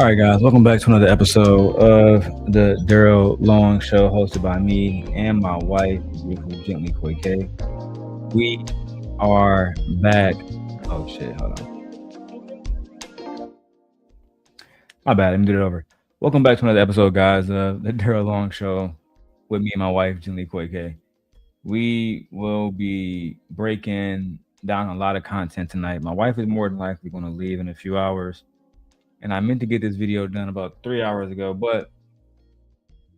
All right, guys, welcome back to another episode of the Darrel Long Show, hosted by me and my wife, beautiful Gently Koi K. We are back. Oh shit, hold on. My bad. Let me do it over. Welcome back to another episode, guys, of the Darrel Long Show with me and my wife, Gently Koi K. We will be breaking down a lot of content tonight. My wife is more than likely going to leave in a few hours. And I meant to get this video done about 3 hours ago, but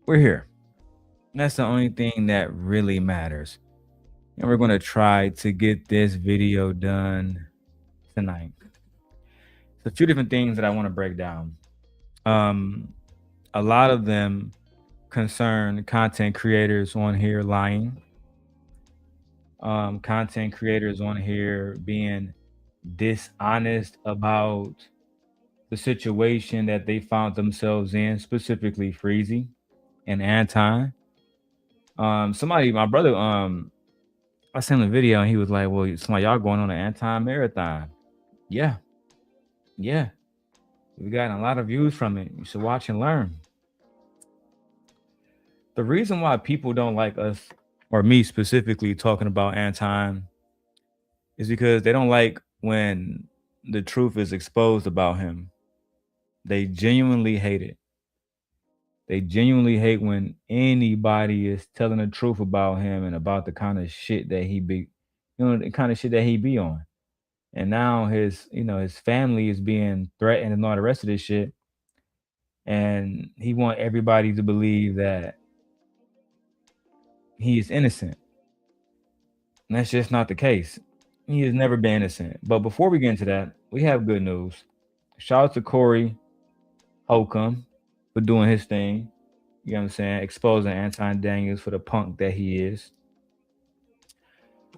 we're here. That's the only thing that really matters. And we're going to try to get this video done tonight. So a few different things that I want to break down. A lot of them concern content creators on here lying. Content creators on here being dishonest about the situation that they found themselves in, specifically Freezy and Anton. My brother, I sent him a video and he was like, well, y'all going on an Anton marathon. Yeah. We've gotten a lot of views from it. You should watch and learn. The reason why people don't like us, or me specifically, talking about Anton is because they don't like when the truth is exposed about him. They genuinely hate it. They genuinely hate when anybody is telling the truth about him and about the kind of shit that he be, the kind of shit that he be on. And now his family is being threatened and all the rest of this shit. And he want everybody to believe that he is innocent. And that's just not the case. He has never been innocent. But before we get into that, we have good news. Shout out to Corey Holcomb for doing his thing. You know what I'm saying? Exposing Anton Daniels for the punk that he is.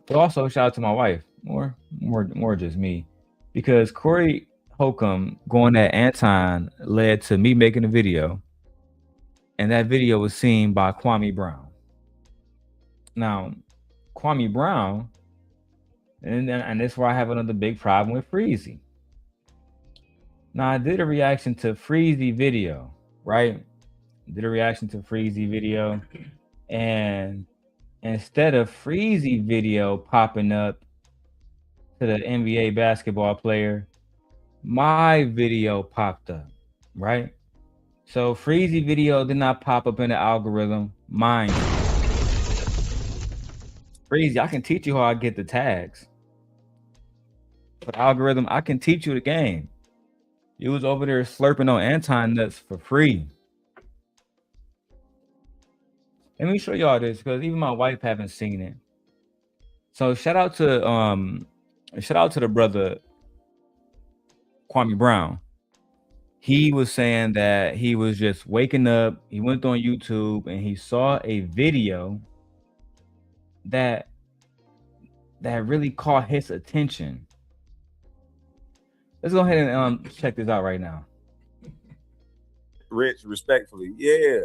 But also shout out to my wife. More just me. Because Corey Holcomb going at Anton led to me making a video. And that video was seen by Kwame Brown. Now, Kwame Brown, and this is where I have another big problem with Freezy. Now, I did a reaction to Freezy video, right? Did a reaction to Freezy video, and instead of Freezy video popping up to the NBA basketball player, my video popped up, right? So Freezy video did not pop up in the algorithm. Mine. Freezy, I can teach you how I get the tags. For the algorithm, I can teach you the game. You was over there slurping on Anton nuts for free. Let me show y'all this because even my wife haven't seen it. So shout out to the brother Kwame Brown. He was saying that he was just waking up. He went on YouTube and he saw a video that really caught his attention. Let's go ahead and check this out right now. Rich, respectfully, yeah.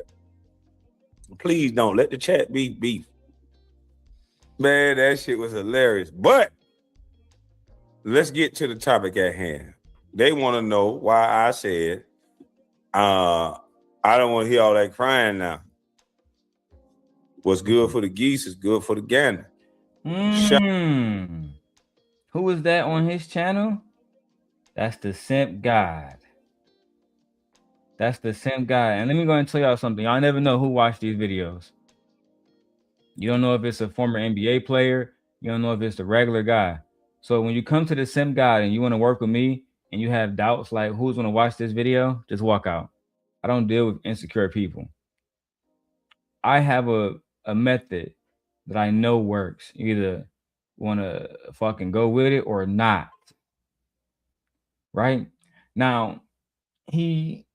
Please don't let the chat be beef. Man, that shit was hilarious. But let's get to the topic at hand. They want to know why I said I don't want to hear all that crying now. What's good for the geese is good for the gander. Who is that on his channel? That's the Simp God. That's the Simp God. And let me go and tell y'all something. Y'all never know who watched these videos. You don't know if it's a former NBA player. You don't know if it's the regular guy. So when you come to the Simp God and you want to work with me and you have doubts like who's going to watch this video, just walk out. I don't deal with insecure people. I have a method that I know works. You either want to fucking go with it or not. Right? Now, he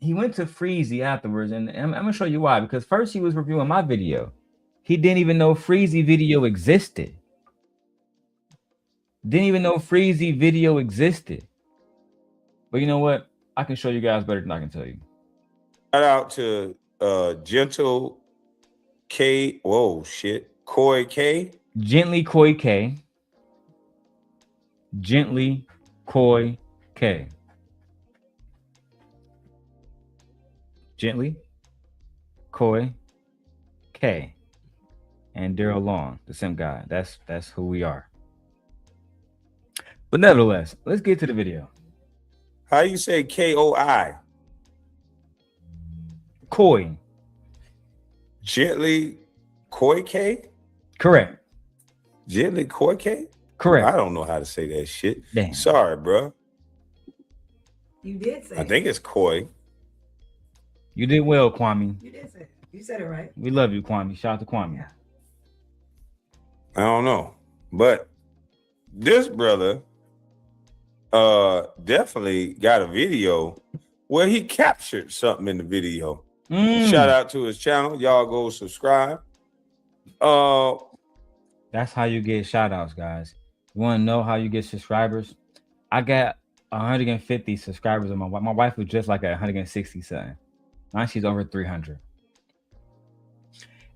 went to Freezy afterwards, and I'm going to show you why. Because first he was reviewing my video. He didn't even know Freezy video existed. Didn't even know Freezy video existed. But you know what? I can show you guys better than I can tell you. Shout out to Gentle K. Whoa, shit. Koi K. Gently Koi K. Gently Koi K. Gently, Koi, K, and Darrel Long, the same guy. That's who we are. But nevertheless, let's get to the video. How you say KOI? Koi. Gently Koi K? Correct. Gently Koi K? Correct. I don't know how to say that shit. Damn. Sorry, bro. You did say I think it's Koi. You did well, Kwame. You did say it. You said it right. We love you, Kwame. Shout out to Kwame. Yeah. I don't know. But this brother definitely got a video where he captured something in the video. Shout out to his channel. Y'all go subscribe. That's how you get shout outs, guys. You want to know how you get subscribers? I got 150 subscribers on my wife. My wife was just like at 160 something. Now she's over 300.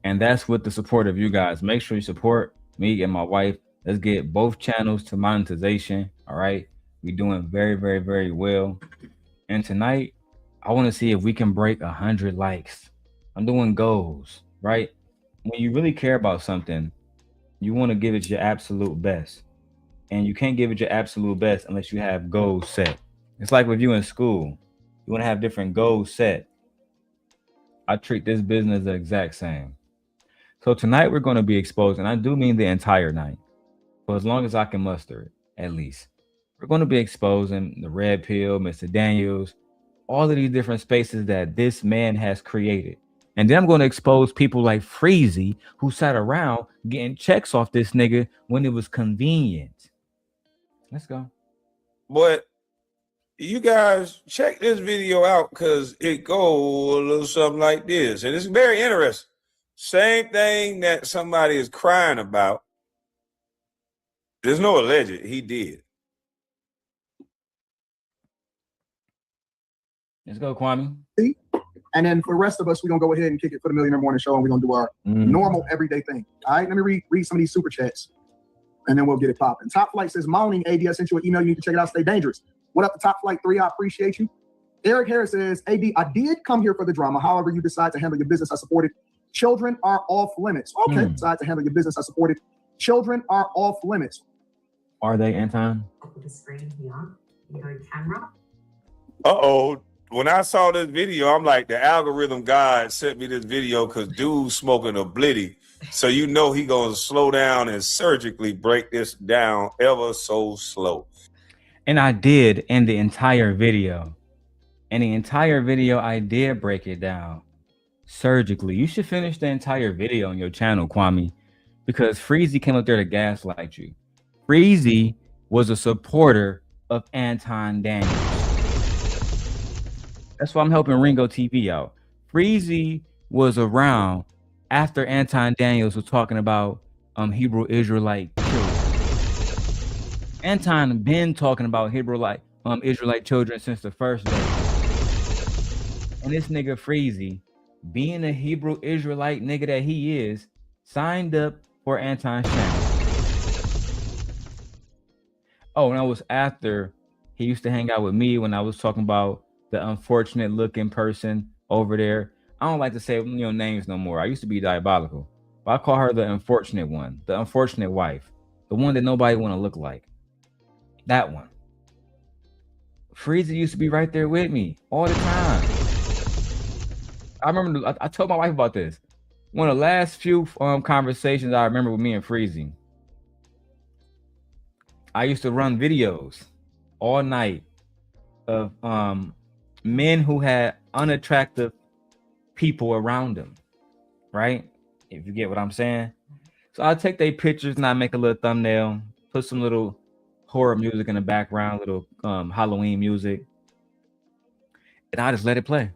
And that's with the support of you guys. Make sure you support me and my wife. Let's get both channels to monetization. All right. We're doing very, very, very well. And tonight, I want to see if we can break 100 likes. I'm doing goals, right? When you really care about something, you want to give it your absolute best. And you can't give it your absolute best unless you have goals set. It's like with you in school. You want to have different goals set. I treat this business the exact same. So tonight we're going to be exposed, and I do mean the entire night, for as long as I can muster it, at least. We're going to be exposing the Red Pill, Mr. Daniels, all of these different spaces that this man has created. And then I'm going to expose people like Freezy, who sat around getting checks off this nigga when it was convenient. Let's go. But you guys check this video out because it goes a little something like this. And it's very interesting. Same thing that somebody is crying about. There's no alleged. He did. Let's go, Kwame. And then for the rest of us, we're going to go ahead and kick it for the Millionaire Morning Show, and we're going to do our normal everyday thing. All right, let me read some of these super chats, and then we'll get it popping. Top Flight says, morning, AD, I sent you an email. You need to check it out. Stay dangerous. What up, the Top Flight 3? I appreciate you. Eric Harris says, AD, I did come here for the drama. However, you decide to handle your business, I support it. Children are off limits. Okay, decide to handle your business, I support it. Children are off limits. Are they, Anton? Put the screen here. You go camera. Uh-oh. When I saw this video, I'm like, the algorithm god sent me this video because dude's smoking a blitty. So you know he gonna slow down and surgically break this down ever so slow. And I did in the entire video. In the entire video, I did break it down surgically. You should finish the entire video on your channel, Kwame, because Freezy came up there to gaslight you. Freezy was a supporter of Anton Daniels. That's why I'm helping RingoTv out. Freezy was around after Anton Daniels was talking about Hebrew Israelite children. Anton been talking about Israelite children since the first day. And this nigga Freezy, being a Hebrew Israelite nigga that he is, signed up for Anton's channel. Oh, and that was after he used to hang out with me when I was talking about the unfortunate looking person over there. I don't like to say names no more. I used to be diabolical, but I call her the unfortunate one, the unfortunate wife, the one that nobody want to look like. That one. Freezy used to be right there with me all the time. I remember I told my wife about this. One of the last few conversations I remember with me and Freezy. I used to run videos all night of men who had unattractive people around them, right? If you get what I'm saying. So I'll take their pictures and I make a little thumbnail, put some little horror music in the background, little Halloween music, and I just let it play.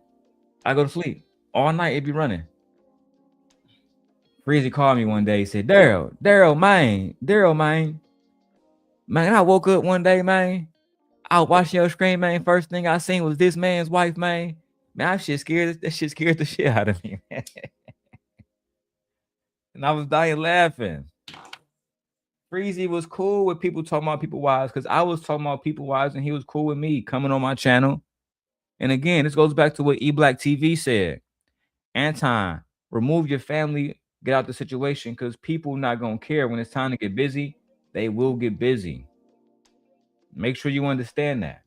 I go to sleep. All night it be running. Freezy called me one day. He said, Darrel, man. Man, I woke up one day, man. I was watching your screen, man. First thing I seen was this man's wife, man. Man, that shit scared the shit out of me, man. And I was dying laughing. Freezy was cool with people talking about people wives because I was talking about people wives and he was cool with me coming on my channel And again, this goes back to what eBlack TV said. Anton, remove your family, get out the situation, because people not gonna care when it's time to get busy. They will get busy. Make sure you understand that.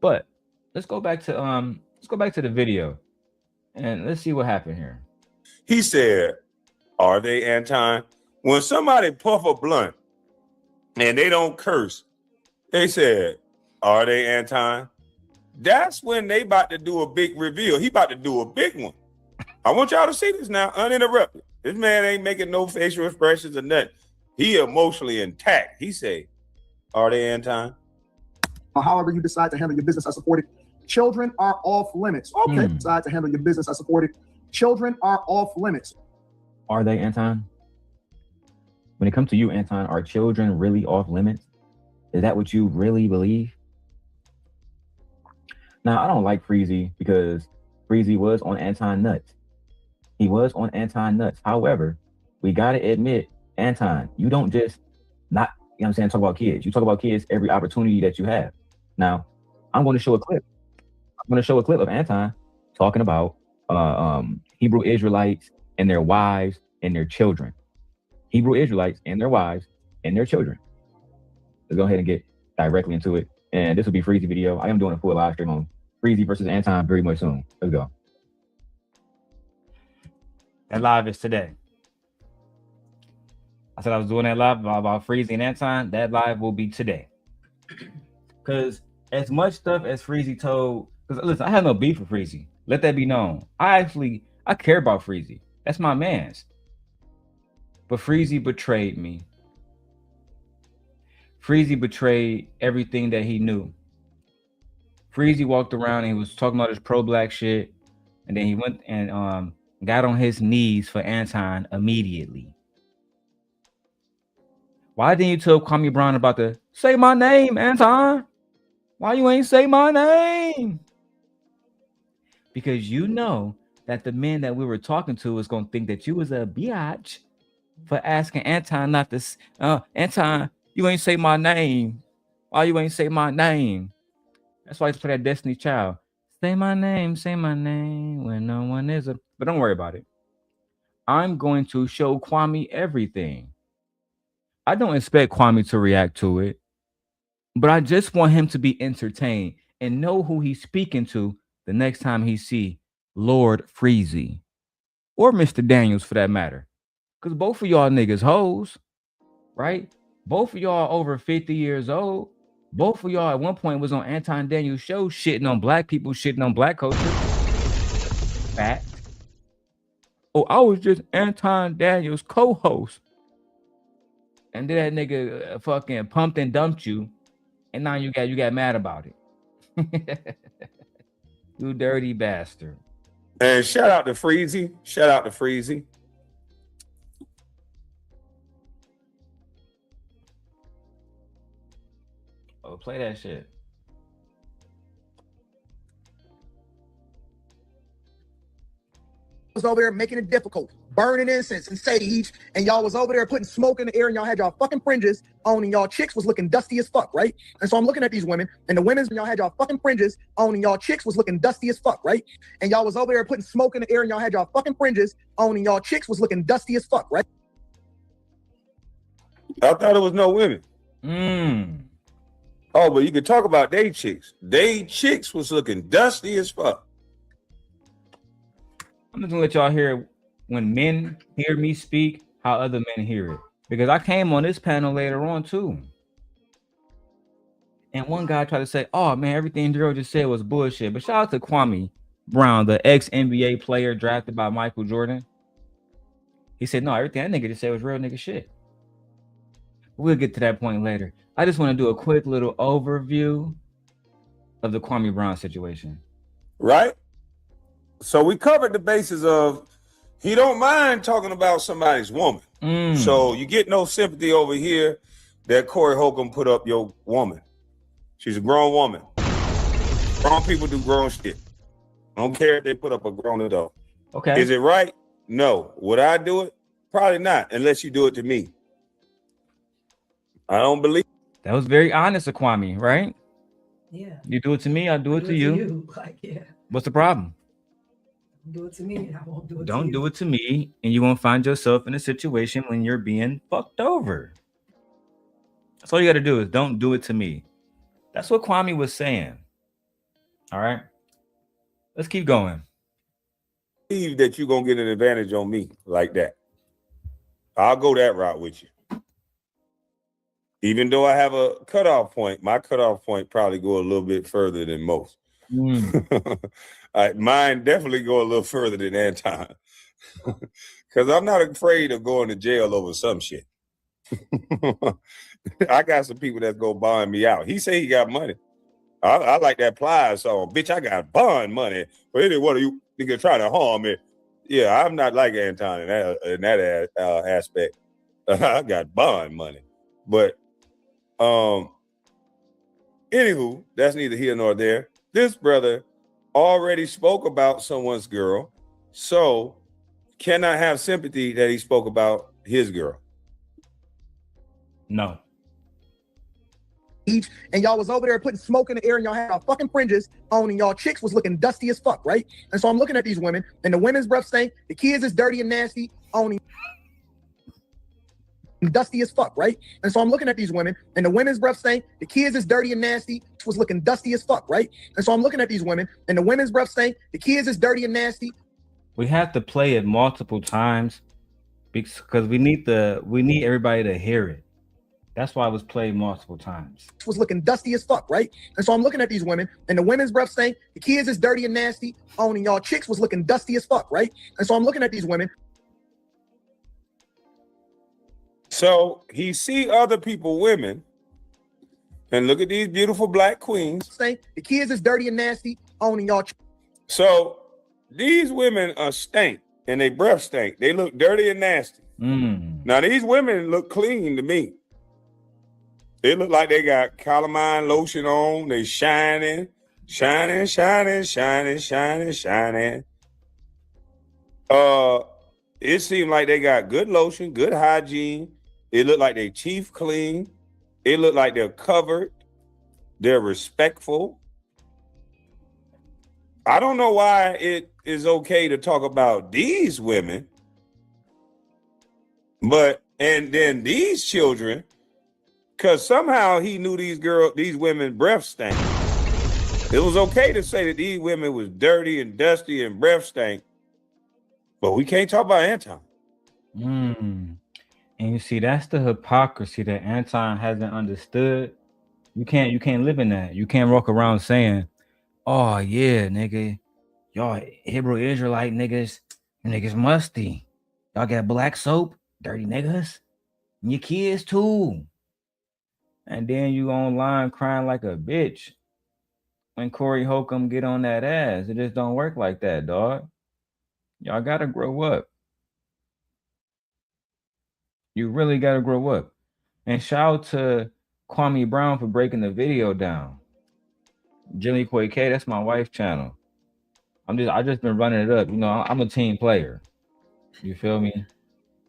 But let's go back to the video and let's see what happened here. He said, are they, Anton? When somebody puff a blunt and they don't curse, they said, are they, Anton? That's when they about to do a big reveal. He about to do a big one. I want y'all to see this now, uninterrupted. This man ain't making no facial expressions or nothing. He emotionally intact. He say, are they, Anton? However you decide to handle your business, I support it. Children are off limits. Okay, decide to handle your business, I support it. Children are off limits. Are they, Anton? When it comes to you, Anton, are children really off limits? Is that what you really believe? Now, I don't like Freezy because Freezy was on Anton nuts. He was on Anton nuts. However, we got to admit, Anton, you don't just not, you know what I'm saying, talk about kids. You talk about kids every opportunity that you have. Now, I'm going to show a clip. I'm going to show a clip of Anton talking about Hebrew Israelites and their wives and their children. Hebrew Israelites and their wives and their children. Let's go ahead and get directly into it. And this will be Freezy video. I am doing a full live stream on Freezy versus Anton very much soon. Let's go. That live is today. I said I was doing that live about Freezy and Anton. That live will be today. Because as much stuff as Freezy told, because listen, I have no beef with Freezy. Let that be known. I care about Freezy. That's my man's. But Freezy betrayed me. Freezy betrayed everything that he knew. Freezy walked around and he was talking about his pro-black shit. And then he went and got on his knees for Anton immediately. Why didn't you tell Kwame Brown about the say my name, Anton? Why you ain't say my name? Because you know that the men that we were talking to is going to think that you was a biatch for asking Anton not to, Anton, you ain't say my name. Why you ain't say my name? That's why he's for that Destiny Child. Say my name when no one is. But don't worry about it. I'm going to show Kwame everything. I don't expect Kwame to react to it, but I just want him to be entertained and know who he's speaking to the next time he see Lord Freezy or Mr. Daniels for that matter. Because both of y'all niggas hoes, right? Both of y'all over 50 years old. Both of y'all at one point was on Anton Daniels' show shitting on black people, shitting on black culture. Fact. Oh, I was just Anton Daniels' co-host. And then that nigga fucking pumped and dumped you. And now you got mad about it. You dirty bastard. And shout out to Freezy. Shout out to Freezy. Oh, play that shit. Was over there making it difficult, burning incense and sage, and y'all was over there putting smoke in the air, and y'all had y'all fucking fringes on, and y'all chicks was looking dusty as fuck, right? And so I'm looking at these women, and the women's, y'all had y'all fucking fringes on, and y'all chicks was looking dusty as fuck, right? And y'all was over there putting smoke in the air, and y'all had y'all fucking fringes on, and y'all chicks was looking dusty as fuck, right? I thought it was no women. Oh, but you could talk about they chicks. They chicks was looking dusty as fuck. I'm just gonna let y'all hear when men hear me speak, how other men hear it. Because I came on this panel later on too. And one guy tried to say, oh man, everything Darrel just said was bullshit. But shout out to Kwame Brown, the ex-NBA player drafted by Michael Jordan. He said, no, everything that nigga just said was real nigga shit. We'll get to that point later. I just want to do a quick little overview of the Kwame Brown situation. Right? So we covered the basis of he don't mind talking about somebody's woman. So you get no sympathy over here that Corey Holcomb put up your woman. She's a grown woman. Grown people do grown shit. I don't care if they put up a grown adult. Okay. Is it right? No. Would I do it? Probably not, unless you do it to me. I don't believe. That was very honest of Kwame, right? Yeah. You do it to me, I'll do it to you. Like, yeah. What's the problem? Do it to me, and I won't do it to Don't you. do it to me, and you won't find yourself in a situation when you're being fucked over. That's all you got to do is don't do it to me. That's what Kwame was saying. All right. Let's keep going. Believe that you're gonna get an advantage on me like that. I'll go that route with you. Even though I have a cutoff point, my cutoff point probably go a little bit further than most. Mine definitely go a little further than Anton. Because I'm not afraid of going to jail over some shit. I got some people that's gonna bond me out. He say he got money. I like that Plies song. Bitch, I got bond money. But anyway, what are you nigga trying to harm me? Yeah, I'm not like Anton in that aspect. I got bond money. But anywho, that's neither here nor there. This brother already spoke about someone's girl, so cannot have sympathy that he spoke about his girl. No. Each, and y'all was over there putting smoke in the air, and y'all had y'all fucking fringes on, and y'all chicks was looking dusty as fuck, right? And so I'm looking at these women, and the women's breath stink, the kids is dirty and nasty, on dusty as fuck, right? And so I'm looking at these women, and the women's breath stink, the kids is dirty and nasty, was looking dusty as fuck, right? And so I'm looking at these women, and the women's breath stink, the kids is dirty and nasty. We have to play it multiple times because we need everybody to hear it. That's why it was played multiple times. Was looking dusty as fuck, right? And so I'm looking at these women, and the women's breath stink, the kids is dirty and nasty, and y'all chicks was looking dusty as fuck, right? And so I'm looking at these women. So he see other people, women, and look at these beautiful black queens. Stink, the kids is dirty and nasty, and y'all. So these women are stink, and they breath stink. They look dirty and nasty. Now these women look clean to me. They look like they got calamine lotion on. They shining. It seemed like they got good lotion, good hygiene. It looked like their teeth clean. It looked like they're covered. They're respectful. I don't know why it is okay to talk about these women, and then these children, because somehow he knew these women breath stank. It was okay to say that these women was dirty and dusty and breath stank, but we can't talk about Anton. And you see, that's the hypocrisy that Anton hasn't understood. You can't live in that. You can't walk around saying, "Oh yeah, nigga, y'all Hebrew Israelite niggas musty. Y'all got black soap, dirty niggas, and your kids too." And then you online crying like a bitch when Corey Holcomb get on that ass. It just don't work like that, dog. Y'all gotta grow up. You really gotta grow up. And shout out to Kwame Brown for breaking the video down. Jimmy Koike, that's my wife's channel. I just been running it up. You know, I'm a team player. You feel me?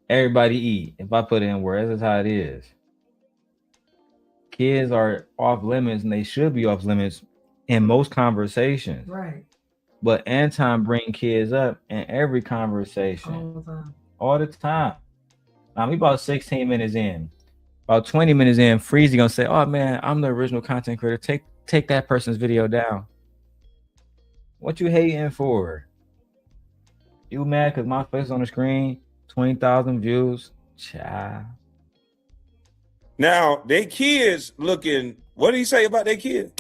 Everybody eat. If I put in words, that's how it is. Kids are off limits, and they should be off limits in most conversations. Right. But Anton bring kids up in every conversation. All the time. All the time. Now we about 16 minutes in. About 20 minutes in, Freezy gonna say, "Oh man, I'm the original content creator. Take that person's video down." What you hating for? You mad because my face is on the screen? 20,000 views? Child. Now, they kids looking, what did he say about their kids?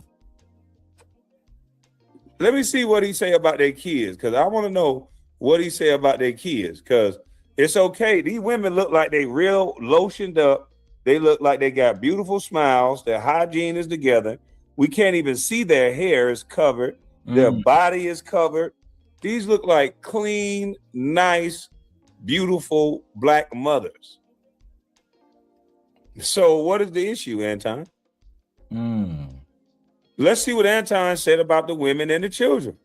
Let me see what he say about their kids, because I want to know what he say about their kids, because it's okay. These women look like they real lotioned up. They look like they got beautiful smiles. Their hygiene is together. We can't even see their hair is covered. Their body is covered. These look like clean, nice, beautiful black mothers. So what is the issue, Anton? Let's see what Anton said about the women and the children.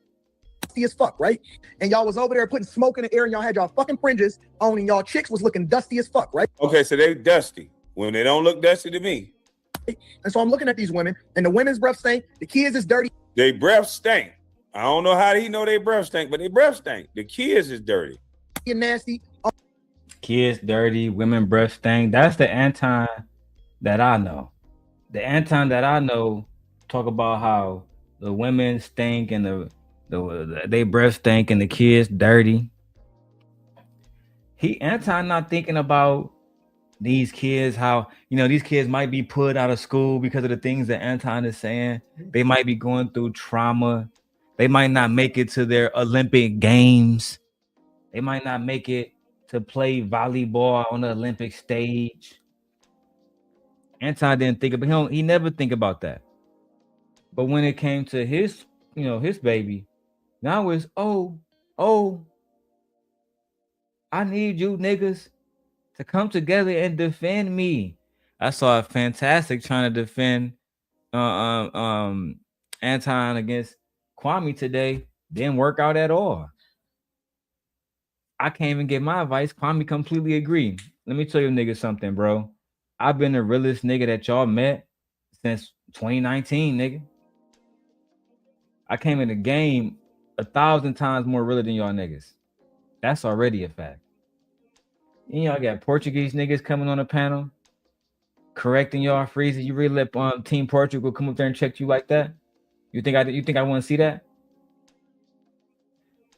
Dusty as fuck, right? And y'all was over there putting smoke in the air, and y'all had y'all fucking fringes on, and y'all chicks was looking dusty as fuck, right? Okay, so they dusty. When they don't look dusty to me. And so I'm looking at these women, and the women's breath stink, the kids is dirty. They breath stink. I don't know how he know they breath stink, but they breath stink. The kids is dirty. And nasty. Kids dirty, women breath stink. That's the Anton that I know. The Anton that I know talk about how the women stink and they breath stink and the kids dirty. Anton not thinking about these kids, how these kids might be put out of school because of the things that Anton is saying. They might be going through trauma. They might not make it to their Olympic games. They might not make it to play volleyball on the Olympic stage. Anton didn't think about he never think about that. But when it came to his baby, now it's I need you niggas to come together and defend me. I saw a Fantastic trying to defend Anton against Kwame today. Didn't work out at all. I can't even get my advice. Kwame completely agreed. Let me tell you niggas something, bro. I've been the realest nigga that y'all met since 2019, nigga. I came in the game 1,000 times more realer than y'all niggas. That's already a fact. Y'all got Portuguese niggas coming on the panel, correcting y'all. Freezy, you really let Team Portugal come up there and check you like that? You think I want to see that?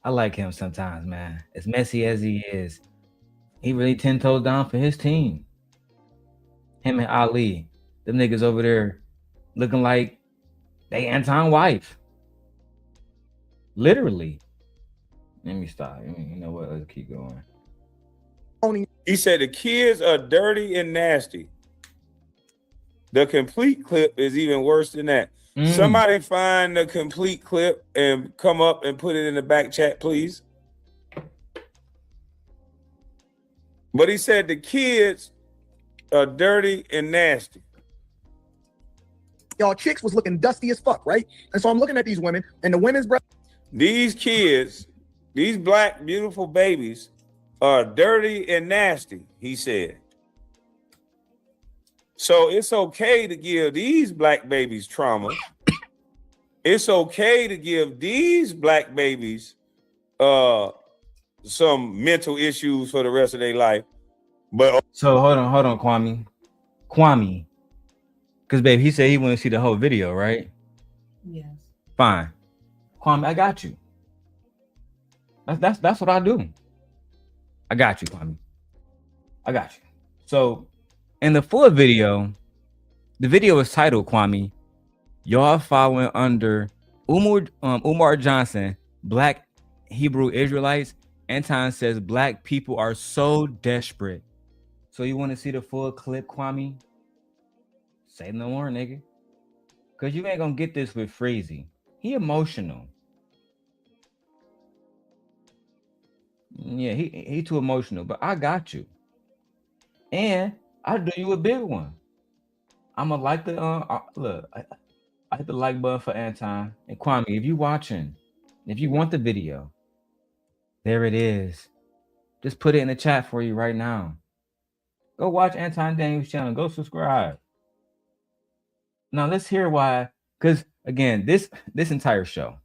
I like him sometimes, man. As messy as he is, he really 10 toes down for his team. Him and Ali, them niggas over there looking like they Anton wife. Literally. Let me stop. You know what? Let's keep going. He said the kids are dirty and nasty. The complete clip is even worse than that. Somebody find the complete clip and come up and put it in the back chat, please. But he said the kids are dirty and nasty. Y'all chicks was looking dusty as fuck, right? And so I'm looking at these women, and the women's breath. These kids, these black beautiful babies are dirty and nasty, he said. So it's okay to give these black babies trauma. It's okay to give these black babies some mental issues for the rest of their life. But so hold on, Kwame. Because babe, he said he want to see the whole video, right? Yes. Fine. Kwame, I got you. That's what I do. I got you, Kwame. I got you. So in the full video, the video is titled, Kwame, y'all following under Umar Johnson, Black Hebrew Israelites. Anton says black people are so desperate. So you want to see the full clip, Kwame? Say no more, nigga. Because you ain't going to get this with Freezy. He emotional. Yeah, he too emotional, but I got you. And I'll do you a big one. I'ma like the look. I hit the like button for Anton and Kwame. If you watching, if you want the video, there it is. Just put it in the chat for you right now. Go watch Anton Daniels' channel. Go subscribe. Now let's hear why. Because again, this entire show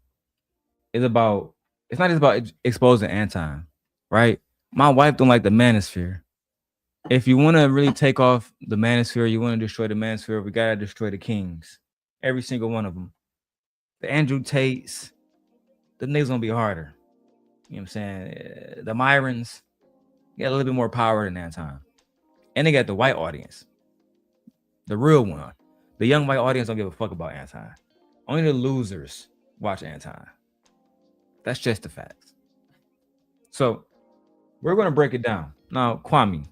is about. It's not just about exposing Anton, right? My wife don't like the manosphere. If you want to really take off the manosphere, you want to destroy the manosphere, we got to destroy the kings. Every single one of them. The Andrew Tates, the niggas going to be harder. You know what I'm saying? The Myrons got a little bit more power than Anton. And they got the white audience. The real one. The young white audience don't give a fuck about Anton. Only the losers watch Anton. That's just the facts. So we're going to break it down. Now, Kwame,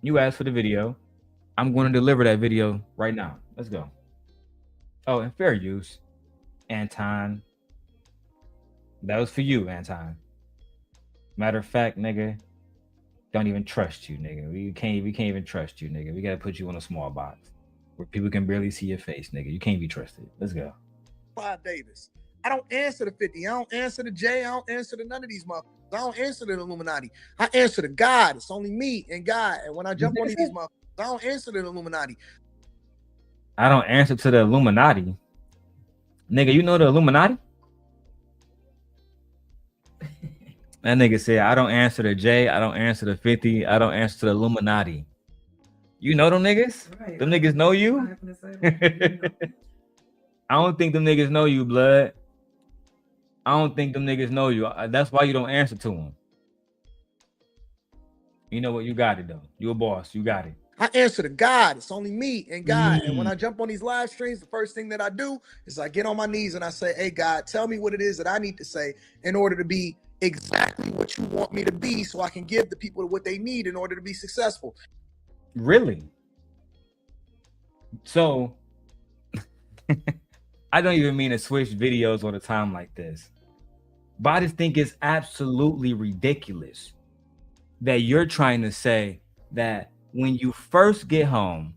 you asked for the video. I'm going to deliver that video right now. Let's go. Oh, and fair use, Anton. That was for you, Anton. Matter of fact, nigga, don't even trust you, nigga. We can't even trust you, nigga. We got to put you in a small box where people can barely see your face, nigga. You can't be trusted. Let's go. Davis. I don't answer to 50. I don't answer to Jay. I don't answer to none of these motherfuckers. I don't answer to the Illuminati. I answer to God. It's only me and God. And when I jump on these motherfuckers, I don't answer to the Illuminati. I don't answer to the Illuminati. Nigga, you know the Illuminati? That nigga said, I don't answer to J, I don't answer to 50, I don't answer to the Illuminati. You know them niggas? Right. Them niggas know you? I don't think them niggas know you, blood. I don't think them niggas know you. That's why you don't answer to them. You know what? You got it, though. You a boss. You got it. I answer to God. It's only me and God. And when I jump on these live streams, the first thing that I do is I get on my knees and I say, hey, God, tell me what it is that I need to say in order to be exactly what you want me to be so I can give the people what they need in order to be successful. Really? So, I don't even mean to switch videos all the time like this, but I just think it's absolutely ridiculous that you're trying to say that when you first get home,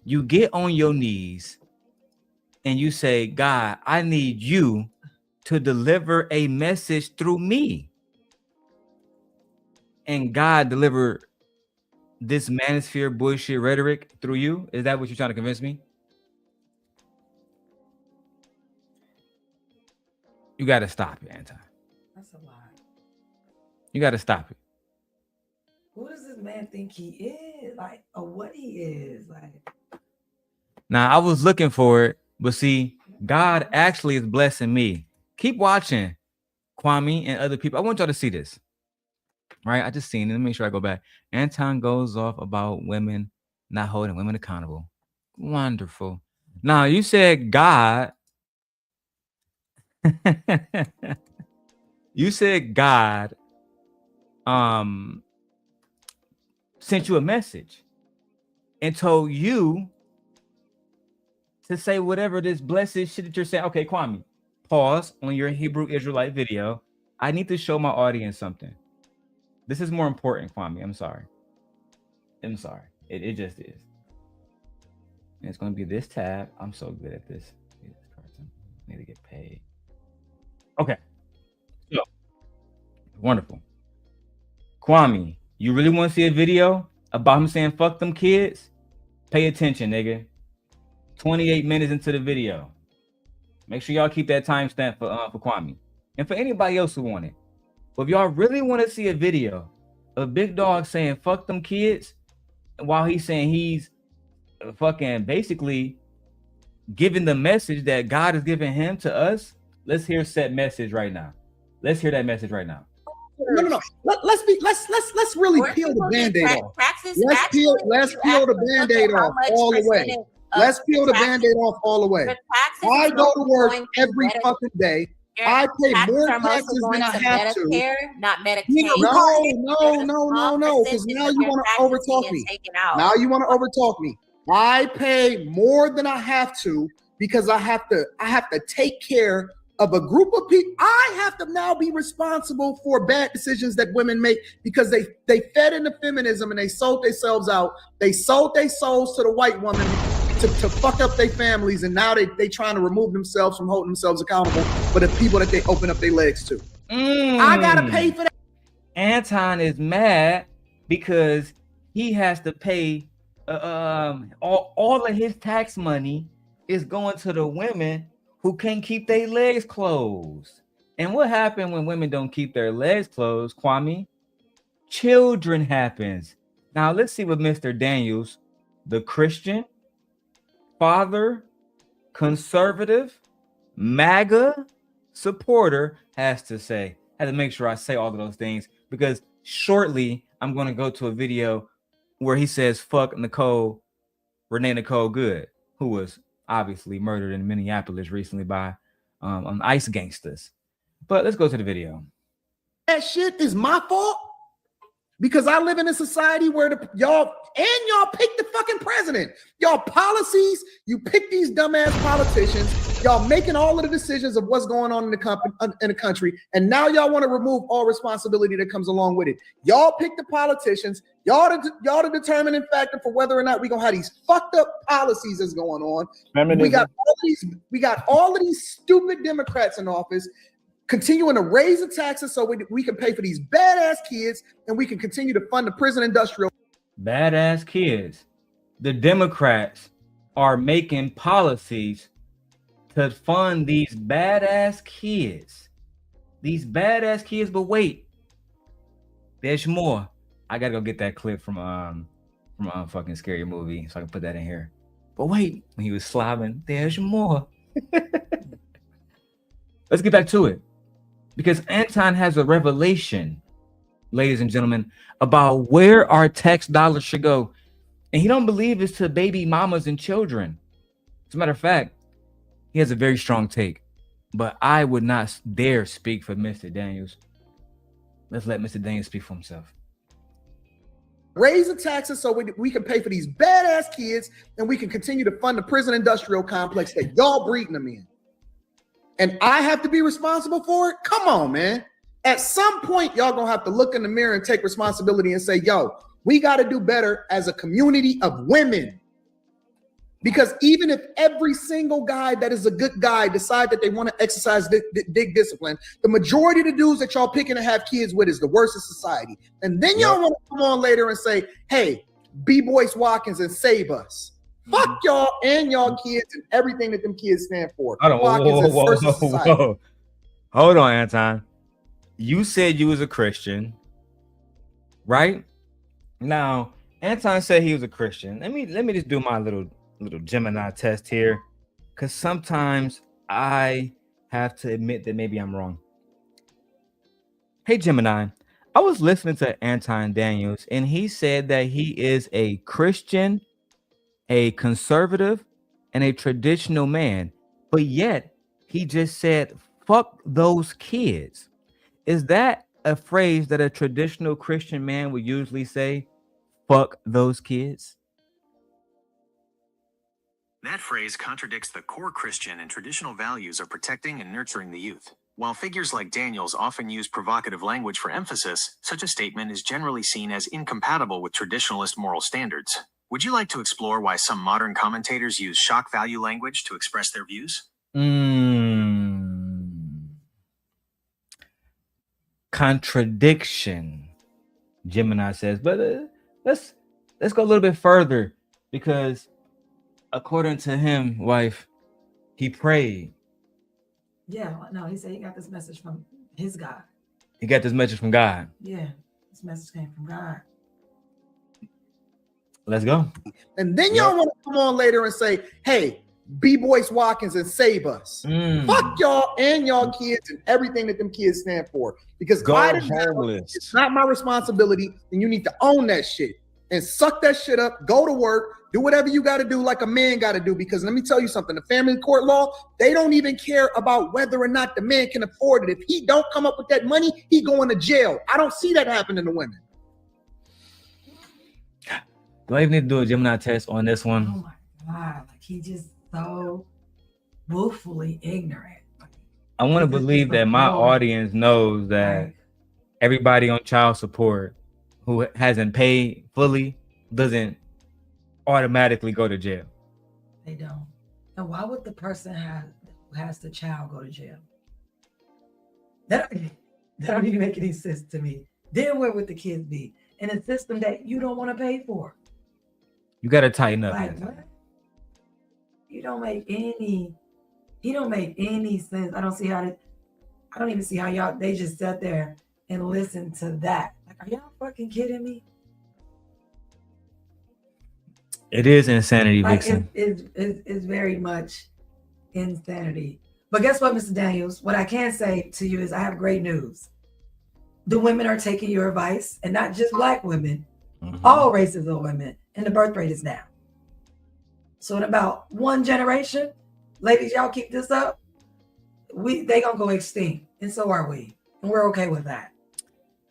you get on your knees and you say, God, I need you to deliver a message through me. And God delivered this manosphere bullshit rhetoric through you? Is that what you're trying to convince me? You got to stop it, Anton. That's a lie. You got to stop it. Who does this man think he is? Like, or what he is? Like, now I was looking for it, but see, God actually is blessing me. Keep watching, Kwame and other people. I want y'all to see this. Right? I just seen it. Let me make sure I go back. Anton goes off about women not holding women accountable. Wonderful. Now you said God. You said God sent you a message and told you to say whatever this blessed shit that you're saying. Okay, Kwame, pause on your Hebrew Israelite video. I need to show my audience something. This is more important, Kwame. I'm sorry. It just is. And it's going to be this tab. I'm so good at this. Need to get paid. Okay. So, wonderful. Kwame, you really want to see a video about him saying fuck them kids? Pay attention, nigga. 28 minutes into the video. Make sure y'all keep that timestamp for Kwame. And for anybody else who want it. But if y'all really want to see a video of Big Dog saying fuck them kids, while he's saying he's fucking basically giving the message that God is giving him to us, let's hear said message right now. Let's hear that message right now. No. Let's really peel the Band-Aid off. Let's peel the Band-Aid off all the way. Let's peel the Band-Aid off all the way. I go to work every fucking day. I pay more taxes than I have to. Not Medicare. No. Because now you want to overtalk me. Now you want to overtalk me. I pay more than I have to because I have to take care of a group of people. I have to now be responsible for bad decisions that women make because they fed into feminism and they sold themselves out. They sold their souls to the white woman to fuck up their families, and now they trying to remove themselves from holding themselves accountable for the people that they open up their legs to. I gotta pay for that. Anton is mad because he has to pay all of his tax money is going to the women who can't keep their legs closed. And what happens when women don't keep their legs closed, Kwame? Children happens. Now let's see what Mr. Daniels, the Christian, father, conservative, MAGA supporter, has to say. I had to make sure I say all of those things because shortly I'm going to go to a video where he says fuck Renee Nicole Good, who was obviously murdered in Minneapolis recently by ICE gangsters. But let's go to the video. That shit is my fault because I live in a society where y'all pick the fucking president. Y'all policies, you pick these dumbass politicians. Y'all making all of the decisions of what's going on in the country, and now y'all want to remove all responsibility that comes along with it. Y'all pick the politicians. Y'all the determining factor for whether or not we gonna have these fucked up policies that's going on. We got all of these stupid Democrats in office continuing to raise the taxes so we can pay for these badass kids, and we can continue to fund the prison industrial. Badass kids. The Democrats are making policies to fund these badass kids. These badass kids, but wait, there's more. I gotta go get that clip from fucking Scary Movie so I can put that in here. But wait, when he was slobbing, there's more. Let's get back to it. Because Anton has a revelation, ladies and gentlemen, about where our tax dollars should go. And he don't believe it's to baby mamas and children. As a matter of fact, he has a very strong take. But I would not dare speak for Mr. Daniels. Let's let Mr. Daniels speak for himself. Raise the taxes so we can pay for these badass kids and we can continue to fund the prison industrial complex that y'all breeding them in. And I have to be responsible for it? Come on, man. At some point, y'all gonna have to look in the mirror and take responsibility and say, yo, we gotta do better as a community of women. Because even if every single guy that is a good guy decide that they want to exercise big discipline, the majority of the dudes that y'all picking to have kids with is the worst of society. And then y'all want to come on later and say, hey, be Boyce Watkins and save us. Fuck y'all and y'all kids and everything that them kids stand for. Whoa. Hold on, Anton. You said you was a Christian, right? Now, Anton said he was a Christian. Let me just do my little Gemini test here, because sometimes I have to admit that maybe I'm wrong. Hey Gemini, I was listening to Anton Daniels and he said that he is a Christian, a conservative, and a traditional man, but yet he just said fuck those kids. Is that a phrase that a traditional Christian man would usually say? Fuck those kids? That phrase contradicts the core Christian and traditional values of protecting and nurturing the youth. While figures like Daniels often use provocative language for emphasis, such a statement is generally seen as incompatible with traditionalist moral standards. Would you like to explore why some modern commentators use shock value language to express their views? Contradiction, Gemini says, but let's go a little bit further, because according to him, wife, he prayed. Yeah, no, he said he got this message from his God. He got this message from God. Yeah, this message came from God. Let's go. And then y'all want to come on later and say, hey, be Boyce Watkins and save us. Fuck y'all and y'all kids and everything that them kids stand for. Because it's not my responsibility, and you need to own that shit and suck that shit up, go to work, do whatever you got to do like a man got to do. Because let me tell you something, the family court law, they don't even care about whether or not the man can afford it. If he don't come up with that money, he going to jail. I don't see that happening to women. Do I even need to do a Gemini test on this one? Oh my God, like he just so willfully ignorant. I want to believe that my audience knows that everybody on child support who hasn't paid fully doesn't automatically go to jail. They don't. And why would the person who has the child go to jail? That don't even make any sense to me. Then where would the kids be? In a system that you don't want to pay for. You got to tighten up. Like, what? He don't make any sense. I don't even see how they just sat there and listened to that. Like, are y'all fucking kidding me? It is insanity, like, Vixen. It's very much insanity. But guess what, Mr. Daniels? What I can say to you is I have great news. The women are taking your advice, and not just Black women, all races of women, and the birth rate is down. So in about one generation, ladies, y'all keep this up, they gonna go extinct, and so are we, and we're okay with that.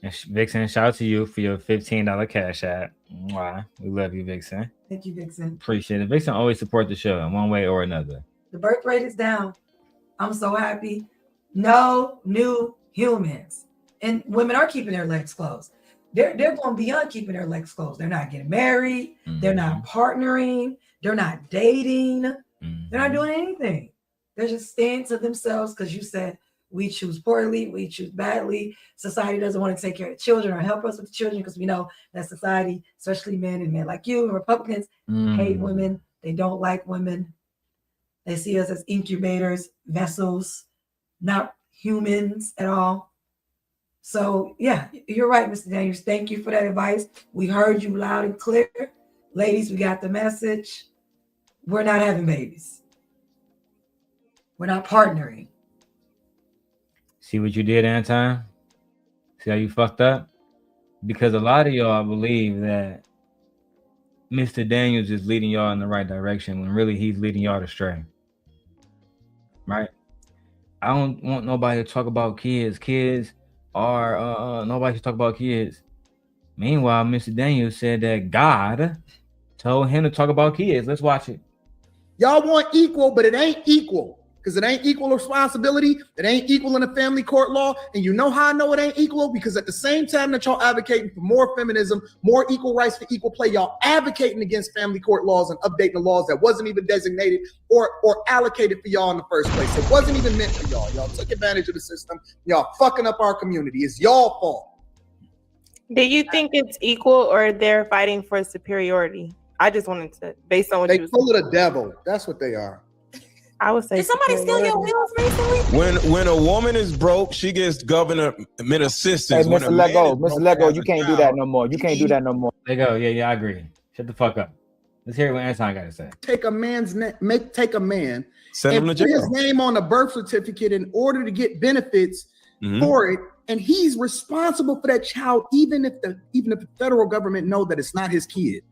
Vixen, shout out to you for your $15 cash app. Wow, we love you, Vixen. Thank you, Vixen. Appreciate it. Vixen always support the show in one way or another. The birth rate is down. I'm so happy. No new humans. And women are keeping their legs closed. They're going beyond keeping their legs closed. They're not getting married. They're not partnering. They're not dating. They're not doing anything. They're just staying to themselves because you said we choose poorly, we choose badly. Society doesn't want to take care of children or help us with the children because we know that society, especially men and men like you and Republicans, hate women. They don't like women. They see us as incubators, vessels, not humans at all. So yeah, you're right, Mr. Daniels. Thank you for that advice. We heard you loud and clear. Ladies, we got the message. We're not having babies. We're not partnering. See what you did, Anton? See how you fucked up? Because a lot of y'all believe that Mr. Daniels is leading y'all in the right direction when really he's leading y'all astray. Right? I don't want nobody to talk about kids. Kids are nobody should talk about kids. Meanwhile, Mr. Daniels said that God told him to talk about kids. Let's watch it. Y'all want equal, but it ain't equal. Because it ain't equal responsibility. It ain't equal in the family court law. And you know how I know it ain't equal? Because at the same time that y'all advocating for more feminism, more equal rights for equal play, y'all advocating against family court laws and updating the laws that wasn't even designated or allocated for y'all in the first place. It wasn't even meant for y'all. Y'all took advantage of the system. Y'all fucking up our community. It's y'all fault. Do you think it's equal or they're fighting for superiority? I just wanted to, based on what you full of the devil. That's what they are. I would say. Did somebody steal your wheels recently? When a woman is broke, she gets government assistance. Hey, Mr. Lego, you can't do that no more. You can't do that no more. There you go. Yeah, I agree. Shut the fuck up. Let's hear what Anton got to say. Take a man's take a man Send him and to put jail. his name on the birth certificate in order to get benefits for it, and he's responsible for that child, even if the federal government know that it's not his kid.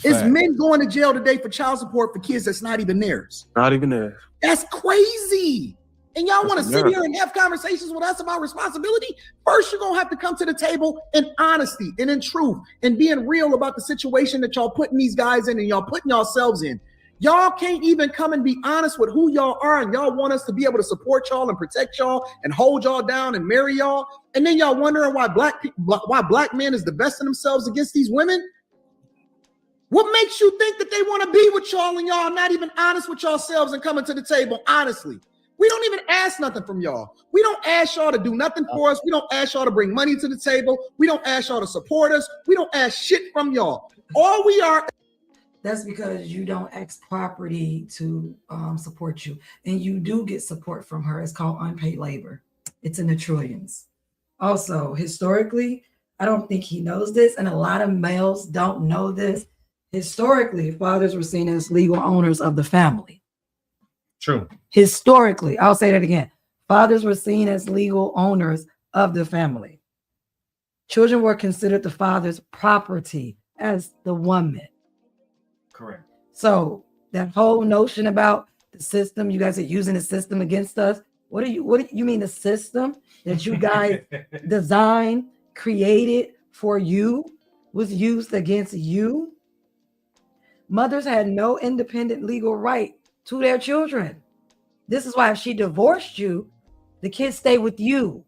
It's men going to jail today for child support for kids that's not even theirs. Not even there. That's crazy. And y'all want to sit here and have conversations with us about responsibility? First, you're going to have to come to the table in honesty and in truth and being real about the situation that y'all putting these guys in and y'all putting yourselves in. Y'all can't even come and be honest with who y'all are, and y'all want us to be able to support y'all and protect y'all and hold y'all down and marry y'all. And then y'all wondering why black men is divesting themselves against these women. What makes you think that they want to be with y'all and y'all not even honest with yourselves and coming to the table honestly? We don't even ask nothing from y'all. We don't ask y'all to do nothing for us. We don't ask y'all to bring money to the table. We don't ask y'all to support us. We don't ask shit from y'all. All we are. That's because you don't ask property to support you. And you do get support from her. It's called unpaid labor. It's in the trillions. Also, historically, I don't think he knows this, and a lot of males don't know this. Historically, fathers were seen as legal owners of the family. True. Historically, I'll say that again. Fathers were seen as legal owners of the family. Children were considered the father's property as the woman. Correct. So that whole notion about the system, you guys are using the system against us. What do you mean the system that you guys designed, created for you was used against you? Mothers had no independent legal right to their children. This is why if she divorced you, the kids stay with you.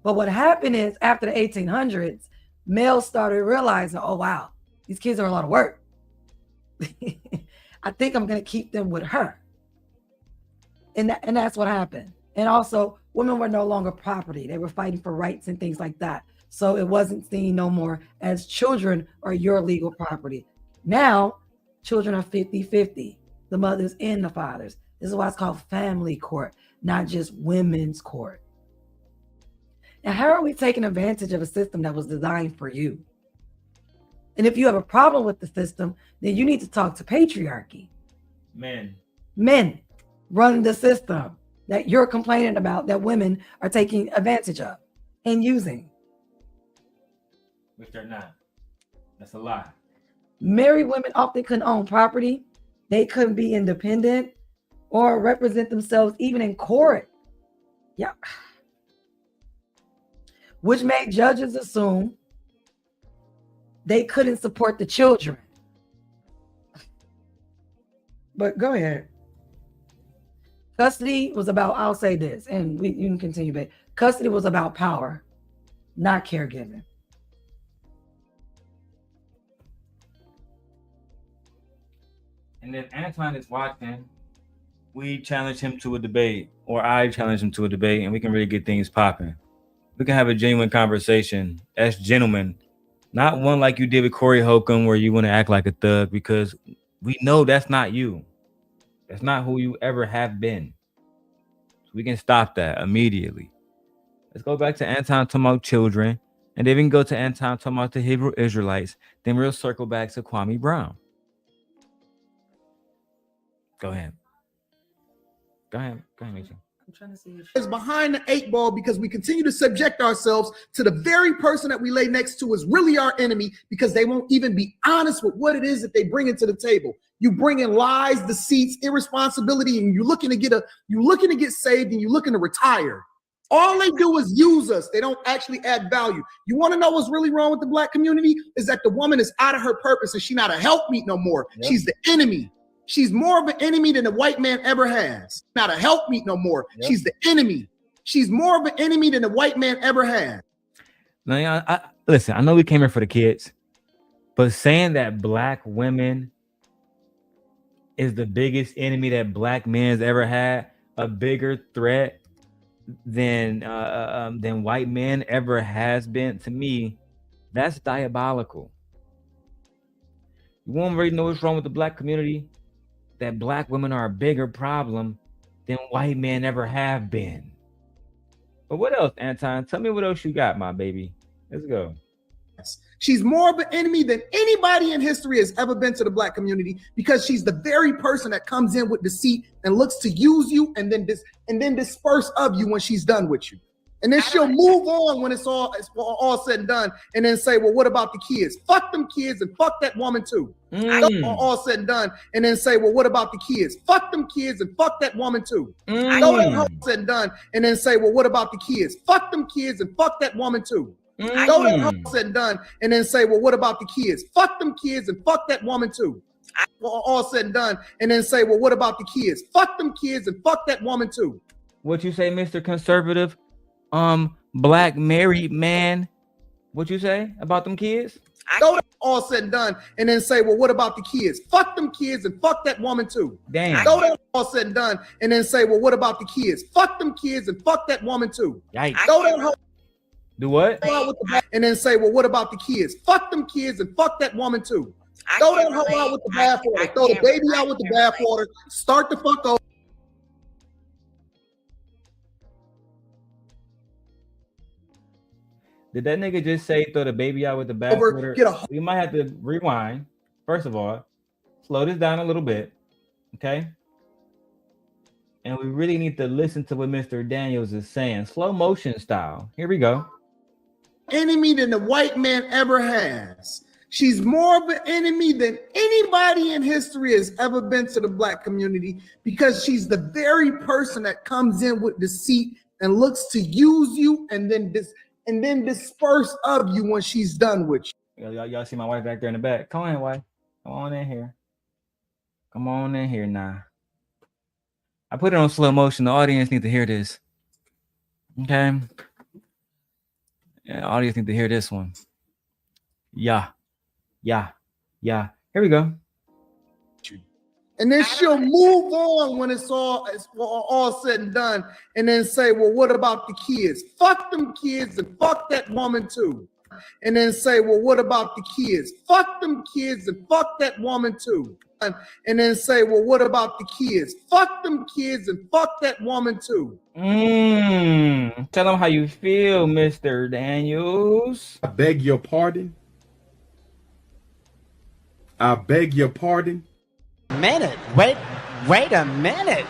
But what happened is after the 1800s, males started realizing, oh, wow, these kids are a lot of work. I think I'm going to keep them with her. And that's what happened. And also, women were no longer property. They were fighting for rights and things like that. So it wasn't seen no more as children are your legal property. Now, children are 50-50, the mothers and the fathers. This is why it's called family court, not just women's court. Now, how are we taking advantage of a system that was designed for you? And if you have a problem with the system, then you need to talk to patriarchy. Men run the system that you're complaining about that women are taking advantage of and using. Which they're not. That's a lie. Married women often couldn't own property. They couldn't be independent or represent themselves even in court. Yeah. Which made judges assume they couldn't support the children. But go ahead. Custody was about, I'll say this, and you can continue, but custody was about power, not caregiving. And if Anton is watching, we challenge him to a debate, or I challenge him to a debate, and we can really get things popping. We can have a genuine conversation as gentlemen, not one like you did with Corey Holcomb, where you want to act like a thug, because We know that's not you. That's not who you ever have been. So we can stop that immediately. Let's go back to Anton talking about children, and then we can go to Anton talking about the Hebrew Israelites. Then we'll circle back to Kwame Brown. Go ahead. Go ahead, Mitchell. I'm trying to see is behind the 8 ball because we continue to subject ourselves to the very person that we lay next to is really our enemy because they won't even be honest with what it is that they bring into the table. You bring in lies, deceits, irresponsibility, and you're looking to get saved and you're looking to retire. All they do is use us. They don't actually add value. You want to know what's really wrong with the black community? Is that the woman is out of her purpose and she's not a helpmeet no more. Yep. She's the enemy. She's more of an enemy than the white man ever has. Not a helpmeet no more. Yep. She's the enemy. She's more of an enemy than the white man ever has. Now, listen, I know we came here for the kids, but saying that black women is the biggest enemy that black men's ever had, a bigger threat than white men ever has been, to me, that's diabolical. You won't really know what's wrong with the black community, that black women are a bigger problem than white men ever have been. But what else, Anton? Tell me what else you got, my baby. Let's go. She's more of an enemy than anybody in history has ever been to the black community because she's the very person that comes in with deceit and looks to use you and then disperse of you when she's done with you. And then she'll move on when it's all said and done and then say, well, what about the kids? Fuck them kids and fuck that woman too. All said and done and then say, well, what about the kids? Fuck them kids and fuck that woman too. All said and done and then say, well, what about the kids? Fuck them kids and fuck that woman too. All said and done and then say, well, what about the kids? Fuck them kids and fuck that woman too. All said and done and then say, well, what about the kids? Fuck them kids and fuck that woman too. What you say, Mr. Conservative? Black married man, what you say about them kids? All said and done and then say, well, what about the kids? Fuck them kids and fuck that woman too. Damn. All said and done and then say, well, what about the kids? Fuck them kids and fuck that woman too. Yikes. Do what? And then say, well, what about the kids? Fuck them kids and fuck that woman too. Throw that hoe out with the bathwater. Throw the baby out with the bathwater. Start the fuck over. Did that nigga just say throw the baby out with the bathwater? We might have to rewind. First of all, slow this down a little bit, okay? And we really need to listen to what Mr. Daniels is saying, slow motion style. Here we go. Enemy than the white man ever has. She's more of an enemy than anybody in history has ever been to the black community because she's the very person that comes in with deceit and looks to use you and then disperse of you when she's done with you. Y'all see my wife back there in the back. Come on, wife. Come on in here. Come on in here now. I put it on slow motion. The audience need to hear this. Okay. Yeah, the audience need to hear this one. Yeah. Here we go. And then she'll move on when it's all said and done and then say, well, what about the kids? Fuck them kids and fuck that woman too. And then say, well, what about the kids? Fuck them kids and fuck that woman too. And then say, well, what about the kids? Fuck them kids and fuck that woman too. Tell them how you feel, Mr. Daniels. I beg your pardon. I beg your pardon. Minute. Wait a minute.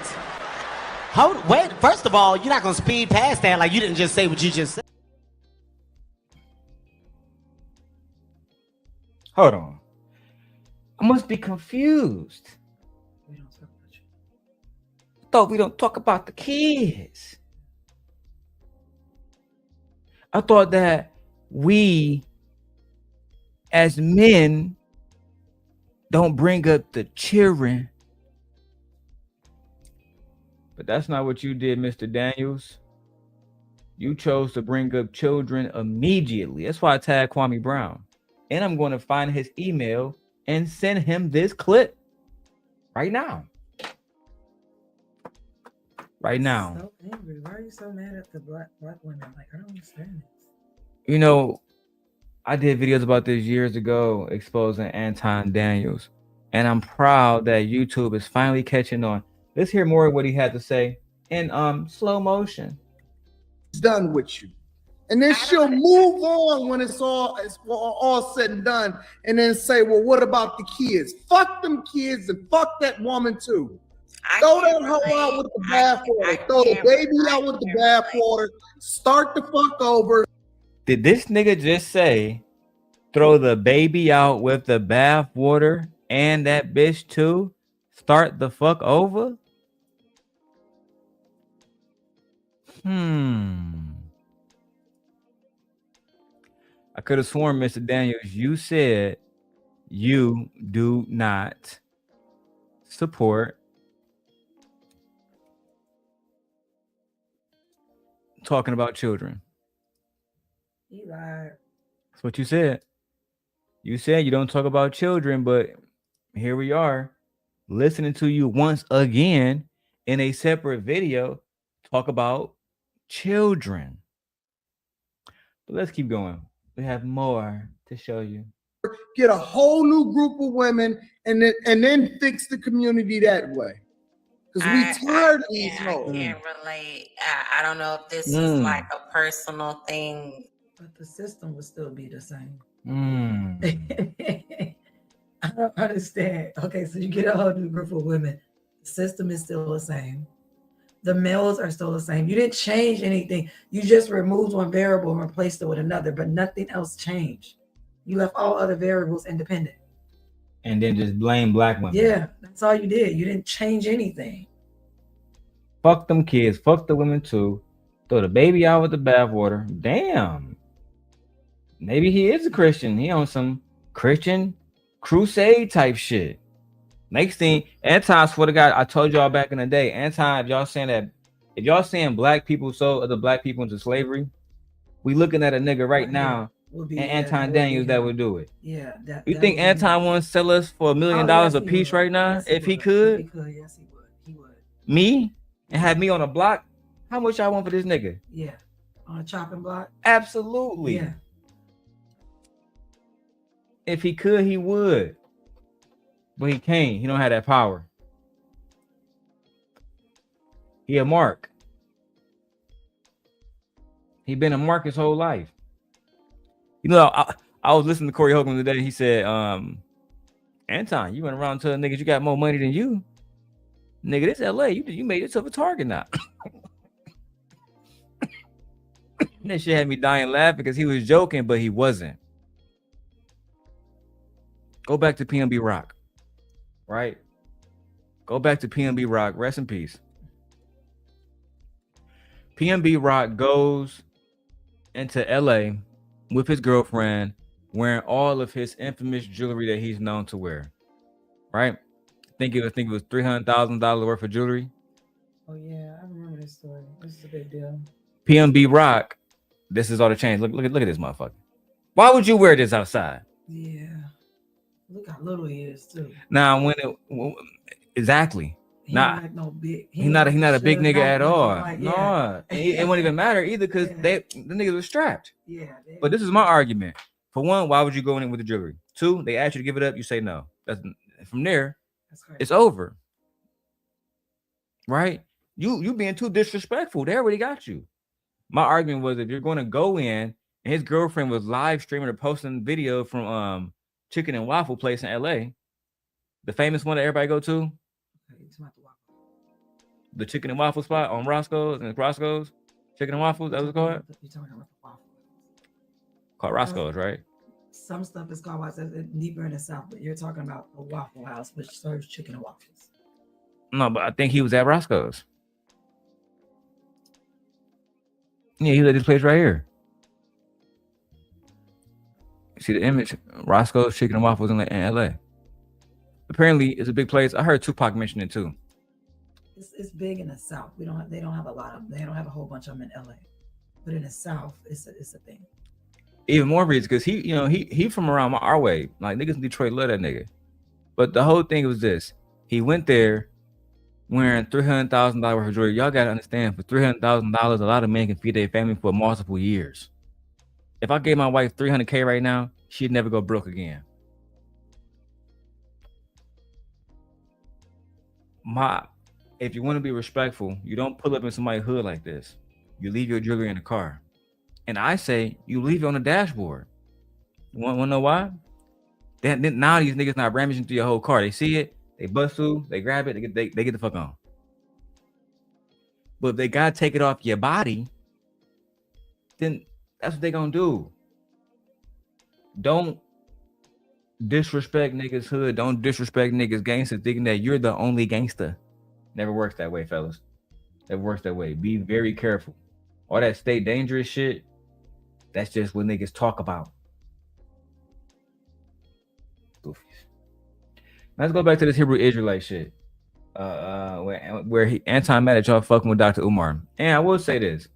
Wait. First of all, you're not gonna speed past that like you didn't just say what you just said. Hold on. I must be confused. I thought we don't talk about the kids. I thought that we as men don't bring up the children. But that's not what you did, Mr. Daniels. You chose to bring up children immediately. That's why I tagged Kwame Brown. And I'm going to find his email and send him this clip right now. Right now. So angry. Why are you so mad at the black women? Like, I don't understand this. You know, I did videos about this years ago exposing Anton Daniels. And I'm proud that YouTube is finally catching on. Let's hear more of what he had to say in slow motion. It's done with you. And then she'll move on when it's all said and done, and then say, well, what about the kids? Fuck them kids and fuck that woman too. Throw that hoe out with the bathwater. Throw the baby out with the bathwater. Start the fuck over. Did this nigga just say, throw the baby out with the bathwater and that bitch too? Start the fuck over? I could have sworn, Mr. Daniels, you said you do not support talking about children. You lied. That's what you said. You said you don't talk about children, but here we are listening to you once again in a separate video talk about children. But let's keep going. We have more to show you. Get a whole new group of women and then fix the community that way. Because we tired of these hoes. I can't relate. I don't know if this is like a personal thing. But the system would still be the same. I don't understand. Okay, so you get a whole new group of women. The system is still the same. The males are still the same. You didn't change anything. You just removed one variable and replaced it with another, but nothing else changed. You left all other variables independent. And then just blame black women. Yeah, that's all you did. You didn't change anything. Fuck them kids. Fuck the women too. Throw the baby out with the bathwater. Damn. Maybe he is a Christian. He on some Christian crusade type shit. Next thing, Anton, I swear to God, I told y'all back in the day, Anton, if y'all saying black people sold other black people into slavery, we looking at a nigga right now, and Anton Daniels that would do it. Yeah. You think Anton wants to sell us for $1 million a piece right now? Yes, if he could? Yes, he would. He would. Me? And have me on a block? How much y'all want for this nigga? Yeah. On a chopping block? Absolutely. Yeah. If he could, he would. But he can't. He don't have that power. He a mark. He been a mark his whole life. You know, I was listening to Corey Holcomb today. He said, Anton, you went around telling niggas you got more money than you. Nigga, this LA. You made yourself a target now. That shit had me dying laughing because he was joking, but he wasn't. Go back to PNB Rock. Right? Go back to PNB Rock. Rest in peace. PNB Rock goes into LA with his girlfriend wearing all of his infamous jewelry that he's known to wear. Right? I think it was $300,000 worth of jewelry. Oh yeah, I remember this story. This is a big deal. PNB Rock. This is all the change. Look at this motherfucker. Why would you wear this outside? Yeah. Look how little he is too. Now exactly. He not no big. He's not a big nigga at all. Like, no, it won't even matter either because the niggas were strapped. Yeah. But this is my argument. For one, why would you go in with the jewelry? Two, they ask you to give it up, you say no. That's from there. It's over. Right? You being too disrespectful. They already got you. My argument was if you're going to go in, and his girlfriend was live streaming or posting video from Chicken and Waffle Place in LA, the famous one that everybody go to. The Chicken and Waffle spot on Roscoe's Chicken and Waffles, that was called? Called Roscoe's, right? Some stuff is called deeper in the South, but you're talking about a Waffle House which serves chicken and waffles. No, but I think he was at Roscoe's. Yeah, he was at this place right here. See the image? Roscoe's Chicken and Waffles in LA. Apparently, it's a big place. I heard Tupac mention it too. It's big in the South. They don't have a lot of them. They don't have a whole bunch of them in LA. But in the South, it's a thing. Even more reasons because he from around our way. Like niggas in Detroit love that nigga. But the whole thing was this: he went there wearing $300,000 worth of jewelry. Y'all gotta understand, for $300,000, a lot of men can feed their family for multiple years. If I gave my wife $300K right now, she'd never go broke again. if you want to be respectful, you don't pull up in somebody's hood like this. You leave your jewelry in the car. And I say you leave it on the dashboard. You want to know why? Then now these niggas not ramming through your whole car. They see it, they bust through, they grab it, they get the fuck on. But if they gotta take it off your body, then that's what they gonna do. Don't disrespect niggas hood. Don't disrespect niggas gangster thinking that you're the only gangster. Never works that way, fellas. Never works that way. Be very careful. All that stay dangerous shit, that's just what niggas talk about. Goofies. Let's go back to this Hebrew Israelite shit. Where Anton mad at y'all fucking with Dr. Umar. And I will say this.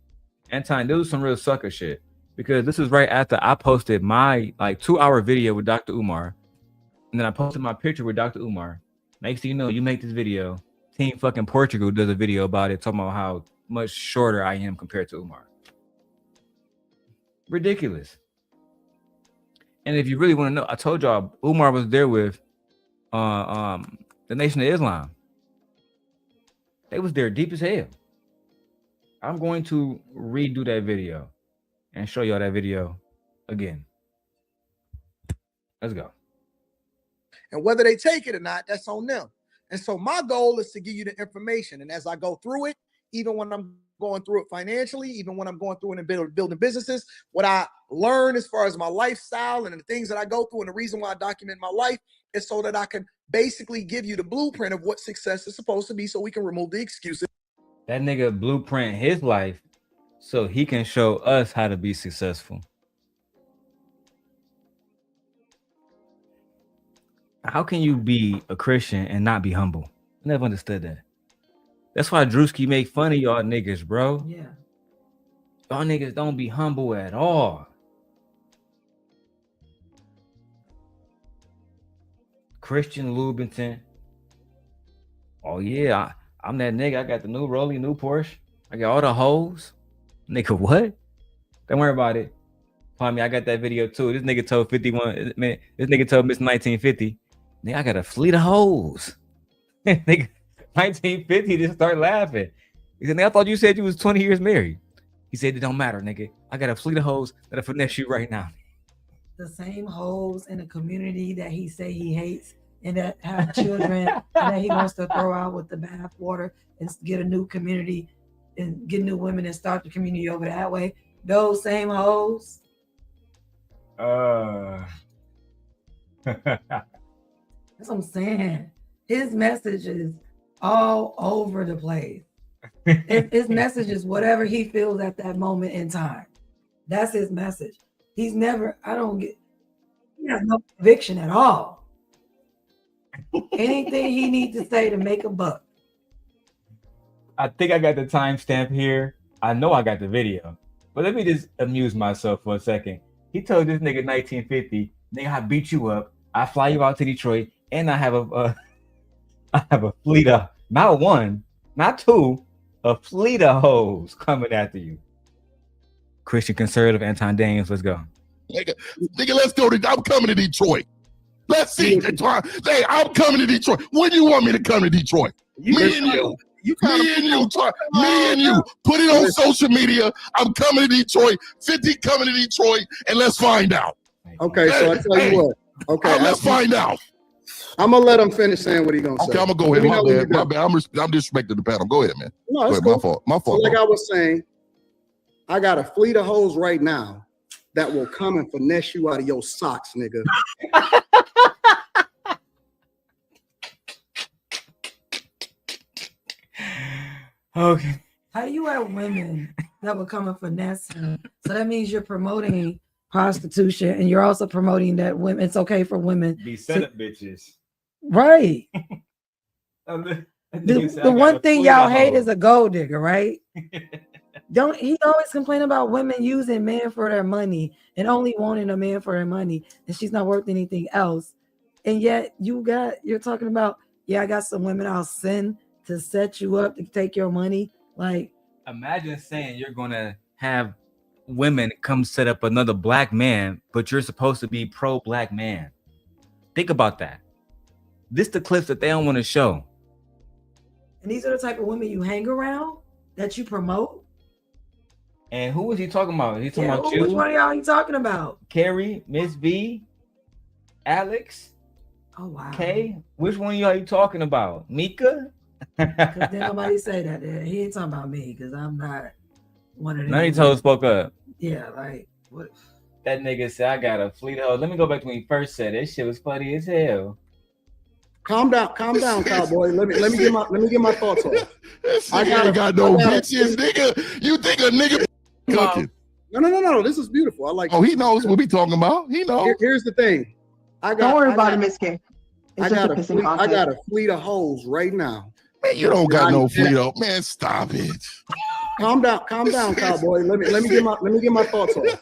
Anton, this was some real sucker shit. Because this was right after I posted my 2-hour video with Dr. Umar. And then I posted my picture with Dr. Umar. Next thing you know, you make this video. Team fucking Portugal does a video about it, talking about how much shorter I am compared to Umar. Ridiculous. And if you really want to know, I told y'all Umar was there with the Nation of Islam. They was there deep as hell. I'm going to redo that video and show y'all that video again. Let's go. And whether they take it or not, that's on them. And so my goal is to give you the information. And as I go through it, even when I'm going through it financially, even when I'm going through it and building businesses, what I learn as far as my lifestyle and the things that I go through, and the reason why I document my life is so that I can basically give you the blueprint of what success is supposed to be, so we can remove the excuses. That nigga blueprint his life so he can show us how to be successful. How can you be a Christian and not be humble? I never understood that. That's why Drewski make fun of y'all niggas, bro. Yeah. Y'all niggas don't be humble at all. Christian Louboutin. Oh yeah, I'm that nigga. I got the new Rollie, new Porsche. I got all the hoes. Nigga, what? Don't worry about it. Upon me, I got that video too. This nigga told 51. Man, this nigga told Miss 1950. Nigga, I got a fleet of hoes. Nigga, 1950 just start laughing. He said, nigga, I thought you said you was 20 years married. He said, it don't matter, nigga. I got a fleet of hoes that'll finesse you right now. The same hoes in the community that he say he hates and that have children and that he wants to throw out with the bath water and get a new community and get new women and start the community over that way. Those same hoes. That's what I'm saying. His message is all over the place. His message is whatever he feels at that moment in time. That's his message. He's never, he has no conviction at all. Anything he needs to say to make a buck. I think I got the timestamp here. I know I got the video. But let me just amuse myself for a second. He told this nigga 1950, nigga, I beat you up. I fly you out to Detroit, and I have a fleet of, not one, not two, a fleet of hoes coming after you. Christian conservative Anton Daniels, let's go. Nigga, let's go. I'm coming to Detroit. Let's see. Hey, I'm coming to Detroit. When do you want me to come to Detroit? Me and you. Me and you. Put it on social media. I'm coming to Detroit. 50 coming to Detroit, and let's find out. Okay, so I tell you what. Okay, let's find out. I'm gonna let him finish saying what he's gonna say. Okay, I'm gonna go ahead. My bad. I'm disrespecting the panel. Go ahead, man. No, it's cool. My fault. So like I was saying, I got a fleet of hoes right now that will come and finesse you out of your socks, nigga. Okay. How do you have women that will come and finesse him? So that means you're promoting prostitution and you're also promoting that women, it's okay for women be setup bitches. Right. The one thing y'all hate is a gold digger, right? He always complain about women using men for their money and only wanting a man for their money, and she's not worth anything else. And yet you're talking about, yeah, I got some women I'll send to set you up to take your money. Like, imagine saying you're gonna have women come set up another black man, but you're supposed to be pro-black man. Think about that. This the clips that they don't want to show. And these are the type of women you hang around, that you promote. And who was he talking about? He's talking about you? Which one of y'all are you talking about? Carrie, Miss V, Alex. Oh wow. Kay, which one of y'all are you talking about? Mika? Because then nobody say that. He ain't talking about me because I'm not one of them. None of these hoes spoke up. Yeah, like what? That nigga said I got a fleet of hoes. Let me go back to when he first said it. That shit was funny as hell. Calm down, cowboy. Let me get my thoughts off. I got no bitches, nigga. You think a nigga cooking? No. This is beautiful. I like. Oh, he knows what we talking about. He knows. Here's the thing. Don't worry about it, Miss K. I got a fleet of hoes right now. Man, you don't got no fleet of. Man, stop it. Calm down, cowboy. Let me get my thoughts off.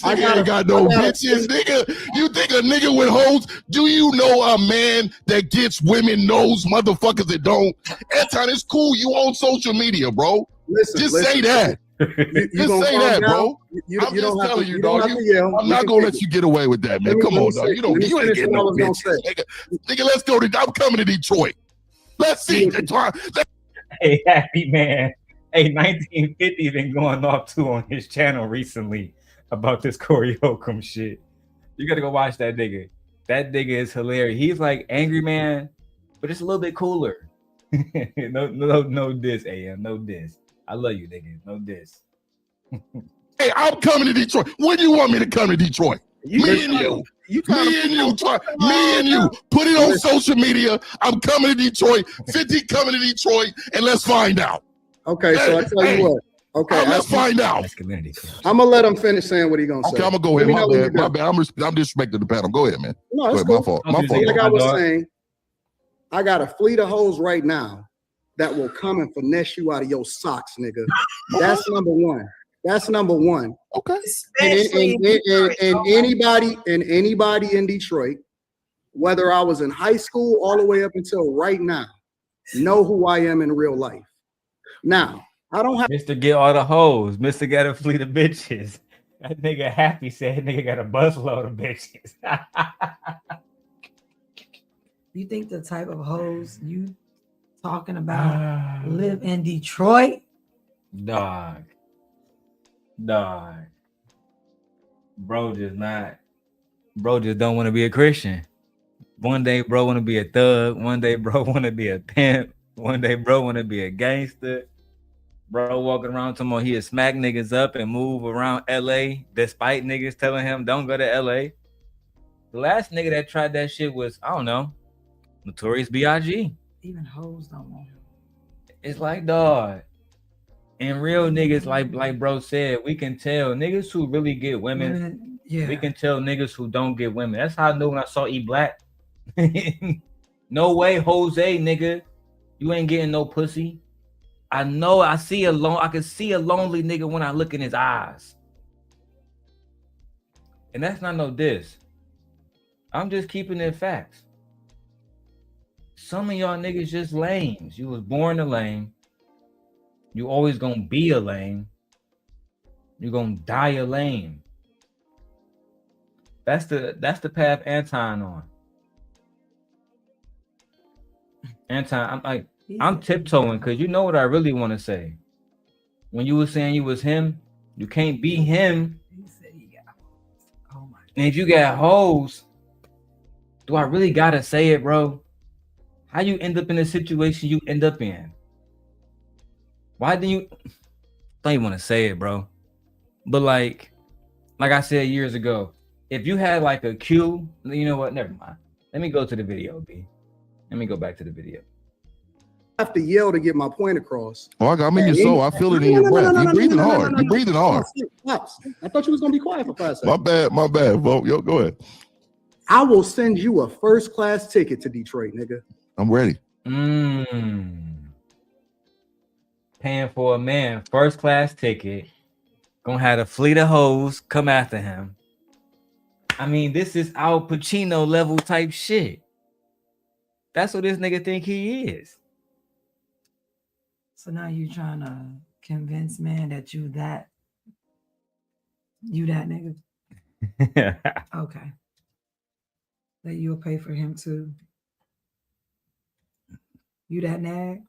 I got no bitches, nigga. You think a nigga with hoes? Do you know a man that gets women knows motherfuckers that don't? Anton, it's cool. You on social media, bro. Listen, say that. Just say that, bro. I'm just telling you, dog. I'm not gonna let you get away with that, man. Come on, dog. You ain't getting no bitches. Nigga, let's go. I'm coming to Detroit. Let's see. Hey, happy man. Hey, 1950 been going off too on his channel recently about this Corey Holcomb shit. You gotta go watch that nigga. That nigga is hilarious. He's like Angry Man, but it's a little bit cooler. No diss, AM. No diss. I love you, nigga. No diss. Hey, I'm coming to Detroit. When do you want me to come to Detroit? Me and you. Put it on social media. I'm coming to Detroit. 50 coming to Detroit, and let's find out. Okay, so I tell you what. Okay, let's find out. I'm gonna let him finish saying what he's gonna say. Okay, I'm gonna go ahead. My bad. I'm disrespecting the panel. Go ahead, man. No, it's cool. My fault. My fault. Like I was saying, I got a fleet of hoes right now that will come and finesse you out of your socks, nigga. That's number one. Okay. And anybody in Detroit, whether I was in high school all the way up until right now, know who I am in real life. Now, I don't have Mr. Get all the hoes. Mr. Got a fleet of bitches. That nigga happy said nigga got a busload of bitches. You think the type of hoes you talking about live in Detroit? Dog. Bro just don't want to be a Christian. One day bro want to be a thug. One day bro want to be a pimp. One day bro want to be a gangster. Bro walking around talking about he'll smack niggas up and move around LA despite niggas telling him don't go to LA. The last nigga that tried that shit was, I don't know, Notorious B.I.G. Even hoes don't want him. It's like, dog. And real niggas, like bro said, we can tell niggas who really get women. Yeah. We can tell niggas who don't get women. That's how I knew when I saw E Black. No way, Jose, nigga. You ain't getting no pussy. I know I can see a lonely nigga when I look in his eyes. And that's not no diss. I'm just keeping it facts. Some of y'all niggas just lames. You was born a lame. You always gonna be a lame. You're gonna die a lame. That's the path Anton on. Anton, I'm tiptoeing because you know what I really want to say. When you were saying you was him, you can't be him. He said he got hoes. Oh my. And if you got hoes, do I really gotta say it, bro? How you end up in the situation you end up in? Why do you don't even want to say it, bro? But like I said years ago, if you had like a cue, you know what? Never mind. Let me go to the video, B. Let me go back to the video. I have to yell to get my point across. Oh, I'm in your soul. I feel it in your breath. You're breathing hard. You're breathing hard. I thought you was gonna be quiet for 5 seconds. My bad. Well, yo, go ahead. I will send you a first-class ticket to Detroit, nigga. I'm ready. Paying for a man first-class ticket. Gonna have a fleet of hoes come after him. I mean, this is Al Pacino level type shit. That's what this nigga think he is. So now you trying to convince man that you that nigga. Okay. That you'll pay for him too. You that nag?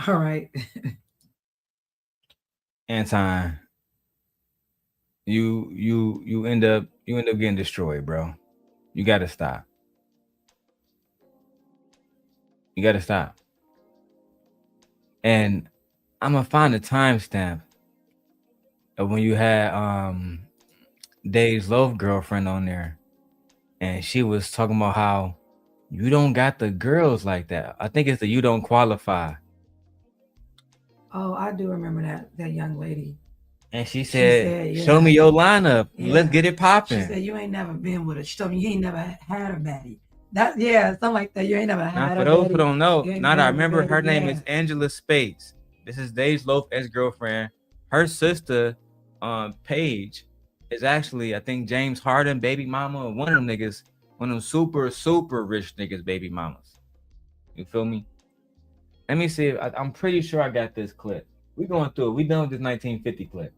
All right. Anton, you end up getting destroyed, bro. You gotta stop. You gotta stop. And I'm gonna find a timestamp of when you had Dave's love girlfriend on there, and she was talking about how you don't got the girls like that. I think it's the you don't qualify. Oh, I do remember that young lady. And she said, yeah. show me your lineup. Yeah. Let's get it popping. She said, you ain't never been with her. She told me you ain't never had a baddie. That, yeah, something like that. You ain't never had Now, a for those baddie. who don't know, I remember her baddie, name is Angela Spates. This is Dave's Loaf ex-girlfriend. Her sister, Paige, is actually, I think, James Harden baby mama, or one of them niggas, one of them super, super rich niggas baby mamas. You feel me? Let me see. I'm pretty sure I got this clip. We going through it. We done with this 1950 clip,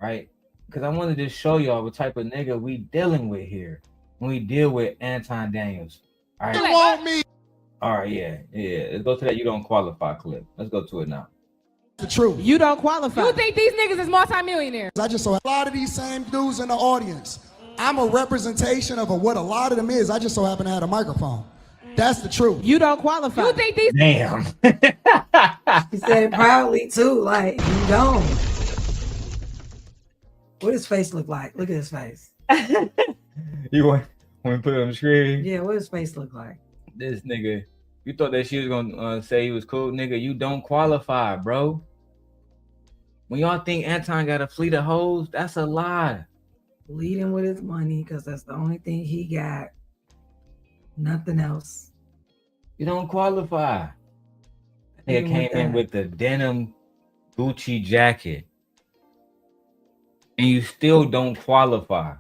right? Because I wanted to show y'all what type of nigga we dealing with here when we deal with Anton Daniels. All right. You want me? All right, yeah. Let's go to that you don't qualify clip. Let's go to it now. The truth. You don't qualify. You think these niggas is multimillionaires? I just saw a lot of these same dudes in the audience. I'm a representation of what a lot of them is. I just so happen to have a microphone. That's the truth. You don't qualify. You think these? Damn. He said it proudly too. Like, you don't. What his face look like? Look at his face. You want to put it on the screen? Yeah, what his face look like? This nigga, you thought that she was gonna say he was cool, nigga. You don't qualify, bro. When y'all think Anton got a fleet of hoes, that's a lie. Leading with his money, because that's the only thing he got. Nothing else. You don't qualify. Nigga came in with the denim Gucci jacket, and you still don't qualify.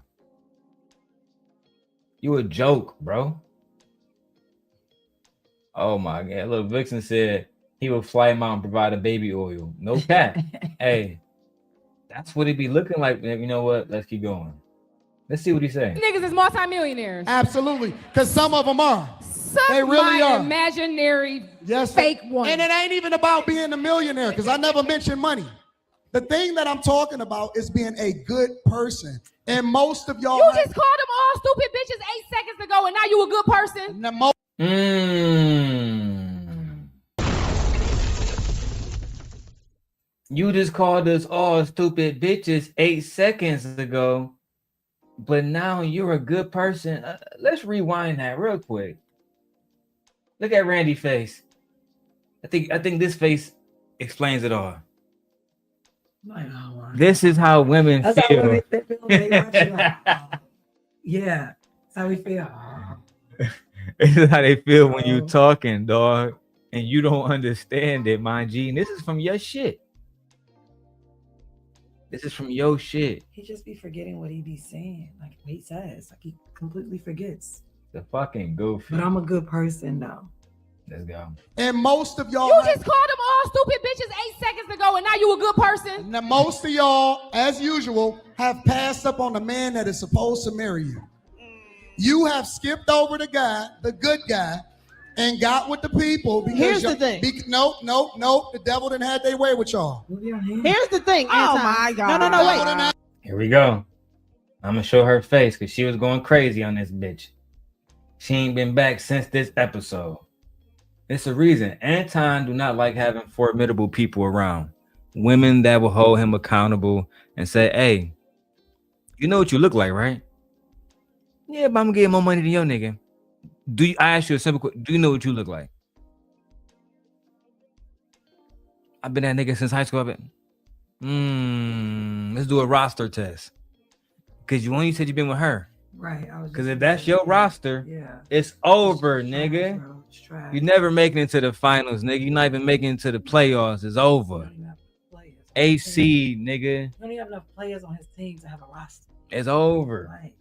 You a joke, bro. Oh my God. Look, Vixen said he would fly him out and provide a baby oil. No cap. Hey, that's what it be looking like. You know what? Let's keep going. Let's see what he's saying. Niggas is multimillionaires. Absolutely. Because some of them are. They really are. Imaginary Yes, fake one. And it ain't even about being a millionaire, because I never mentioned money. The thing that I'm talking about is being a good person. And most of y'all. You just called them all stupid bitches 8 seconds ago, and now you a good person. You just called us all stupid bitches 8 seconds ago, but now you're a good person. Let's rewind that real quick. Look at Randy's face. I think this face explains it all. This is how women That's feel. how women feel when they watch you. Like, oh. Yeah, that's how we feel. This is how they feel when you talking, dog, and you don't understand it, mind G. And this is from your shit. This is from your shit. He just be forgetting what he be saying, like what he says. Like he completely forgets. The fucking goofy. But I'm a good person, though. Let's go. And most of y'all. You just called them all stupid bitches 8 seconds ago, and now you a good person. Now, most of y'all, as usual, have passed up on the man that is supposed to marry you. You have skipped over the guy, the good guy, and got with the people. Because Here's the thing. Nope. The devil done had their way with y'all. Here's the thing. Anton. my God. No, wait. Here we go. I'm gonna show her face because she was going crazy on this bitch. She ain't been back since this episode. It's a reason. Anton do not like having formidable people around. Women that will hold him accountable and say, hey, you know what you look like, right? Yeah, but I'm gonna give more money than your nigga. I ask you a simple question. Do you know what you look like? I've been that nigga since high school. Let's do a roster test. Because you said you've been with her. Right. Because if that's your roster, yeah, it's over, nigga. You never making it to the finals, nigga. You're not even making it to the playoffs. It's over. AC, nigga. He don't even have enough players on his team to have a roster. It's over. Right.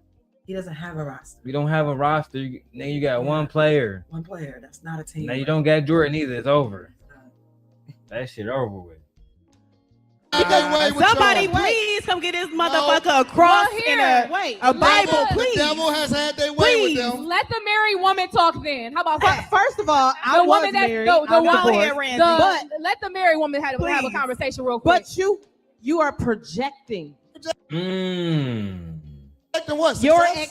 He doesn't have a roster. You don't have a roster. Now you got one player. One player. That's not a team. Now you don't got Jordan either. It's over. That shit over with. You Somebody please come get this motherfucker a cross and a Bible, please. The devil has had their way with them. Let the married woman talk then. How about that? First of all, I was married. Let the married woman have a conversation real quick. But you are projecting. What?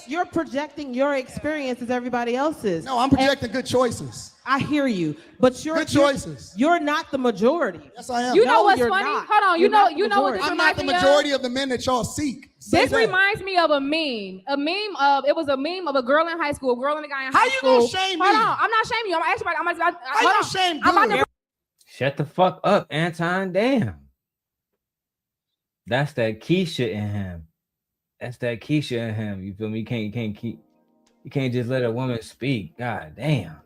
You're projecting your experience as everybody else's. No, I'm projecting good choices. I hear you, but good choices. You're not the majority. Yes, I am. You know what's funny? Hold on. You know what this I'm not the majority of the men that y'all seek. This reminds me of a meme. It was a meme of a girl in high school, a girl and a guy in high school. How you gonna shame me? Hold on, I'm not shaming you. I'm actually. How you shame me? Shut the fuck up, Anton. Damn. That's that Keisha in him. That's that Keisha in him. You feel me? You can't just let a woman speak. God damn.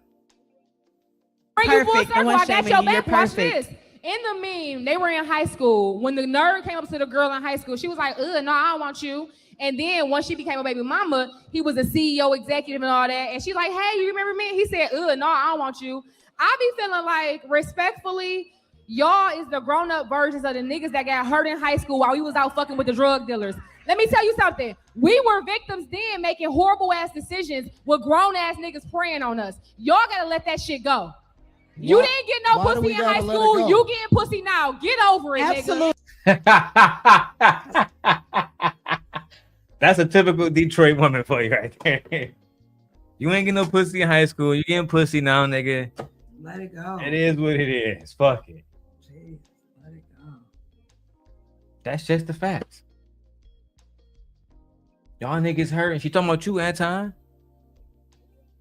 Perfect. I got your back. Watch this. In the meme, they were in high school. When the nerd came up to the girl in high school, she was like, no, I don't want you. And then once she became a baby mama, he was a CEO executive and all that. And she's like, hey, you remember me? He said, no, I don't want you. I be feeling like, respectfully, y'all is the grown-up versions of the niggas that got hurt in high school while we was out fucking with the drug dealers. Let me tell you something. We were victims then making horrible ass decisions with grown ass niggas preying on us. Y'all gotta let that shit go. You didn't get no pussy in high school. You getting pussy now. Get over it, Absolutely. nigga. That's a typical Detroit woman for you right there. You ain't getting no pussy in high school. You getting pussy now, nigga. Let it go. It is what it is. Fuck it. Jeez, let it go. That's just the facts. Y'all niggas hurt. And she talking about you, Anton.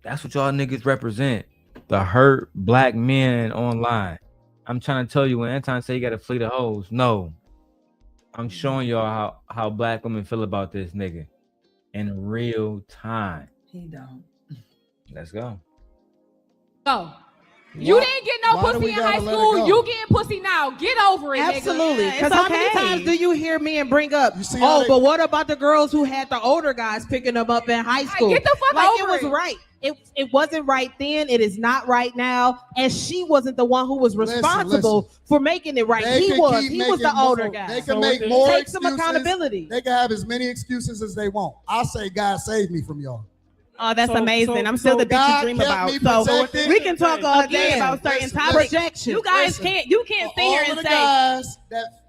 That's what y'all niggas represent. The hurt black men online. I'm trying to tell you, when Anton say you got a fleet of hoes, no. I'm showing y'all how black women feel about this nigga in real time. He don't. Let's go. Go. You didn't get no pussy in high school. You getting pussy now. Get over it, Absolutely. nigga. Because how many times do you hear me and bring up, but what about the girls who had the older guys picking them up in high school? Get the fuck like over it was right. It wasn't right then. It is not right now. And she wasn't the one who was responsible for making it right. He was the older guy. They can make more Take excuses. some accountability. They can have as many excuses as they want. I say, God save me from y'all. Oh, that's amazing. I'm still the bitch you dream about. So we can talk all day about certain topics. Projection. You guys can't sit here and say guys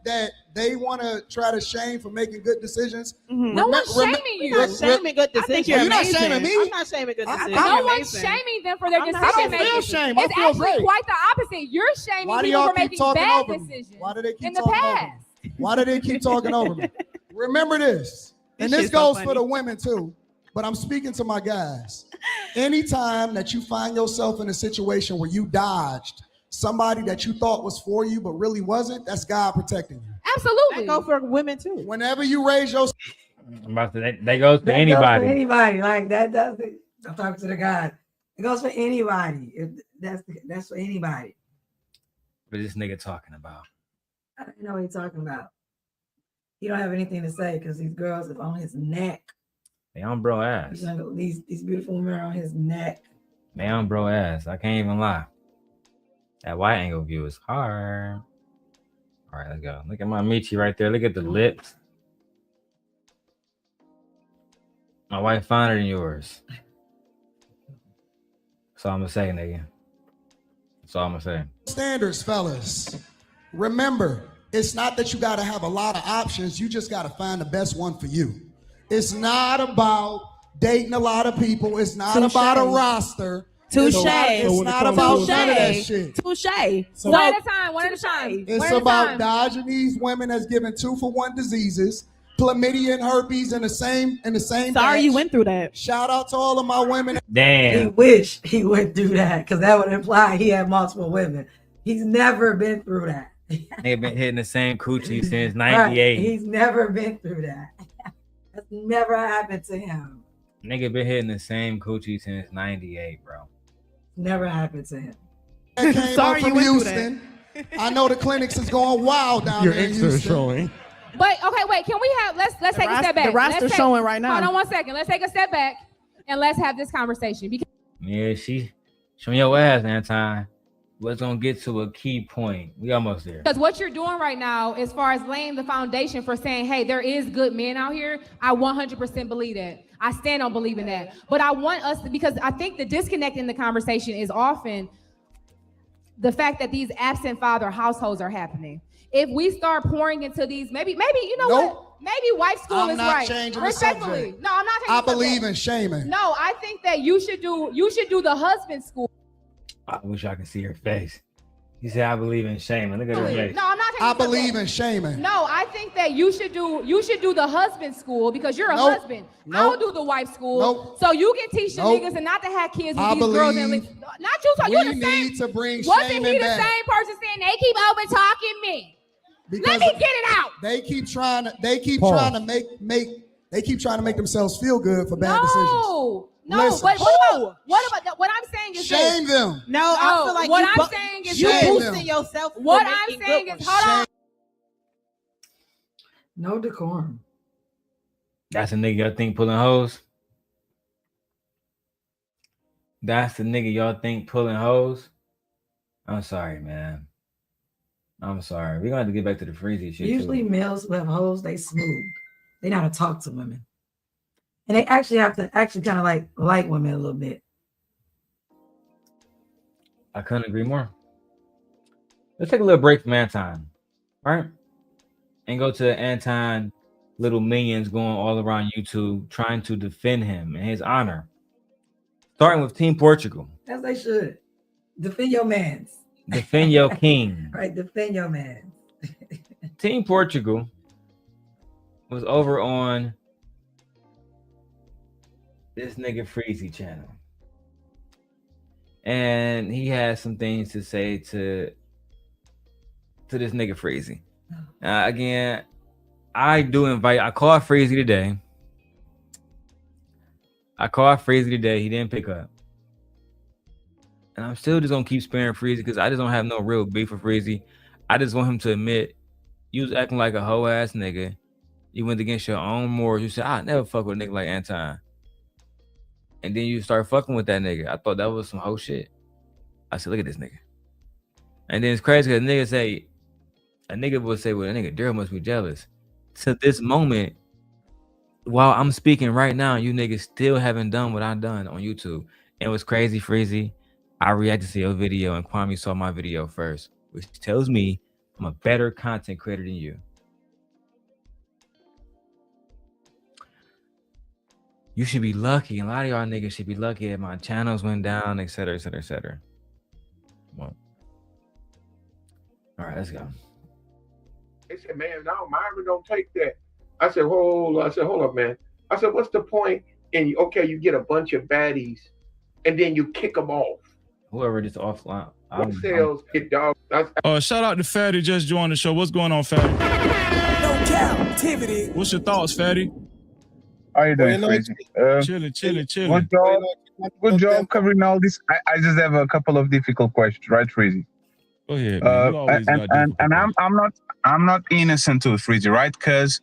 that they want to try to shame for making good decisions. No one's shaming you. You're not shaming good decisions. You're not shaming me. I'm not shaming good decisions. No one's shaming them for their decision making. I don't feel shame. I It's feel actually great. quite the opposite. You're shaming Why do people y'all for keep making talking bad over me? decisions Why do they keep in the talking over past. me? Why do they keep talking over me? Remember this. And this shit's so goes funny. for the women too. But I'm speaking to my guys. Anytime that you find yourself in a situation where you dodged somebody that you thought was for you but really wasn't, that's God protecting you. Absolutely. That go for women too. Whenever you raise your I'm about to, that goes for That anybody. goes for anybody. Like that does it. I'm talking to the guy. It goes for anybody. That's for anybody. What is this nigga talking about? I don't know what he's talking about. He don't have anything to say because these girls are on his neck. They on bro ass. These beautiful women are on his neck. They on bro ass. I can't even lie. That wide angle view is hard. All right, let's go. Look at my Michi right there. Look at the lips. My wife finer than yours. That's all I'm gonna say, nigga. That's all I'm gonna say. standards, fellas. Remember, it's not that you got to have a lot of options. You just got to find the best one for you. It's not about dating a lot of people. It's not about a roster. Touche. It's not about none of that shit. Touche. One at a time. It's about dodging these women that's given 2-for-1 diseases, chlamydia and herpes in the same Sorry batch. you went through that. Shout out to all of my women. Damn. He wish he went through that because that would imply he had multiple women. He's never been through that. They've been hitting the same coochie since Right. '98. He's never been through that. That's never happened to him. Nigga been hitting the same coochie since '98, bro. Never happened to him. That came Sorry up from you went through Houston. I know the clinics is going wild down Your there in Insta is Houston. showing. But okay, wait. Can we have? Let's take a step back. The roster's showing right now. Hold on 1 second. Let's take a step back and let's have this conversation. Because Yeah, she showing your ass, Anton. Let's gonna get to a key point. We almost there. Because what you're doing right now, as far as laying the foundation for saying, hey, there is good men out here, I 100% believe that. I stand on believing that. But I want us to, because I think the disconnect in the conversation is often the fact that these absent father households are happening. If we start pouring into these, maybe you know what? Maybe wife school is right. I'm not changing the subject. No, I'm not changing I the believe subject. in shaming. No, I think that you should do the husband school. I wish I could see her face. He said, "I believe in shaming." Look at her face. No, I'm not. I believe in shaming. No, I think that you should do the husband school because you're a husband. I'll do the wife school. So you can teach the niggas and not to have kids with these girls and not you. So we you're the need same. to bring Wasn't shaming he the back. same person saying they keep over talking me? Let me get it out. They keep trying to make themselves feel good for bad decisions. No, Listen. but what I'm saying is Shame this. them. No, I feel like what you I'm saying is you this. boosting yourself. for What I'm making saying good is, ones. hold on. No decorum. That's a nigga y'all think pulling hoes. That's the nigga y'all think pulling hoes. I'm sorry, man. I'm sorry. We're gonna have to get back to the Freezy shit. Usually males who have hoes, they smooth. They know how to talk to women. And they actually have to kind of like women a little bit. I couldn't agree more. Let's take a little break from Anton, right? And go to Anton little minions going all around YouTube trying to defend him and his honor. Starting with Team Portugal. As they should. Defend your mans. Defend your king. Right, defend your man. Team Portugal was over on this nigga Freezy channel. And he has some things to say to this nigga Freezy. Again, I called Freezy today. He didn't pick up. And I'm still just gonna keep sparing Freezy because I just don't have no real beef with Freezy. I just want him to admit you was acting like a hoe ass nigga. You went against your own morals. You said, I'll never fuck with a nigga like Anton. And then you start fucking with that nigga. I thought that was some hoe shit. I said, look at this nigga. And then it's crazy because a nigga would say, well, a nigga Darrel must be jealous. To this moment, while I'm speaking right now, you niggas still haven't done what I've done on YouTube. And it was crazy, Freezy. I reacted to your video and Kwame saw my video first, which tells me I'm a better content creator than you. You should be lucky. A lot of y'all niggas should be lucky that my channels went down, etc., etc., etc. Well, all right, let's go. They said, man, no, Myron don't take that. I said, hold up, man. I said, what's the point? And you get a bunch of baddies and then you kick them off. Whoever just offline. Sales get dog. Shout out to Fatty, just joined the show. What's going on, Fatty? No captivity. What's your thoughts, Fatty? How you doing, Freezy? Chilling. Good job covering all this. I just have a couple of difficult questions, right, Freezy? Go ahead, man. I'm not innocent to Freezy, right? Because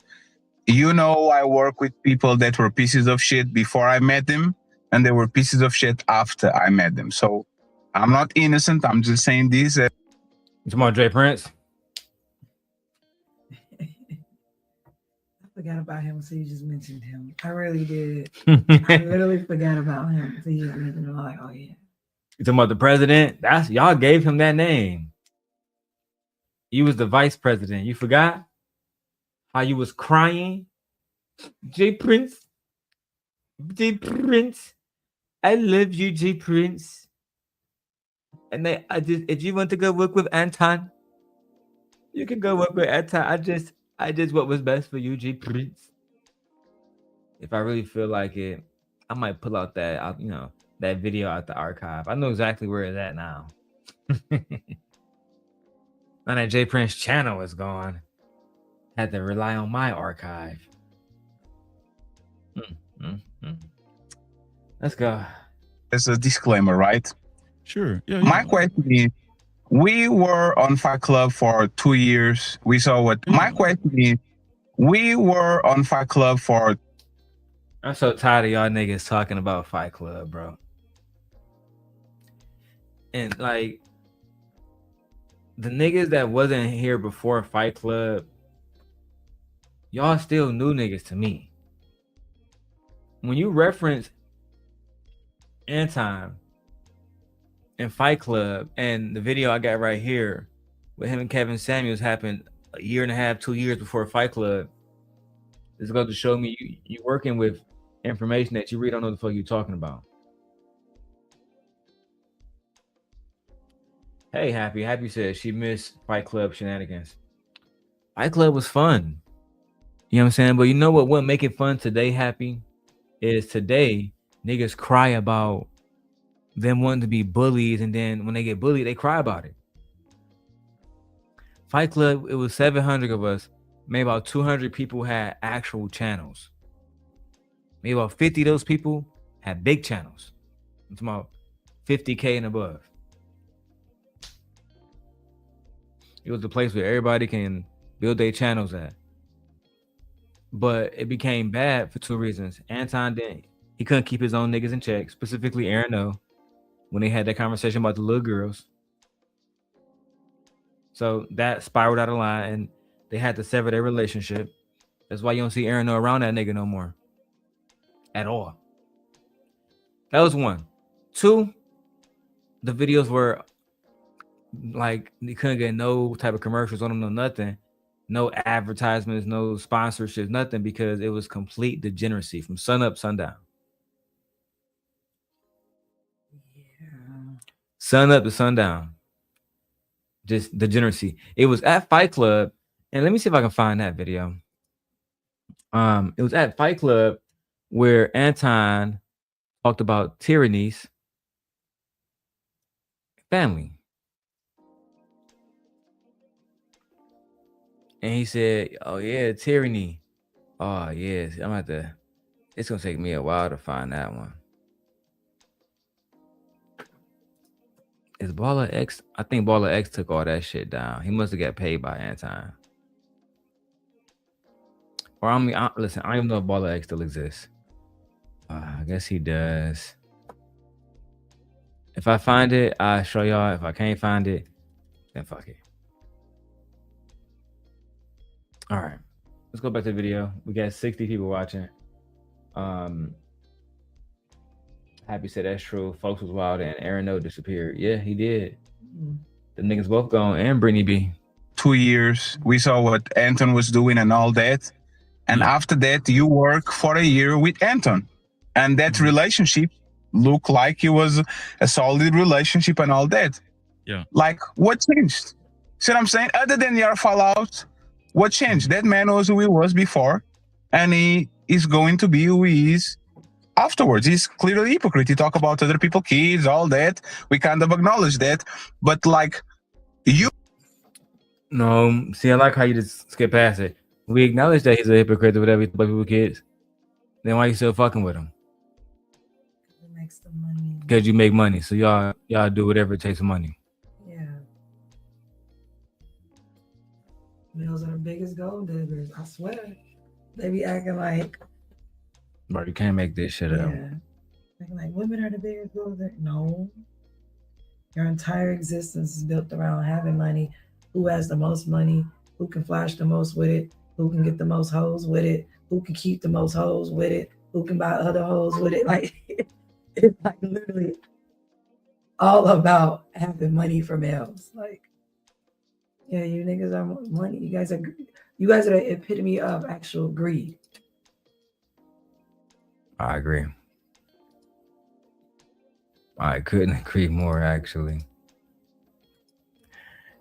I work with people that were pieces of shit before I met them, and they were pieces of shit after I met them. So I'm not innocent. I'm just saying this. You talking about Jay Prince? I forgot about him, so you just mentioned him. I really did. I literally forgot about him. So you just mentioned him. I'm like, oh yeah. You talking about the president? That's y'all gave him that name. You was the vice president. You forgot how you was crying? Jay Prince. Jay Prince. I love you, Jay Prince. And if you want to go work with Anton, you can go work with Anton. I did what was best for you, Jay Prince. If I really feel like it, I might pull out that video out the archive. I know exactly where it's at now. Now that Jay Prince channel is gone, had to rely on my archive. Let's go. As a disclaimer, right? Sure. Yeah. My question is, we were on Fight Club for 2 years. We saw what. My question is, we were on Fight Club for. I'm so tired of y'all niggas talking about Fight Club, bro. And like, the niggas that wasn't here before Fight Club, y'all still new niggas to me. When you reference Anton and Fight Club and the video I got right here with him and Kevin Samuels happened a year and a half, 2 years before Fight Club, it's going to show me you working with information that you really don't know the fuck you're talking about. Hey, Happy says she missed Fight Club shenanigans. Fight Club was fun. You know what I'm saying? But you know what make it fun today, Happy? Is today niggas cry about them wanting to be bullies, and then when they get bullied, they cry about it. Fight Club, it was 700 of us. Maybe about 200 people had actual channels. Maybe about 50 of those people had big channels. I'm talking about 50K and above. It was the place where everybody can build their channels at. But it became bad for two reasons. Anton he couldn't keep his own niggas in check, specifically Aaron O, when they had that conversation about the little girls. So that spiraled out of line and they had to sever their relationship. That's why you don't see Aaron O around that nigga no more. At all. That was one. Two, the videos were like, you couldn't get no type of commercials on them, no nothing. No advertisements, no sponsorships, nothing, because it was complete degeneracy from sun up, sundown. Yeah. Sun up to sundown. Just degeneracy. It was at Fight Club, and let me see if I can find that video. It was at Fight Club where Anton talked about tyranny's family. And he said, oh yeah, tyranny. Oh yes, I'm at the. It's gonna take me a while to find that one. Is Baller X? I think Baller X took all that shit down. He must have got paid by Anton. Or I mean, listen, I don't even know if Baller X still exists. I guess he does. If I find it, I'll show y'all. If I can't find it, then fuck it. All right, let's go back to the video. We got 60 people watching. Happy said that's true. Folks was wild and Aaron O disappeared. Yeah, he did. The niggas both gone, and Brittany B. 2 years. We saw what Anton was doing and all that. And after that, you work for a year with Anton. And that relationship looked like it was a solid relationship and all that. Yeah. Like, what changed? See what I'm saying? Other than your fallout, what changed? That man was who he was before, and he is going to be who he is afterwards. He's clearly a hypocrite. He talk about other people's kids, all that. We kind of acknowledge that. But like, you... No, see, I like how you just skip past it. We acknowledge that he's a hypocrite or whatever about people's kids. Then why you still fucking with him? Because you make money. So y'all do whatever it takes for money. Yeah. Those are the biggest gold diggers. I swear. They be acting like. Bro, you can't make this shit up. Acting like women are the biggest gold diggers. No. Your entire existence is built around having money. Who has the most money? Who can flash the most with it? Who can get the most hoes with it? Who can keep the most hoes with it? Who can buy other hoes with it? Like, it's like literally all about having money for males. Like, yeah, you niggas are money. You guys are the epitome of actual greed. I agree. I couldn't agree more, actually.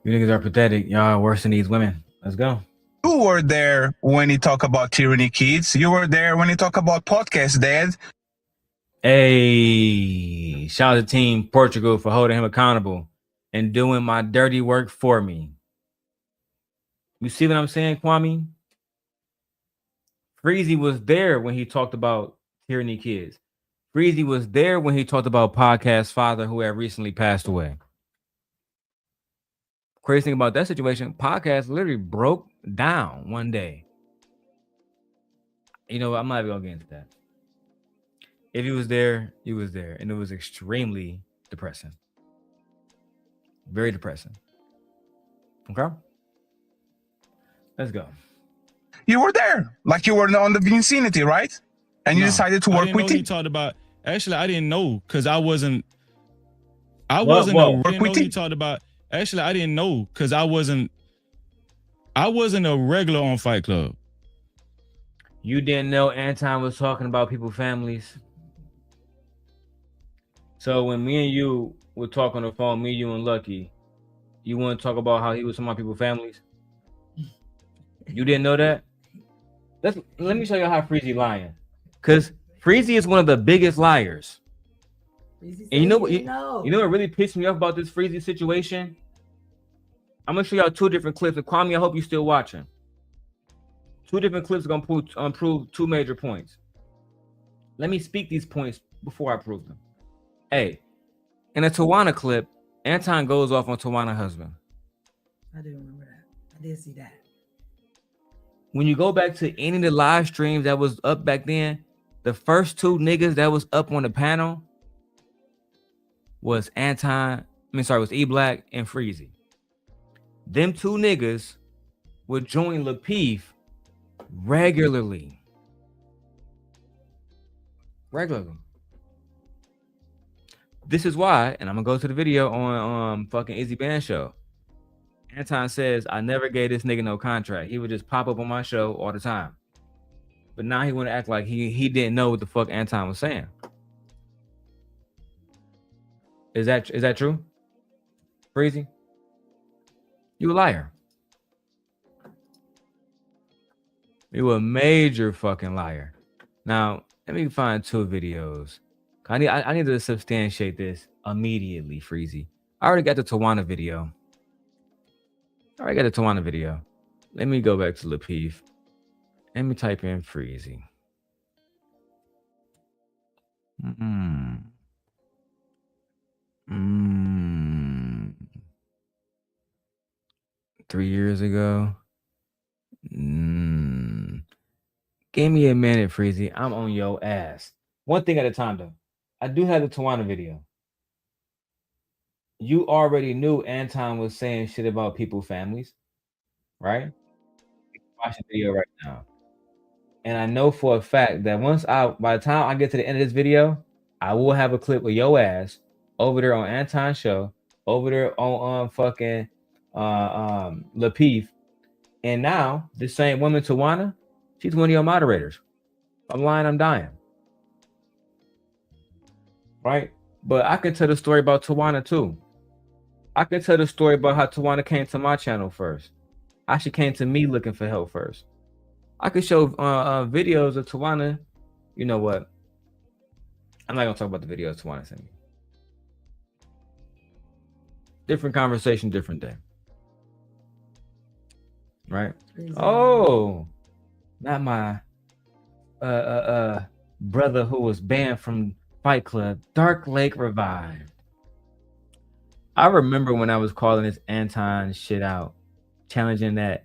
You niggas are pathetic. Y'all are worse than these women. Let's go. You were there when he talk about tyranny kids. You were there when he talk about podcast dad. Hey, shout out to Team Portugal for holding him accountable and doing my dirty work for me. You see what I'm saying, Kwame? Freezy was there when he talked about tyranny kids. Freezy was there when he talked about podcast father who had recently passed away. Crazy thing about that situation, podcast literally broke down one day. You know what? I'm not even gonna get into that. If he was there, he was there. And it was extremely depressing. Very depressing. Okay. Let's go. You were there, like you were on the vicinity, right? And you decided to work with He him. talked about. Actually, I didn't know because I wasn't. I What? didn't know he talked about. Actually, I didn't know because I wasn't a regular on Fight Club. You didn't know Anton was talking about people's families. So when me and you would talk on the phone, me, you, and Lucky, you want to talk about how he was talking about people's families? You didn't know that? Let me show you how Freezy lying. Because Freezy is one of the biggest liars. And you know what? You know what really pissed me off about this Freezy situation? I'm gonna show y'all two different clips. And Kwame, I hope you're still watching. Two different clips are gonna prove two major points. Let me speak these points before I prove them. Hey, in a Tawana clip, Anton goes off on Tawana's husband. I do remember that. I did see that. When you go back to any of the live streams that was up back then, the first two niggas that was up on the panel was was E-Black and Freezy. Them two niggas would join Lapeef regularly. This is why, and I'm gonna go to the video on fucking Izzy Band show. Anton says, I never gave this nigga no contract. He would just pop up on my show all the time. But now he want to act like he didn't know what the fuck Anton was saying. Is that true? Freezy? You a liar. You a major fucking liar. Now, let me find two videos. I need to substantiate this immediately, Freezy. I already got the Tawana video. Let me go back to Lapeef. Let me type in Freezy. 3 years ago. Give me a minute, Freezy. I'm on your ass. One thing at a time, though. I do have the Tawana video. You already knew Anton was saying shit about people's families, right? Watch the video right now. And I know for a fact that by the time I get to the end of this video, I will have a clip of your ass over there on Anton's show, over there on fucking Lapeef. And now, this same woman, Tawana, she's one of your moderators. I'm lying, I'm dying. Right? But I can tell the story about Tawana too. I can tell the story about how Tawana came to my channel first. She came to me looking for help first. I could show videos of Tawana. You know what? I'm not gonna talk about the videos Tawana sent me. Different conversation, different day. Right? Oh, not my brother who was banned from Fight Club. Dark Lake revived. I remember when I was calling this Anton shit out, challenging that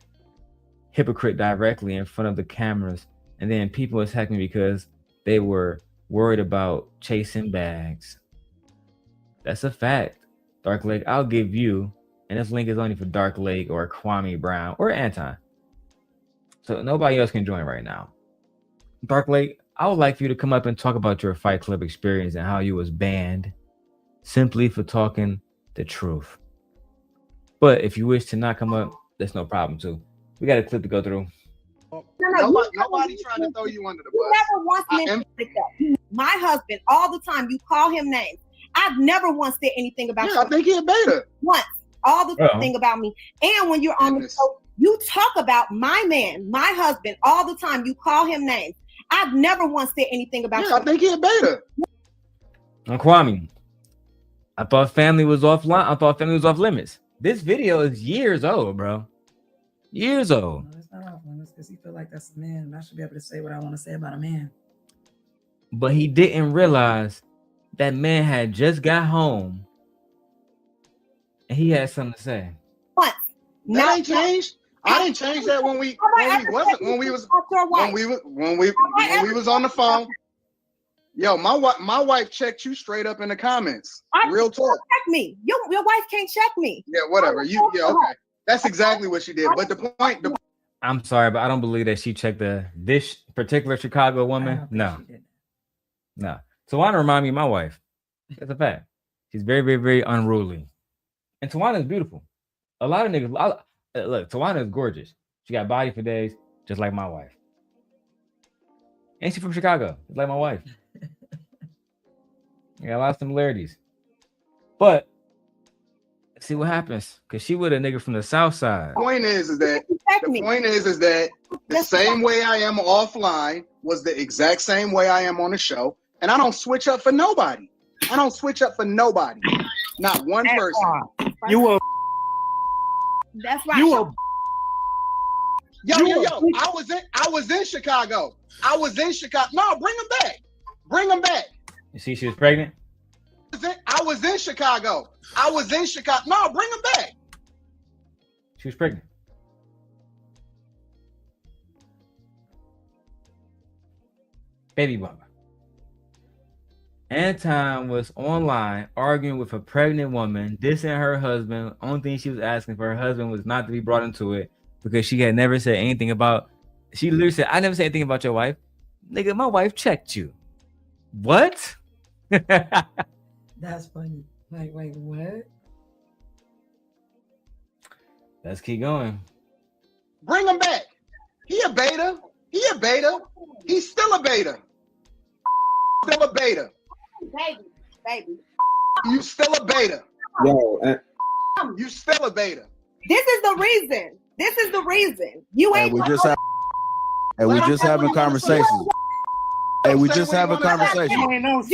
hypocrite directly in front of the cameras, and then people attacked me because they were worried about chasing bags. That's a fact. Dark Lake, I'll give you, and this link is only for Dark Lake or Kwame Brown or Anton. So nobody else can join right now. Dark Lake, I would like for you to come up and talk about your Fight Club experience and how you was banned simply for talking the truth. But if you wish to not come up, that's no problem too. We got a clip to go through. Nobody trying to throw you under the bus. You never once mentioned like that. My husband, all the time, you call him names. I've never once said anything about you. I think he a beta. Once. All the thing about me. And when you're on the show, you talk about my man, my husband, all the time. You call him names. I've never once said anything about you. I think he a beta. And Kwame, I thought family was offline. I thought family was off limits. This video is years old, bro. Years old. No, it's not off limits because he feel like that's a man, and I should be able to say what I want to say about a man. But he didn't realize that man had just got home and he had something to say. What? That ain't changed. I didn't change that when we was on the phone. Yo, my wife checked you straight up in the comments. Real talk. Check me. Your wife can't check me. Yeah, whatever. Okay. That's exactly what she did. But the point, I'm sorry, but I don't believe that she checked this particular Chicago woman. No. Tawana remind me of my wife. That's a fact. She's very, very, very unruly. And Tawana is beautiful. A lot of niggas, look, Tawana is gorgeous. She got body for days, just like my wife. And she's from Chicago, just like my wife. Got a lot of similarities. But see what happens, because she with a nigga from the South Side. The point is that the same way I am offline was the exact same way I am on the show, and I don't switch up for nobody. Not one person. You a. That's right. You a. Yo. I was in Chicago. No, bring him back. You see, she was pregnant. I was in Chicago. No, bring him back. She was pregnant. Baby mama. Anton was online arguing with a pregnant woman, dissing her husband. Only thing she was asking for her husband was not to be brought into it because she had never said anything about. She literally said, "I never said anything about your wife, nigga. My wife checked you." What? That's funny. Like, wait, what? Let's keep going. Bring him back. He a beta. He's still a beta. Baby. You still a beta. Yo, you still a beta. This is the reason. You ain't. We just having conversations. Hey, we just having conversations.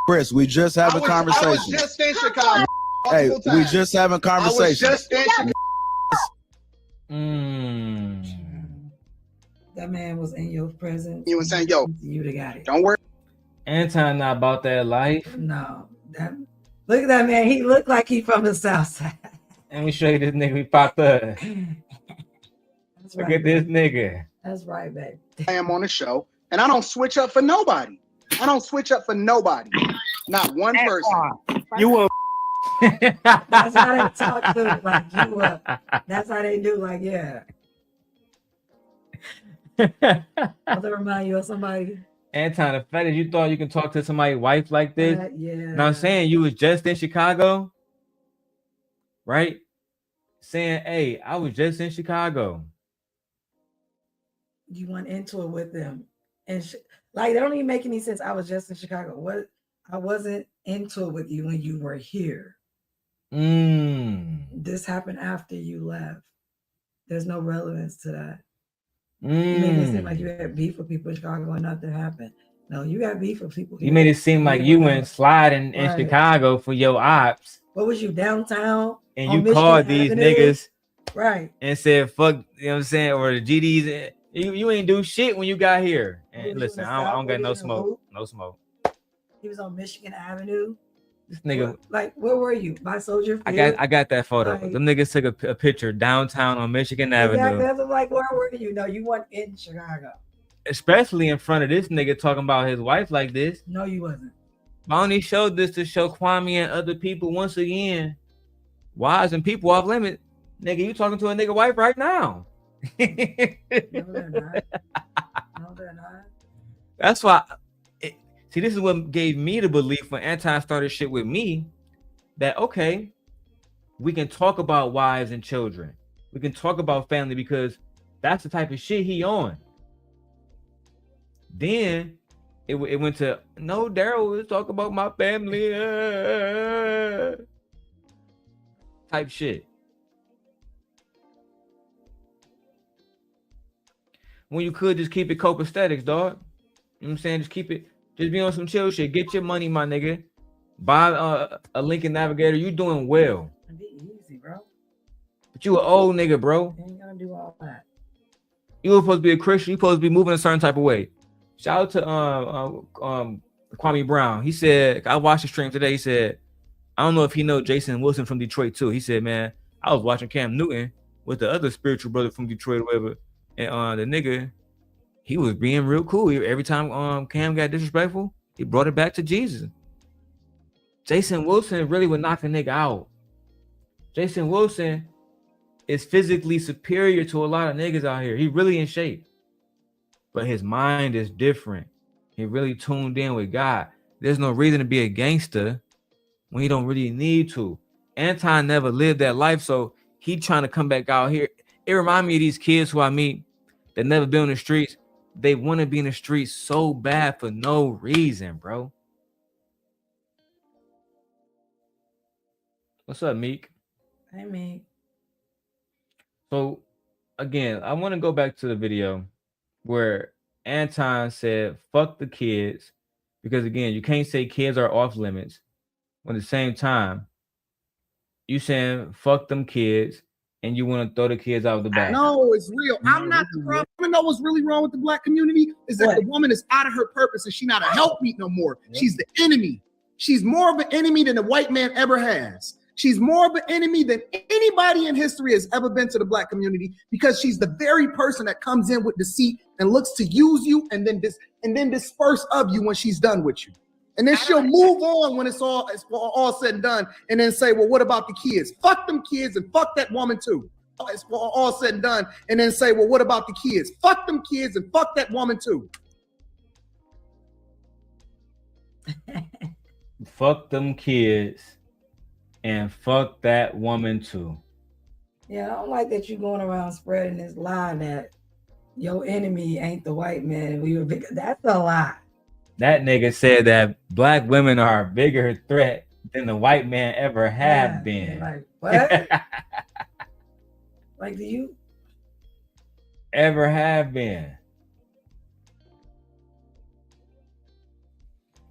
Chris, we just having conversations. I was just in Chicago. Hey, we just having conversations. I was just in Chicago. That man was in your presence. He was saying, "Yo, you'd have got it." Don't worry. Anton not about that life. No, look at that man. He looked like he from the South Side. Let me show you this nigga we popped up. Look at this nigga. That's right, babe. I am on the show, and I don't switch up for nobody. Not one person. You a. That's how they talk to like you. That's how they do. Like, yeah. Does it remind you of somebody? Anton, the fact that you thought you can talk to somebody's wife like this. Yeah. Now I'm saying you was just in Chicago, right? Saying, "Hey, I was just in Chicago." You went into it with them, and like, that don't even make any sense. I was just in Chicago. What? I wasn't into it with you when you were here. This happened after you left. There's no relevance to that. You made it seem like you had beef with people in Chicago and nothing happened. No, you got beef with people here. You made it seem like you went sliding in Chicago for your ops. What was you, downtown? And you called these niggas, right? And said, "Fuck," you know what I'm saying, or the GDs. You ain't do shit when you got here. And listen, I don't got no smoke. No smoke. He was on Michigan Avenue. This nigga, like, where were you? By Soldier Field? I got that photo. Like, them niggas took a picture downtown on Michigan Avenue. That's like, where were you? No, you weren't in Chicago. Especially in front of this nigga talking about his wife like this. No, you wasn't. I only showed this to show Kwame and other people once again. Wives and people off limit. Nigga, you talking to a nigga wife right now. No, they're not. That's why. See, this is what gave me the belief when Anton started shit with me, that, okay, we can talk about wives and children. We can talk about family because that's the type of shit he on. Then it went to, no, Darrel, let's talk about my family. Type shit. When you could just keep it copaesthetics, dog. You know what I'm saying? Just keep it. Just be on some chill shit. Get your money, my nigga. Buy a Lincoln Navigator. You doing well. It'd be easy, bro. But you an old nigga, bro. You ain't gonna do all that. You were supposed to be a Christian. You supposed to be moving a certain type of way. Shout out to Kwame Brown. He said, I watched the stream today. He said, I don't know if he know Jason Wilson from Detroit too. He said, man, I was watching Cam Newton with the other spiritual brother from Detroit or whatever. And the nigga, he was being real cool. Every time Cam got disrespectful, he brought it back to Jesus. Jason Wilson really would knock a nigga out. Jason Wilson is physically superior to a lot of niggas out here. He really in shape, but his mind is different. He really tuned in with God. There's no reason to be a gangster when he don't really need to. Anton never lived that life, so he trying to come back out here. It reminds me of these kids who I meet that never been on the streets. They want to be in the streets so bad for no reason, bro. What's up, Meek? Hey, Meek. So, again, I want to go back to the video where Anton said, fuck the kids, because, again, you can't say kids are off limits when at the same time you saying fuck them kids and you want to throw the kids out of the back. No, it's real. I'm not the problem. You know what's really wrong with the black community is that the woman is out of her purpose and she's not a helpmeet no more. Yep. She's the enemy. She's more of an enemy than the white man ever has. She's more of an enemy than anybody in history has ever been to the black community, because she's the very person that comes in with deceit and looks to use you and then disperse of you when she's done with you. And then she'll move on when it's all said and done, and then say, well, what about the kids? Fuck them kids and fuck that woman too. It's all said and done, and then say, well, what about the kids? Fuck them kids and fuck that woman too. Fuck them kids and fuck that woman too. Yeah, I don't like that you going around spreading this lie that your enemy ain't the white man and we were big. That's a lie. That nigga said that black women are a bigger threat than the white man ever have been. Like, what? Like, do you ever have been?